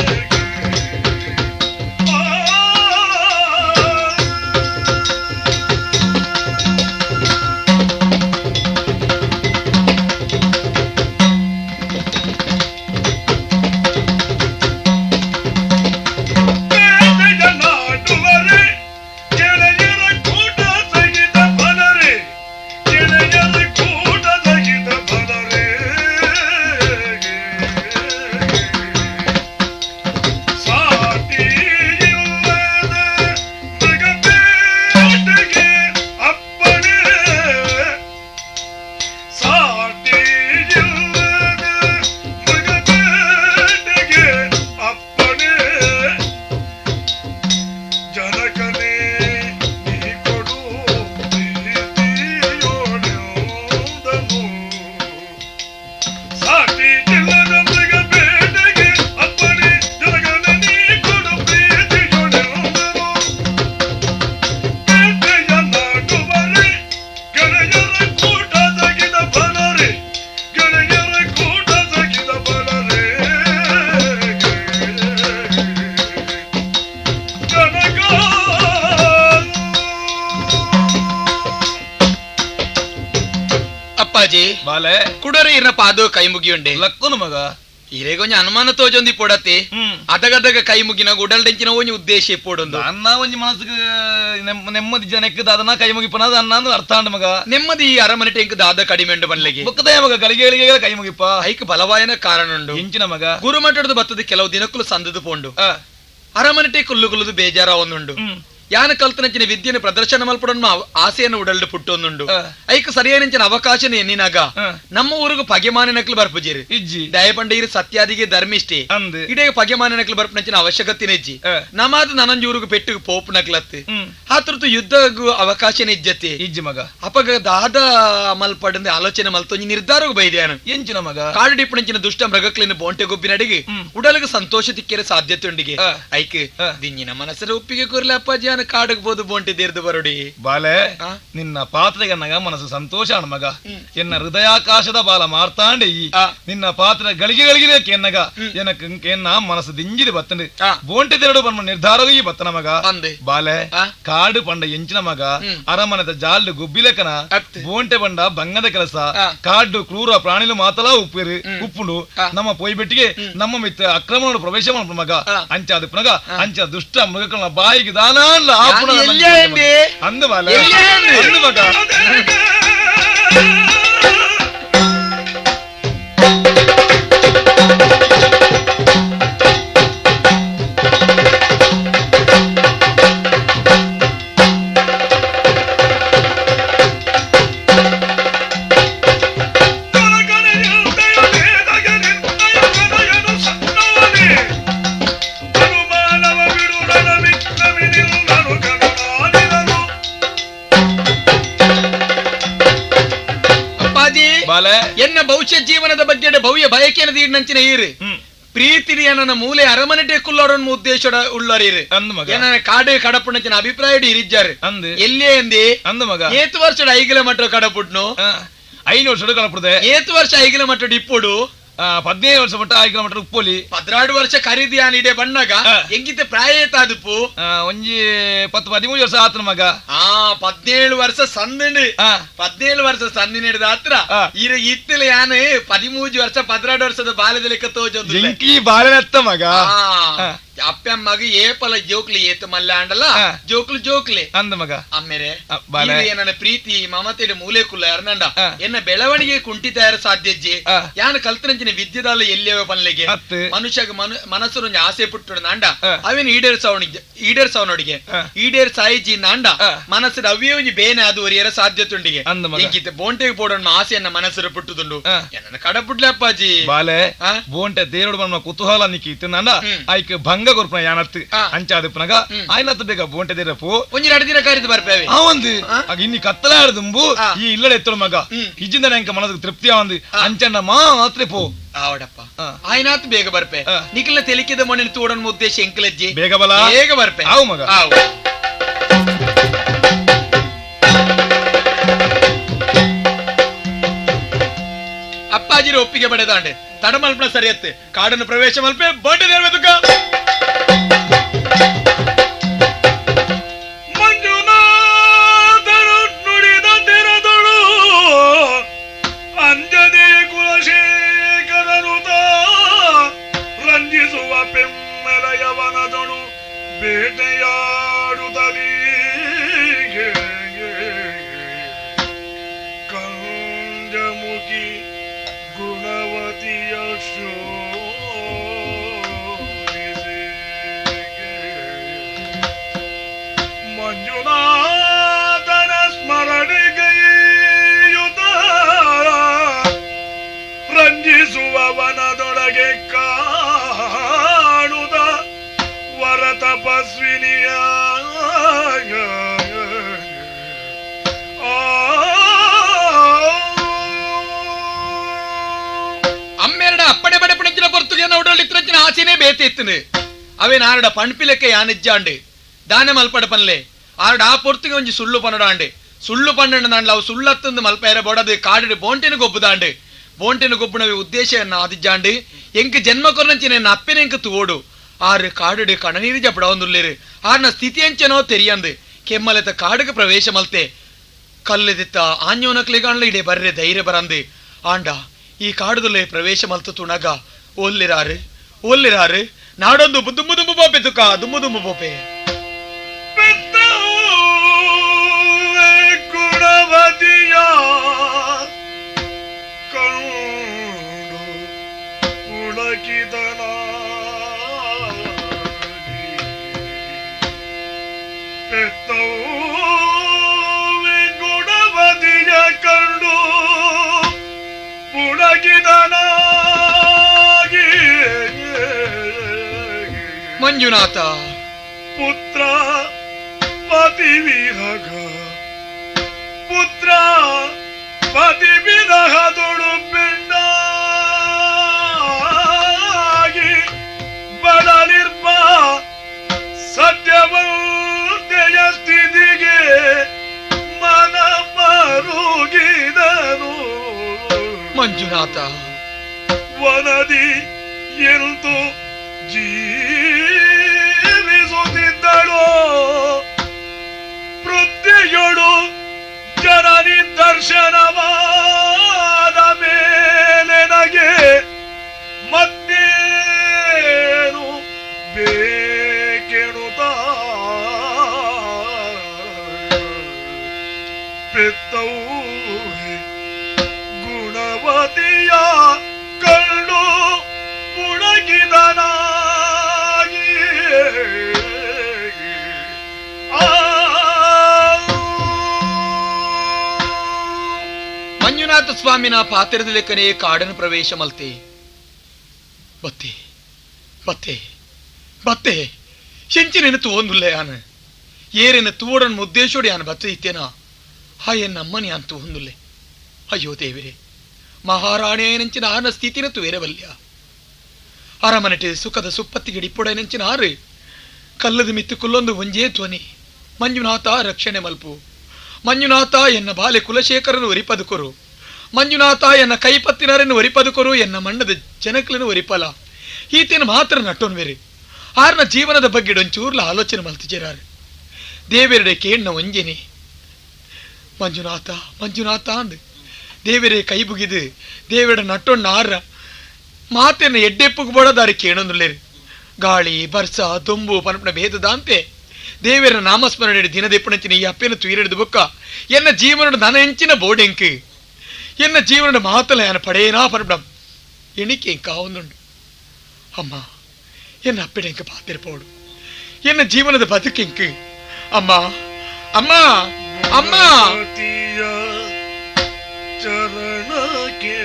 ಅಪ್ಪಾಜಿ ಬಾಲೆ ಕುಡರೆ ಇರ್ನ ಪಾದ ಕೈ ಮುಗಿಯುಂಡೆ ಲಕ್ಕುನು ಮಗ ಇರೇ ಕೊಂಚ ಅನುಮಾನ ತೋಜೊಂದಿ ಪೋಡತ್ತೆ ಅದಗದಗ ಕೈ ಮುಗಿನ ಗುಡಲ್ ಡೆಂಚಿನ ಒಂಜಿ ಉದ್ದೇಶ ಪೋಡೊಂದು ಅನ್ನ ಒಂಜಿ ಮನಸ್ಸಿಗೆ ನೆಮ್ಮದಿ ಜನಕ್ಕೆ ದಾದನ ಕೈ ಮುಗಿಪನದ ಅನ್ನ ಅಂದ್ರೆ ಅರ್ಥ ಅಂಡ ಮಗ ನೆಮ್ಮದಿ ಈ ಅರಮನೆ ಟೆಂಕ್ ದಾದ ಕಡಿಮೆ ಉಂಡು ಬನ್ಲೆಗೆ ಬುಕ್ಕದೇ ಮಗ ಗಳಿಗೆ ಕೈ ಮುಗಿಪ್ಪ ಐಕ್ ಬಲವಾಯನ ಕಾರಣ ಉಂಡು ಇಂಚಿನ ಮಗ ಗುರುಮಠದ ಬತ್ತದ ಕೆಲವು ದಿನಕ್ಕೂ ಸಂದದು ಪೋಂಡು ಅರಮನೆ ಟೆ ಕುಲ್ಲುದು ಬೇಜಾರ ಒಂದುಂಡು ಯಾನ ಕಲ್ತನಂಚಿನ ವಿದ್ಯೆನ ಪ್ರದರ್ಶನ ಮಲ್ಪಡೋಣ ಆಸೆಯನ್ನು ಉಡಲ್ಡು ಪುಟ್ಟೊಂದುಂಡು ಐಕ್ ಸರಿಯಾನಿಂಚಿನ ಅವಕಾಶನ ಎನ್ನಿನಾಗ ನಮ್ಮ ಊರಿಗೆ ಪಗೆಮಾನಿನಕ್ಲು ಬರ್ಪುಜಿರಿ ಇಜ್ಜಿ ದಯಪಂಡೀರು ಸತ್ಯಾದಿಗೆ ಧರ್ಮಿಷ್ಠೆ ಅಂದ್ ಇಡೇ ಪಗೆಮಾನಿನಕ್ಲು ಬರ್ಪನಂಚಿನ ಅವಶ್ಯಕತೆ ಇಜ್ಜಿ ನಮಾದ ನನಂಜೂರಿಗೆ ಪೆಟ್ಟು ಪೋಪ್ನಕ್ಲತ್ತೆ ಹಾತೃತು ಯುದ್ಧಗೂ ಅವಕಾಶನ ಇಜ್ಜತಿ ಇಜ್ಜಿ ಮಗ ಅಪಗ ದಾದ ಮಲ್ಪಡಂದೆ ಆಲೋಚನೆ ಮಲ್ತೊಂಜಿ ನಿರ್ಧಾರಗೂ ಬೈದ್ಯಾನು ಎಂಚಿನ ಮಗ ಕಾಡು ಡಿಪ್ಪಣಂಚಿನ ದುಷ್ಟ ಮೃಗಕ್ಲಿನ ಬೋಂಟೆ ಗುಬ್ಬಿನಡಿಗೆ ಉಡಲಿಗೆ ಸಂತೋಷ ತಿಕ್ಕರೆ ಸಾಧ್ಯತೆ ಉಂಡಿಗೆ ಐಕ್ ದಿನ್ನಿನ ಮನಸ್ಸರ ಒಪ್ಪಿಗೆ ಕೂರ್ಲೆ ಅಪ್ಪಾಜಿ ಕಾಡಬಹುದು ಬೋಂಟಿ ತೀರ್ದು ಬರುಡಿ ಬಾಲೆ ನಿನ್ನ ಪಾತ್ರೆಗೆ ನಗ ಮನಸ್ಸು ಸಂತೋಷ ಅಣ್ಣ ಮಗ ಎನ್ನ ಹೃದಯಾಕಾಶದ ಬಾಲ ಮಾರ್ತಾಂಡೆ ಈ ನಿನ್ನ ಪಾತ್ರ ಗಳಿಗೆ ಕೆನ್ನಗ ಎನ್ನ ಮನಸ್ಸು ದಿಂಜಿದ ಬತ್ತಂಡೆ ಬೋಂಟಿ ತೆರಡು ಬಣ್ಣ ನಿರ್ಧಾರ ಈ ಬತ್ತನ ಮಗ ಬಾಲೆ ಕಾಡು ಪಂಡ ಎಂಚಿನ ಮಗ ಅರಮನೆದ ಜಾಲ್ಡು ಗುಬ್ಬಿಲೆಕನ ಬೋಂಟೆ ಬಂಡ ಬಂಗದ ಕೆಲಸ ಕಾಡು ಕ್ರೂರ ಪ್ರಾಣಿಲು ಮಾತಲ ಉಪ್ಪುಂಡು ನಮ್ಮ ಪೊಯ್ಬೆಟ್ಟಿಗೆ ನಮ್ಮ ಮಿತ್ರ ಅಕ್ರಮ ಪ್ರವೇಶ ಮಾಡ್ಪ ಮಗ ಅಂಚಾದ ಪುನಗ ಅಂಚ ದುಷ್ಟ ಮೃಗಗಳನ್ನ ಬಾಯಿಗೆ ದಾನ ಅಂದ ಬಾಲೆ ಅಂದ ಮಗ ಎನ್ನ ಭವಿಷ್ಯ ಜೀವನದ ಬಗ್ಗೆ ಭವ್ಯ ಬಯಕೆಯನ್ನು ತೀರ್ನಂಚಿನ ಈರು ಪ್ರೀತಿಯ ನನ್ನ ಮೂಲೆ ಅರಮನೆ ಕುಲ್ಲೋಡನ್ ಉದ್ದೇಶ ಉಳ್ಳರೀರು ಕಾಡು ಕಡಪುಣಚಿನ ಅಭಿಪ್ರಾಯ ಇರಿಜ್ಜಾರು ಎಲ್ಲೇ ಎಂದಿ ಅಂದ ಮಗ ಏತು ವರ್ಷ ಐಗಿಲ ಮಟ್ಟ ಕಡಪುಟ್ನು 5 ವರ್ಷ ಕಡಪುಡೆ ಏತು ವರ್ಷ ಐಗಿಲ ಮಟ್ಟ ಇಪ್ಪುಡು 15 ವರ್ಷ ಮಟ್ಟ 5 ಕಿಲೋಮೀಟರ್ ಉಪ್ಪೋಲಿ 16 ವರ್ಷ ಖರೀದಿಯಾನಿಡೆ ಬಣ್ಣಗ ಎಂಗಿತ ಪ್ರಾಯ ಏತಾದುಪ್ಪು ಒಂಜಿ 10-13 ವರ್ಷ ಆತ್ರ ಮಗ 17 ವರ್ಷ ಸಂದಿನಿ 17 ವರ್ಷ ಸಂದಿನ ಹಿಡಿದ ಹತ್ರ ಈಗ ಇತ್ತಲೆ ಯಾನು 13 ವರ್ಷ 16 ವರ್ಷದ ಬಾಲ್ಯದ ಲೆಕ್ಕ ತೋಜೊಂದು ಬಾಲ್ಯತ್ತ ಮಗ ಅಪ್ಪ ಮಗ ಏಪಲ ಜೋಕ್ಲಿ ಏತ ಮಲ್ಲ ಅಂಡಲ್ಲ ಜೋಕ್ಲಿ ಅಂದ ಮಗ ಅಮ್ಮೇರೆ ನನ್ನ ಪ್ರೀತಿ ಮಮತೆಯ ಮೂಲೆ ಕುಲ್ಲ ಅರ್ನಂಡ ಎನ್ನ ಬೆಳವಣಿಗೆ ಕುಂಠಿತ ಸಾಧ್ಯಜ್ಜಿ ಯಾನ ಕಲ್ತನಂಚಿನ ವಿದ್ಯೆದಾಲ ಎಲ್ಲಿಯವ ಪನ್ಲೆಗೆ ಮನುಷ್ಯ ಮನಸ್ಸು ಆಸೆ ಪುಟ್ಟು ಅಂಡ ಅವೇನು ಈಡೇರ್ಸವನೊಡಿಗೆ ಈಡೇರ್ಸಾಯಿಜಿ ಅಂಡ ಮನಸ್ಸು ಅವೇ ಒಂಜಿ ಬೇನೆ ಅದು ಒರಿಯರ ಸಾಧ್ಯತೆ ಉಂಡಿಗೆ ಎಂಕಿತ್ತೆ ಬೋಂಟೆಗೆ ಪೋಡೋಣ ಆಸೆಯನ್ನ ಮನಸ್ಸು ಪುಟ್ಟುದುಂಡು ನನ್ನ ಕಡಪುಡ್ಲೆ ಅಪ್ಪಾಜಿ ಬಾಲೆ ಬೋಂಟೆ ದೇರುಡು ಬಣ್ಣ ಕುತೂಹಲ ನಿಕ್ಕಿತ್ತು ನಂಡ ಆಯ್ಕೆ ಭಂಗ ಕೊರ್ಪನ ಯಾನತ್ತು ಅಂಚಾದ ಪುನಗ ಆಯ್ನತ್ತು ಬೇಗ ಬೋಂಟೆ ದೇರಪ್ಪು ಒಂಜಿ 2 ದಿನ ಕರೆದು ಬರ್ಪೇವೆ ಅವಂದು ಆಗ ಇನ್ನಿ ಕತ್ತಲ ಆಡದುಂಬು ಈ ಇಲ್ಲಡೆ ಎತ್ತಳು ಮಗ ಇಜ್ಜಿಂದ ನಂಗೆ ಮನಸ್ಸಿಗೆ ತೃಪ್ತಿ ಅವಂದು ಅಂಚಣ್ಣ ಮಾತ್ರ ಪೋ ಆವಡಪ್ಪ ಆಯ್ನಾತ್ ಬೇಗ ಬರ್ಪೆ ನಿಖಿಲ ತೆಲಿಕಿದ ಮಣ್ಣಿನ ತೋಡನ್ ಉದ್ದೇಶ ಎಂಕಲಜ್ಜಿ ಬೇಗ ಬಲ ಬೇಗ ಬರ್ಪೆ ಆವು ಮಗ ಅಪ್ಪಾಜಿರ ಒಪ್ಪಿಗೆ ಪಡೆದಾಂಡೆ ತಡ ಮಲ್ಪನ ಸರಿಯತ್ತೆ ಕಾಡನ್ನು ಪ್ರವೇಶ ಮಲ್ಪೆ ಬೋಂಟೆ ದೇರ್ಬೇಕ ಮಂಜುನಾಥನು ನುಡಿದ ತೆರದೊಳು ಅಂಜದೆ ಕುಲಶೇಖರನುತ ರಂಜಿಸುವ ಪೆಮ್ಮಲಯವನದೊಳು ಬೇಟೆಯಾಡುತ್ತಲೀ ಕಂಜಮುಖಿ ಗುಣವತಿಯ ಮಂಜುನಾಥನ ಸ್ಮರಣೆಗೈಯುತ ರಂಜಿಸುವ ವನದೊಳಗೆ ಕಾಣುದ ವರ ತಪಸ್ವಿನಿಯ അമ്മയുടെ അപ്പടെ പടപ്പിടിച്ചിന പുറത്തുക നോടൊളിത്രച്ചിന ആശിനെ ബേത്തിത്തുന്നു അവൻ ആരുടെ പണിപ്പിലൊക്കെ യാനിച്ചാണ്ട് ദാനം മൽപ്പട പനലേ ആരുടെ ആ പുറത്തുക ഒഞ്ചി സുള്ളു പണടാണ്ട് ಸುಳ್ಳು ಪಣ್ಣಣ್ಣದಾಂಡ್ಲ ಅವು ಸುಳ್ಳತ್ತಂದು ಮಲ್ಪೇರ ಬೋಡದು ಕಾಡು ಬೋಂಟಿನ ಗೊಬ್ಬುದಾಂಡು ಬೋಂಟಿನ ಗೊಬ್ಬುನವಿ ಉದ್ದೇಶ ಆದಿಜ್ಜಾಂಡು ಎಂಕ್ ಜನ್ಮ ಕೊರಂಚಿನ ಅಪ್ಪನ ಎಂಕ್ ತೋಡು ಆರು ಕಾಡು ಕಣನೀರು ಜಪಡ ಒಂದುಲ್ಲೇರು ಆರ್ನ ಸ್ಥಿತಿ ಎಂಚನೋ ತೆರಿಯಂದು ಕೆಮ್ಮಲೆತ ಕಾಡುಗೆ ಪ್ರವೇಶ ಮಲ್ತೆ ಕಲ್ಲೆದಿತ್ತ ಆಂಜೋನಕ್ಲಿಗಾಣ್ಲ ಇಡೆ ಬರ್ರೆ ಧೈರ್ಯ ಬರಂದು ಆಂಡ ಈ ಕಾಡುದಲ್ಲೇ ಪ್ರವೇಶ ಮಲ್ತು ತುಣಗ ಓಲ್ಲಿರಾರು ನಾಡೊಂದು ದುಮ್ಮು ದುಮ್ಮು ಬೋಪೆ ತುಕ ದುಮ್ಮು ದುಮ್ಮು ಬೋಪೆ ಗುಣವತಿಯ ಕಂಡು ಉಳಕಿದನ ಗುಣವತಿಯ ಕಂಡು ಉಳಕಿದನಾಗಿ ಮಂಜುನಾಥ ಪುತ್ರ ಪತಿವಿರಗ ಪುತ್ರ ಪತಿವಿರಹದೊಳು ಬೆಂಡಾಗಿ ಬಡಲಿರ್ಪ ಸತ್ಯವಂತೆಯ ಸ್ಥಿತಿಗೆ ಮನ ಮರುಗಿದನು ಮಂಜುನಾಥ ವನದಿ ಎಂತು ಜೀವಿಸುತ್ತಿದ್ದಳು ಪೃಥ್ವಿಯೊಳು ಜನನಿ ದರ್ಶನವಾದ ಮೇಲೆ ನಗೆ ಮತ್ತೇನು ಬೇಕೆಣುತ್ತ ಪೆತ್ತವು ಗುಣವತಿಯ ಕಂಡು ಮುಳಗಿದನಾಗಿ ಮಂಜುನಾಥ ಸ್ವಾಮಿನ ಪಾತ್ರದ ಲೆಕ್ಕನೇ ಕಾಡನ್ನು ಪ್ರವೇಶ ಮಲ್ತೆ ಬತ್ತೆ ಬತ್ತೆ ಬತ್ತೆ ಹೆಂಚಿನ ತೂವೊಂದುಲ್ಲ ಯಾನ ಏರಿನ ತೂವಡನ್ ಮುದ್ದೇಶೋಡಿ ಯಾನ ಬತ್ತೆ ಇತ್ತೇನ ಆ ಎನ್ನಮ್ಮನಿ ಯಾನ್ ತೂವೊಂದುಲ್ಲೆ ಅಯ್ಯೋ ದೇವಿರೆ ಮಹಾರಾಣಿಯನೆಂಚಿನ ಆನ ಸ್ಥಿತಿನ ತುವೇರವಲ್ಯ ಅರಮನೆಟೆ ಸುಖದ ಸುಪ್ಪತ್ತಿಗಿಡಿಪ್ಪೊಡನೆಂಚಿನ ಆರು ಕಲ್ಲದ ಮಿತ್ತು ಕುಲ್ಲೊಂದು ಒಂಜೇ ಧ್ವನಿ ಮಂಜುನಾಥ ರಕ್ಷಣೆ ಮಲ್ಪು ಮಂಜುನಾಥ ಎನ್ನ ಬಾಲೆ ಕುಲಶೇಖರನು ಒರಿಪದುಕೊರು ಮಂಜುನಾಥ ಎನ್ನ ಕೈಪತ್ತಿನರನ್ನು ಒರಿಪದುಕೊರು ಎನ್ನ ಮಣ್ಣದ ಜನಕಲನ್ನು ಒರಿಪಲ ಈತೇನು ಮಾತ್ರ ನಟ್ಟೋನ್ವೇರಿ ಆರ್ನ ಜೀವನದ ಬಗ್ಗೆ ಒಂಚೂರ್ಲ ಆಲೋಚನೆ ಮಲ್ತಿಜೇರಾರು ದೇವೆರಡೆ ಕೇಣ್ಣ ಒಂಜೇನೆ ಮಂಜುನಾಥ ಮಂಜುನಾಥ ಅಂದು ದೇವರೇ ಕೈ ಬುಗಿದು ದೇವರ ನಟ್ಟೊಣ್ಣ ಆರ ಮಾತೇನ ಎಡ್ಡೆಪ್ಪುಗೆ ಬೋಡದಾರಿ ಕೇಳೊಂದುಲ್ಲೇರು ಗಾಳಿ ಬರ್ಸ ದೊಂಬು ಪನಪನ ಭೇದದ ಅಂತೆ ದೇವರ ನಾಮಸ್ಮರಣೆ ದಿನದೆಪ್ಪಣಂಚಿನ ಈ ಅಪ್ಪೇನ ತುಯಿರೆಡ್ದು ಬೊಕ್ಕ ಎನ್ನ ಜೀವನದ ನನ ಹೆಂಚಿನ ಬೋಡೆಂಕ್ ಎನ್ನ ಜೀವನದ ಮಾತಲ ಯಾನ ಪಡೇನಾ ಪನಪಡ ಎಣಿಕೆ ಎಂಕ ಒಂದುಂಡು ಅಮ್ಮ ಎನ್ನ ಅಪ್ಪೆಡೆಂಕ ಪಾತಿರ್ಪೋಡು ಎನ್ನ ಜೀವನದ ಬದುಕೆಂಕ್ ಅಮ್ಮ ಅಮ್ಮ ಅಮ್ಮ ಚರಣಕ್ಕೆ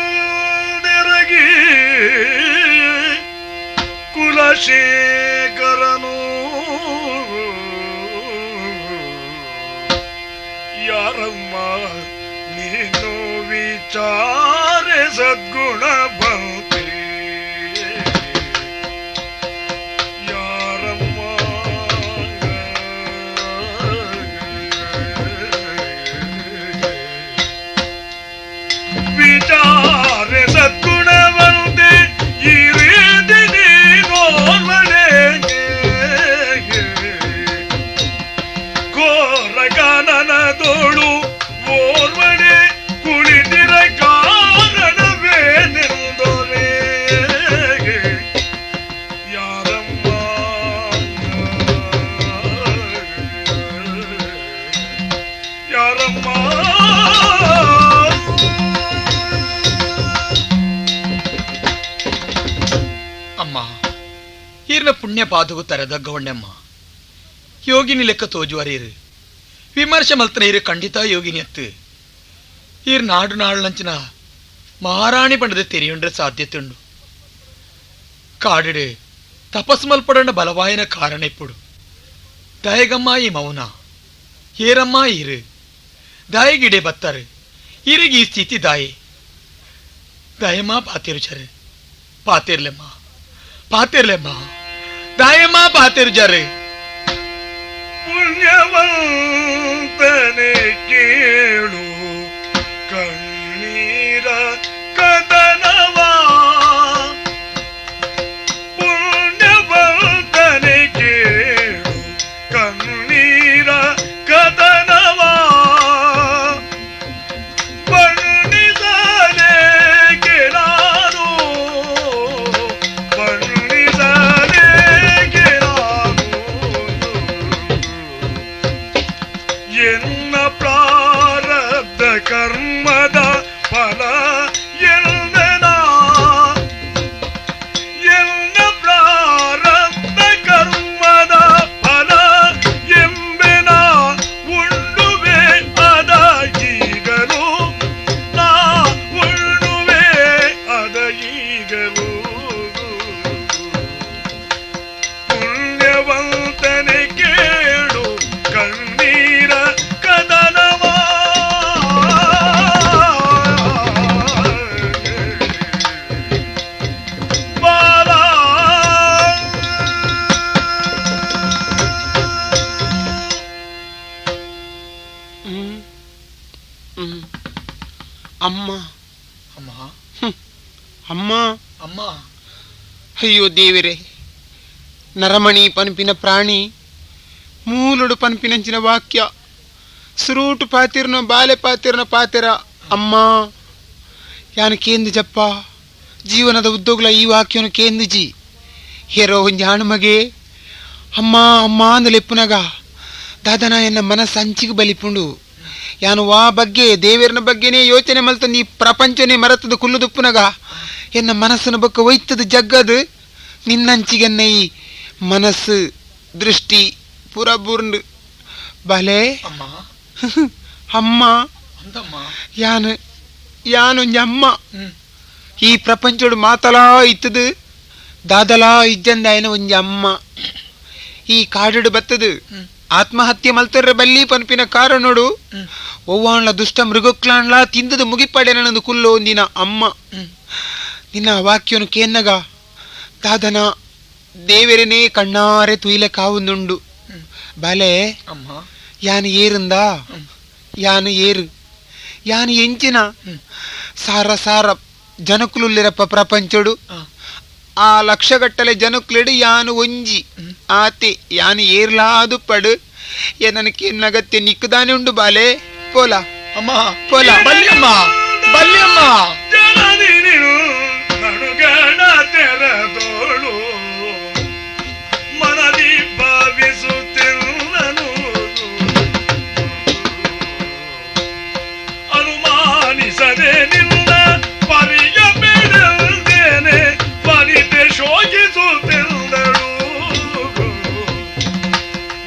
ಭಕ್ತಿಯಿಂದಿರಗಿ ಕುಲಶೇಖರನು ಯಾರಮ್ಮ ನೀನು ವಿಚಾರೆ ಸದ್ಗುಣ ಭಕ್ತಿ ವಿಚಾರೆ ಸದ್ಗುಣವಂತೆ ಈ ರೀತಿ ನೀನೋರ್ವಡೆ ಘೋರ ಕಾನನದೋಳು ಓರ್ವಡೆ ಕುಳಿತಿರ ಕಾರಣವೇನೆಂದೊರೆ ಯಾರಮ್ಮ ಯಾರಮ್ಮ ಅಮ್ಮ ಈರ್ನ ಪುಣ್ಯ ಪಾದವು ತರದ ಗೌಂಡಮ್ಮ ಯೋಗಿನಿ ಲೆಕ್ಕ ತೋಜುವರೀರು ವಿಮರ್ಶೆ ಮಲ್ತನ ಇರು ಖಂಡಿತ ಯೋಗಿನಿ ಅತ್ತು ಈರ್ ನಾಡು ನಾಳ್ನಂಚಿನ ಮಹಾರಾಣಿ ಪಂಡದ ತೆರೆಯುಂಡ್ರೆ ಸಾಧ್ಯತೆ ಉಂಡು ಕಾಡಿಡು ತಪಸ್ ಮಲ್ಪಡಂಡ ಬಲವಾಯನ ಕಾರಣ ಇಪ್ಪುಡು ದಯಗಮ್ಮ ಈ ಮೌನ ಏರಮ್ಮ ಈರು ದಾಯಿಗಿಡೆ ಬತ್ತಾರೆ ಈರಿಗೆ ಈ ಸ್ಥಿತಿ ದಾಯಿ ದಯಮ್ಮ ಪಾತಿರುಚರೆ ಪಾತಿರ್ಲೆಮ್ಮ ಪಾತಿರ್ಲೆಮ್ಮ ದಾಯಮ್ಮ ಪಾತಿರುಜರೆ ಪುಣ್ಯವಂತನೆ ಕೇಳು ಕಣ್ಣೀರ ಕದನವಾ ಪುಣ್ಯವಂತನೆ ಕೇಳು ಕರ್ಮದ ಫಲ ಎಲ್ದೆನ ಎಲ್ಲ ಪ್ರಾರಬ್ಧ ಕರ್ಮದ ಫಲ ಎಂಬೆನ ಉಳ್ಳುವೆ ಅದ ಈಗಲೂ ನಾ ಉಳ್ಳುವೆ ಅದ ಈಗಲೂ ಪುಣ್ಯವಂತನೆ ಕೇಳು ಕಣ್ಣೀರ ಕದನವ ಬಾಲ ಅಮ್ಮ ಅಮ್ಮ ಅಮ್ಮ ಅಮ್ಮ ಅಯ್ಯೋ ದೇವರೇ, ನರಮಣಿ ಪನ್ಪಿನ ಪ್ರಾಣಿ ಮೂಲುಡು ಪನ್ಪಿನಂಚಿನ ವಾಕ್ಯ ಸುರೂಟು ಪಾತಿರ್ನ ಬಾಲೆ ಪಾತಿರ್ನ ಪಾತಿರ ಅಮ್ಮ ಯಾನು ಕೇಂದು ಜಪ್ಪ ಜೀವನದ ಉದ್ಯೋಗಲ ಈ ವಾಕ್ಯನು ಕೇಂದುಜಿ ಹೇರೋ ಜಾಣ ಮಗೆ ಅಮ್ಮ ಅಮ್ಮ ಅಂದು ಲೆಪ್ಪುನಗ ದಾದನ ಎನ್ನ ಮನಸ್ಸು ಅಂಚಿಗೆ ಬಲಿಪುಂಡು ಯಾನು ವಾ ಬಗ್ಗೆ ದೇವರನ ಬಗ್ಗೆನೇ ಯೋಚನೆ ಮಲ್ತ ನೀ ಪ್ರಪಂಚನೇ ಮರತದ ಕುಲ್ಲುದುಪ್ಪುನಗ ಎನ್ನ ಮನಸ್ಸಿನ ಬಕ್ಕ ಒಯ್ತದ ಜಗ್ಗದು ನಿನ್ನಂಚಿಗೆನ್ನ ಈ ಮನಸ್ಸು ದೃಷ್ಟಿ ಪುರಬುರ್ಂಡು ಬಲೆ ಅಮ್ಮ ಅಮ್ಮ ಅಂತಮ್ಮ ಯಾನು ಯಾನೊಂಜಮ್ಮ ಈ ಪ್ರಪಂಚೋಡು ಮಾತಲಾ ಇತ್ತದು ದಾದಲಾ ಇಜ್ಜಂದ ಆಯ್ನ ಒಂಜಿ ಅಮ್ಮ ಈ ಕಾಡು ಬತ್ತದು ಆತ್ಮಹತ್ಯೆ ಮಲ್ತರ್ರೆ ಬಲ್ಲಿ ಪನ್ಪಿನ ಕಾರಣೋಡು ಒವ್ವಾಣ್ಲ ದುಷ್ಟ ಮೃಗಕ್ಲಾಣ್ಲ ತಿಂದದು ಮುಗಿಪಡೆ ನನ್ನದು ಕುಲ್ಲು ಒಂದಿನ ಅಮ್ಮ ನಿನ್ನ ವಾಕ್ಯನು ಕೇನ್ನಗ ದಾದನ ದೇವರನೇ ಕಣ್ಣಾರೆ ತುಯಿಲೆ ಕಾವುಂದುಂಡು ಬಾಲೆ ಅಮ್ಮ ಯಾನು ಏರುಂದ ಯಾನು ಏರು ಯಾನು ಎಂಚಿನ ಸಾರ ಸಾರ ಜನಕುಲುಲ್ಲಿರಪ್ಪ ಪ್ರಪಂಚಡು ಆ ಲಕ್ಷಗಟ್ಟಲೆ ಜನಕುಲೆಡು ಯಾನು ಒಂಜಿ ಆತೆ ಯಾನು ಏರ್ಲಾದು ಪಡು ನನಗೆ ನಗತ್ತೆ ನಿಕ್ಕದಾನೆ ಉಂಡು ಬಾಲೆ ಪೋಲ ಅಮ್ಮ ಪೋಲ ಬಲ್ಲಿಯಮ್ಮ ಬಲ್ಲಿಯಮ್ಮ ಜನನಿ ನಡುಗಣ ತೆರದೋಳು ಮನದಿ ಭಾವಿಸುತ್ತಿರುವನು ಅನುಮಾನಿಸದೆ ನಿನ್ನ ಪರಿಯ ಬಿಡಲ್ದೇನೆ ಪರಿತೆ ಶೋಕಿಸುತ್ತಿರುವಳು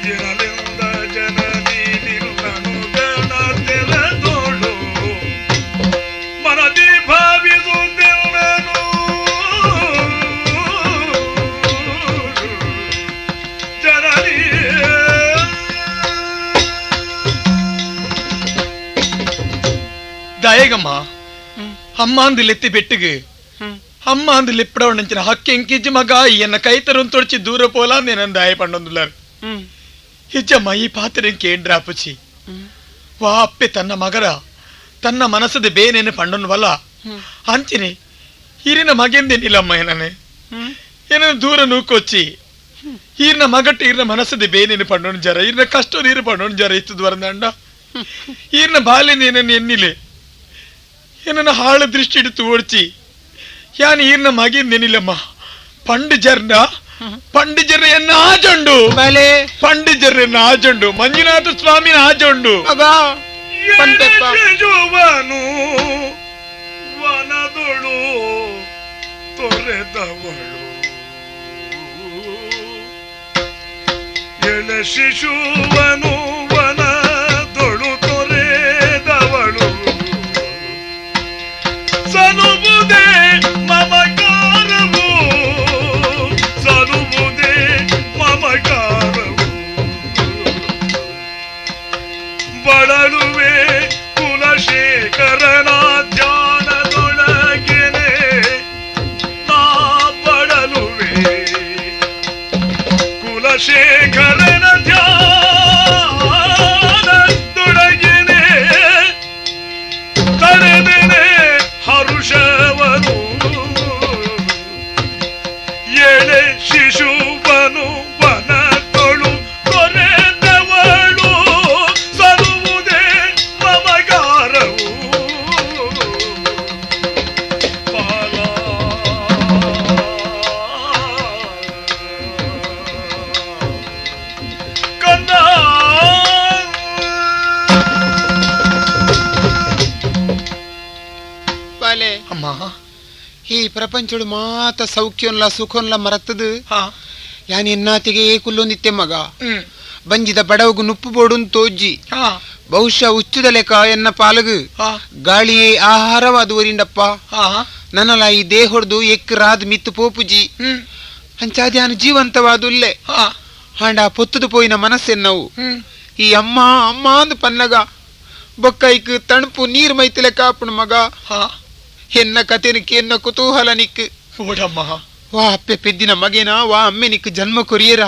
ಇರಲಿಂದ ಜನನಿ ನಿನ್ನನುಗಣ ತೆರದೋಳು ಮನದಿ ಭಾವಿಸುತ್ತಿರುವನು ಜನನಿ ದಯಗಮ್ಮ ಅಮ್ಮ ಅಂದು ಲೆತ್ತಿ ಬೆಟ್ಟಿಗೆ ಅಮ್ಮ ಅಂದು ಲಿಪ್ಪಡವಣ್ಣಂಚಿನ ಹಕ್ಕಿ ಎಂಕಿಜ್ಜಿ ಮಗ ಎನ್ನ ಕೈತರನ್ನು ತೊಡಚಿ ದೂರ ಪೋಲ నేను దాయ పండుందులారు ಹಿಜ್ಜಮ್ಮ ಈ ಪಾತ್ರೆ ಕೇಂದ್ರಾಪುಚಿ ವಾ ಅಪ್ಪೆ ತನ್ನ ಮಗರ ತನ್ನ ಮನಸ್ಸದ ಬೇನೇನೆ ಪಂಡೊನ್ವಲ್ಲ ಅಂಚಿನಿ ಈರಿನ ಮಗೆಂದೇನಿಲ್ಲಮ್ಮ ಏನನೆ ಏನನ್ನು ದೂರ ನೂಕೊಚ್ಚಿ ಈರಿನ ಮಗಟ್ಟು ಈರಿನ ಮನಸ್ಸದ ಬೇನೇನೆ ಪಂಡೊನ್ ಜರ ಈರಿನ ಕಷ್ಟ ನೀರು ಪಂಡೊನ್ ಜರ ಇತ್ತದ ವರಂದಂಡ ಈರಿನ ಬಾಲ್ಯ ಏನನ್ನು ಎನ್ನಿಲೆ ಏನನ್ನು ಹಾಳು ದೃಷ್ಟಿ ಇಡ್ತು ಓಡ್ಚಿ ಯಾನ್ ಈರಿನ ಮಗೆಂದೇನಿಲ್ಲಮ್ಮ పండిజర్ర ఎన్న ఆజండు పండిజర్ర ఎన్న ఆజండు మంజునాథ స్వామి ఆజండు ಜುವನು ವನದೊಳು ತೊರೆದವಳು ಎಳ ಶಿಶುವನು ವನದೊಳು ತೊರೆದವಳು ಸನುಬುದೇ ಮಮಕಾರವು ಸನುಬುದೇ ಮಮಕಾರವು ಬಳಲುವೆ ಕುಲಶೇಖರನ ಧ್ಯಾನದೊಳಗೆನೆ ನಾ ಬಳಲುವೆ ಕುಲಶೇಖರನ ಧ್ಯಾನದೊಳಗೆನೆ ತಡೆದೆನೆ ಹರುಷವನು ಎಳೆ ಶಿಶುವನು ವನದೊಳು ತೊರೆದವಳು ಸರುವುದೇ ಮಮಗಾರವು ಪಾಲ ಕಂದ ಈ ಪ್ರಪಂಚಡು ಮಾತ ಸೌಖ್ಯನ್ಲ ಸುಖನ್ಲ ಮರತ್ತದು ಯಾನ್ ಎನ್ನಾತಿಗೆ ಕುಲ್ಲೊಂದಿತ್ತೆ ಮಗ ಬಂಜಿದ ಬಡವಗು ನುಪ್ಪು ಬೋಡು ತೋಜ್ಜಿ ಬಹುಶಃ ಉಚ್ಚುದ ಲೆಕ್ಕ ಎನ್ನ ಪಾಲಗು ಗಾಳಿಯೇ ಆಹಾರವಾದ ಒರಿಂಡಪ್ಪ ನನ್ನಲ ಈ ದೇಹೊಡ್ದು ಎಕ್ಕರಾದ್ ಮಿತ್ತು ಪೋಪುಜಿ ಅಂಚಾದ್ಯಾನು ಜೀವಂತವಾದುಲ್ಲೆ ಹಾಂಡ ಪೊತ್ತದು ಪೋಯಿನ ಮನಸ್ಸೆನ್ನವು ಈ ಅಮ್ಮ ಅಮ್ಮ ಅಂದು ಪನ್ನಗ ಬೊಕ್ಕೈಕ್ ತಣುಪು ನೀರ್ ಮೈತಿಲೆ ಕಾಪುಣ ಮಗ ಎನ್ನ ಕತೆನಿಕ್ ಎನ್ನ ಕುತೂಹಲ ನಿಕ್ ವಾ ಅಪ್ಪೆ ಪೆದ್ದಿನ ಮಗೇನ ವಾ ಅಮ್ಮೆ ನಿಕ್ ಜನ್ಮ ಕೊರಿಯರ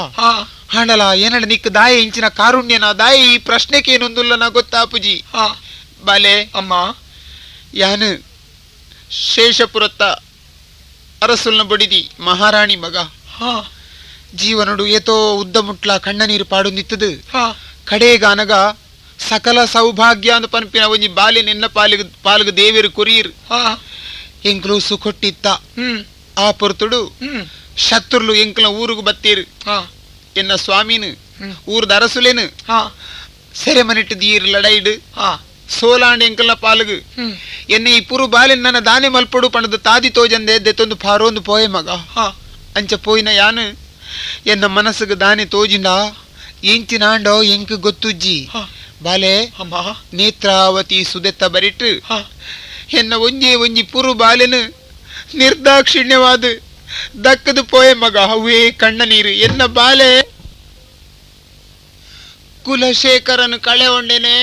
ಹಾಂಡಲ ಏನಡ ನಿಕ್ ದಾಯ ಇಂಚಿನ ಕಾರುಣ್ಯನ ದಾಯ ಈ ಪ್ರಶ್ನೆಕೇನೊಂದುಲ್ಲ ನಾ ಗೊತ್ತಾಪುಜಿ ಬಾಲೆ ಅಮ್ಮ ಯಾನು ಶೇಷಪುರತ್ತ ಅರಸುಲ್ನ ಬಡಿದಿ ಮಹಾರಾಣಿ ಮಗ ಜೀವನಡು ಏತೋ ಉದ್ದ ಮುಟ್ಲ ಕಣ್ಣ ನೀರು ಪಾಡು ನಿತ್ತದು ಕಡೆಗಾನಗ ಸಕಲ ಸೌಭಾಗ್ಯ ಅಂದ ಪನ್ಪಿನ ಒಂಜಿ ಬಾಲೆ ನಿನ್ನ ಪಾಲಿಗೆ ದೇವೇರು ಕೊರಿಯರು ಎಂಕ್ಲು ಸುಖೊಟ್ಟಿತ್ತ ಆ ಪೊರ್ತುಡು ಶತ್ರುಲು ಎಂಕ್ಲ ಊರುಗು ಬತ್ತೀರು ಎನ್ನ ಸ್ವಾಮಿನು ಊರ್ದ ಅರಸುಲೇನು ಸೆರೆಮನಿಟ್ಟು ದೀರ್ ಲಡೈಡು ಸೋಲಾಂಡ್ ಎಂಕಲ್ನ ಪಾಲುಗು ಎನ್ನ ಈ ಪುರು ಬಾಲೆ ನನ್ನ ದಾನೆ ಮಲ್ಪಡು ಪಣದು ತಾದಿ ತೋಜಂದೆ ದೆತ್ತೊಂದು ಪಾರೋಂದು ಪೋಯೆ ಮಗ ಅಂಚ ಪೋಯಿನ ಯಾನು ಎನ್ನ ಮನಸ್ಸುಗ ದಾನೆ ತೋಜಿಂಡ ಎಂಚಿನಾಂಡೋ ಎಂಕ್ ಗೊತ್ತುಜ್ಜಿ ಬಾಲೆ ನೇತ್ರಾವತಿ ಸುದೆತ್ತ ಬರಿಟ್ಟು ಎನ್ನ ಒಂಜಿ ಪುರು ಬಾಲೆನು ನಿರ್ದಾಕ್ಷಿಣ್ಯವಾದ ದಕ್ಕದು ಪೋಯೆ ಮಗ ಅವೇ ಕಣ್ಣ ನೀರು ಎನ್ನ ಬಾಲೆ ಕುಲಶೇಖರನು ಕಳೆ ಉಂಡೆನೆ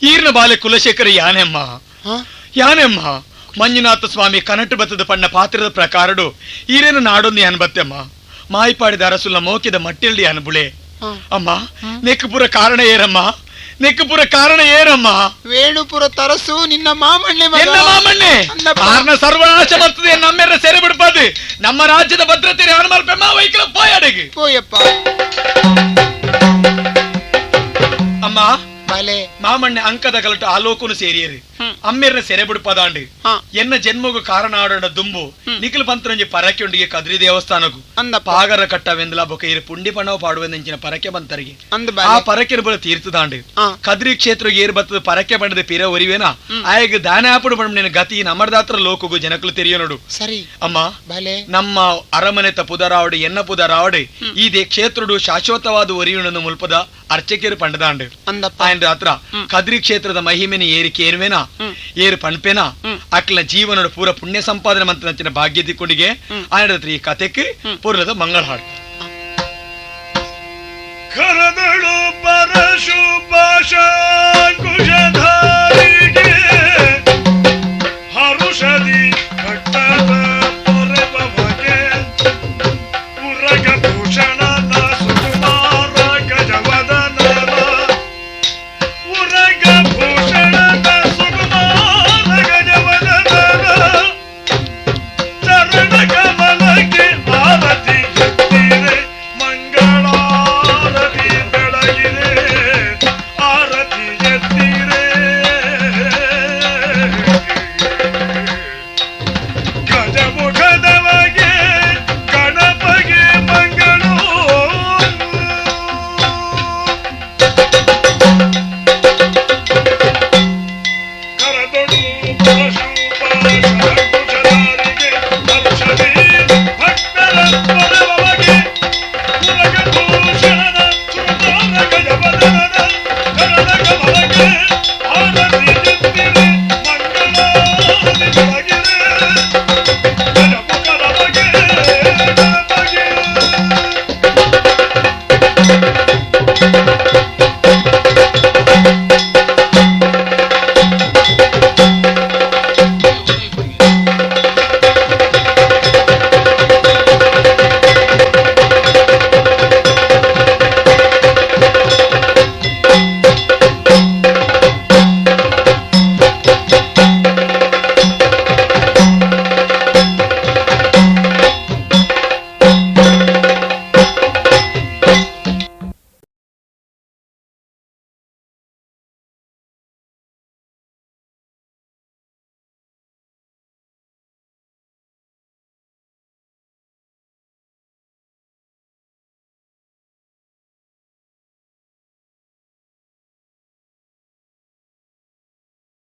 ಈರ್ನ ಬಾಲೆ ಕುಲಶೇಖರ ಯಾನೆಮ್ಮ ಮಂಜುನಾಥ ಸ್ವಾಮಿ ಕನಟು ಬತ್ತದ ಪಣ್ಣ ಪಾತ್ರದ ಪ್ರಕಾರಡು ಈರೇನು ನಾಡೊಂದು ಅನ್ಬತ್ತೆಮ್ಮ ಮಾಯಿಪಾಡಿದ ಅರಸುಲ ಮೋಕಿದ ಮಟ್ಟಿಲ್ಡಿ ಅನ್ಬುಳೆ ಅಮ್ಮ ನೆಕ್ಕಪುರ ಕಾರಣ ಏರಮ್ಮ ವೇಣುಪುರ ತರಸು ನಿನ್ನ ಮಾಮಣ್ಣೆ ಕಾರಣ ಸರ್ವನಾಶ ಬರ್ತದೆ ನಮ್ಮೆರ ಸೆರೆ ಬಿಡ್ಬಾರ್ದು ನಮ್ಮ ರಾಜ್ಯದ ಭದ್ರತೆ ಹನುಮಲ್ಪೆಮ್ಮ ವೈಕಲ ಪೋಯಡೆಗೆ ಪೋಯಪ್ಪ ಅಮ್ಮ ಬಾಲೆ ಮಾಮಣ್ಣೆ ಅಂಕದ ಗಲಟು ಆಲೋಕನು ಸೇರಿಯರು ಅಮ್ಮೆರ್ನ ಸೆರೆ ಬಿಡ್ಪದಾಂಡು ಎನ್ನ ಜನ್ಮಗು ಕಾರಣ ಆಡೋಣ ದುಂಬು ನಿಖಿಲ್ ಪಂತ್ರಂಜಿ ಪರಕೆ ಉಂಡಿಗೆ ಕದ್ರಿ ದೇವಸ್ಥಾನಗು ಅಂದ ಪಾಗರ ಕಟ್ಟವೆಂದಲ ಬೊಕ ಇರು ಪುಂಡಿ ಪಣವ ಪಾಡುವೆಂದಿನ ಪರಕೆ ಬಂತರಿಗೆ ಆ ಪರಕೆ ಬಳ ತೀರ್ಥದಾಂಡು ಕದ್ರಿ ಕ್ಷೇತ್ರ ಏರ್ ಬತ್ತದ ಪರಕೆ ಬಣ್ಣದ ಪಿರ ಒರಿವೇನ ಆಯಗ ದಾನ ಆಪಡು ಬಣ್ಣ ಗತಿ ನಮ್ಮದಾತ್ರ ಲೋಕಗು ಜನಕಲು ತೆರಿಯೋ ನೋಡು ಸರಿ ಅಮ್ಮ ನಮ್ಮ ಅರಮನೆ ಪುದರಾವಡು ಎನ್ನ ಪುದರಾವಡು ಈ ಕ್ಷೇತ್ರಡು ಶಾಶ್ವತವಾದ ಒರಿಯುಣನು ಮುಲ್ಪದ ಅರ್ಚಕೇರು ಪಂಡದಾಂಡು ಆಯ್ನ ಹತ್ರ ಕದ್ರಿ ಕ್ಷೇತ್ರದ ಮಹಿಮೆನ ಏರಿಕೆ ಏರ್ವೇನ ಏರು ಪಣ್ಪೇನ ಅಕ್ಲ ಜೀವನ ಪೂರ ಪುಣ್ಯ ಸಂಪಾದನೆ ಮಂತ್ರ ನಂಚಿನ ಭಾಗ್ಯ ದಿಕ್ಕೊಂಡಿಗೆ ಆಯ್ನ ಈ ಕಥೆಗೆ ಪೂರ್ವದ ಮಂಗಳ ಹಾಡು ಕರದಳು ಪರಶು ಭಾಷಾ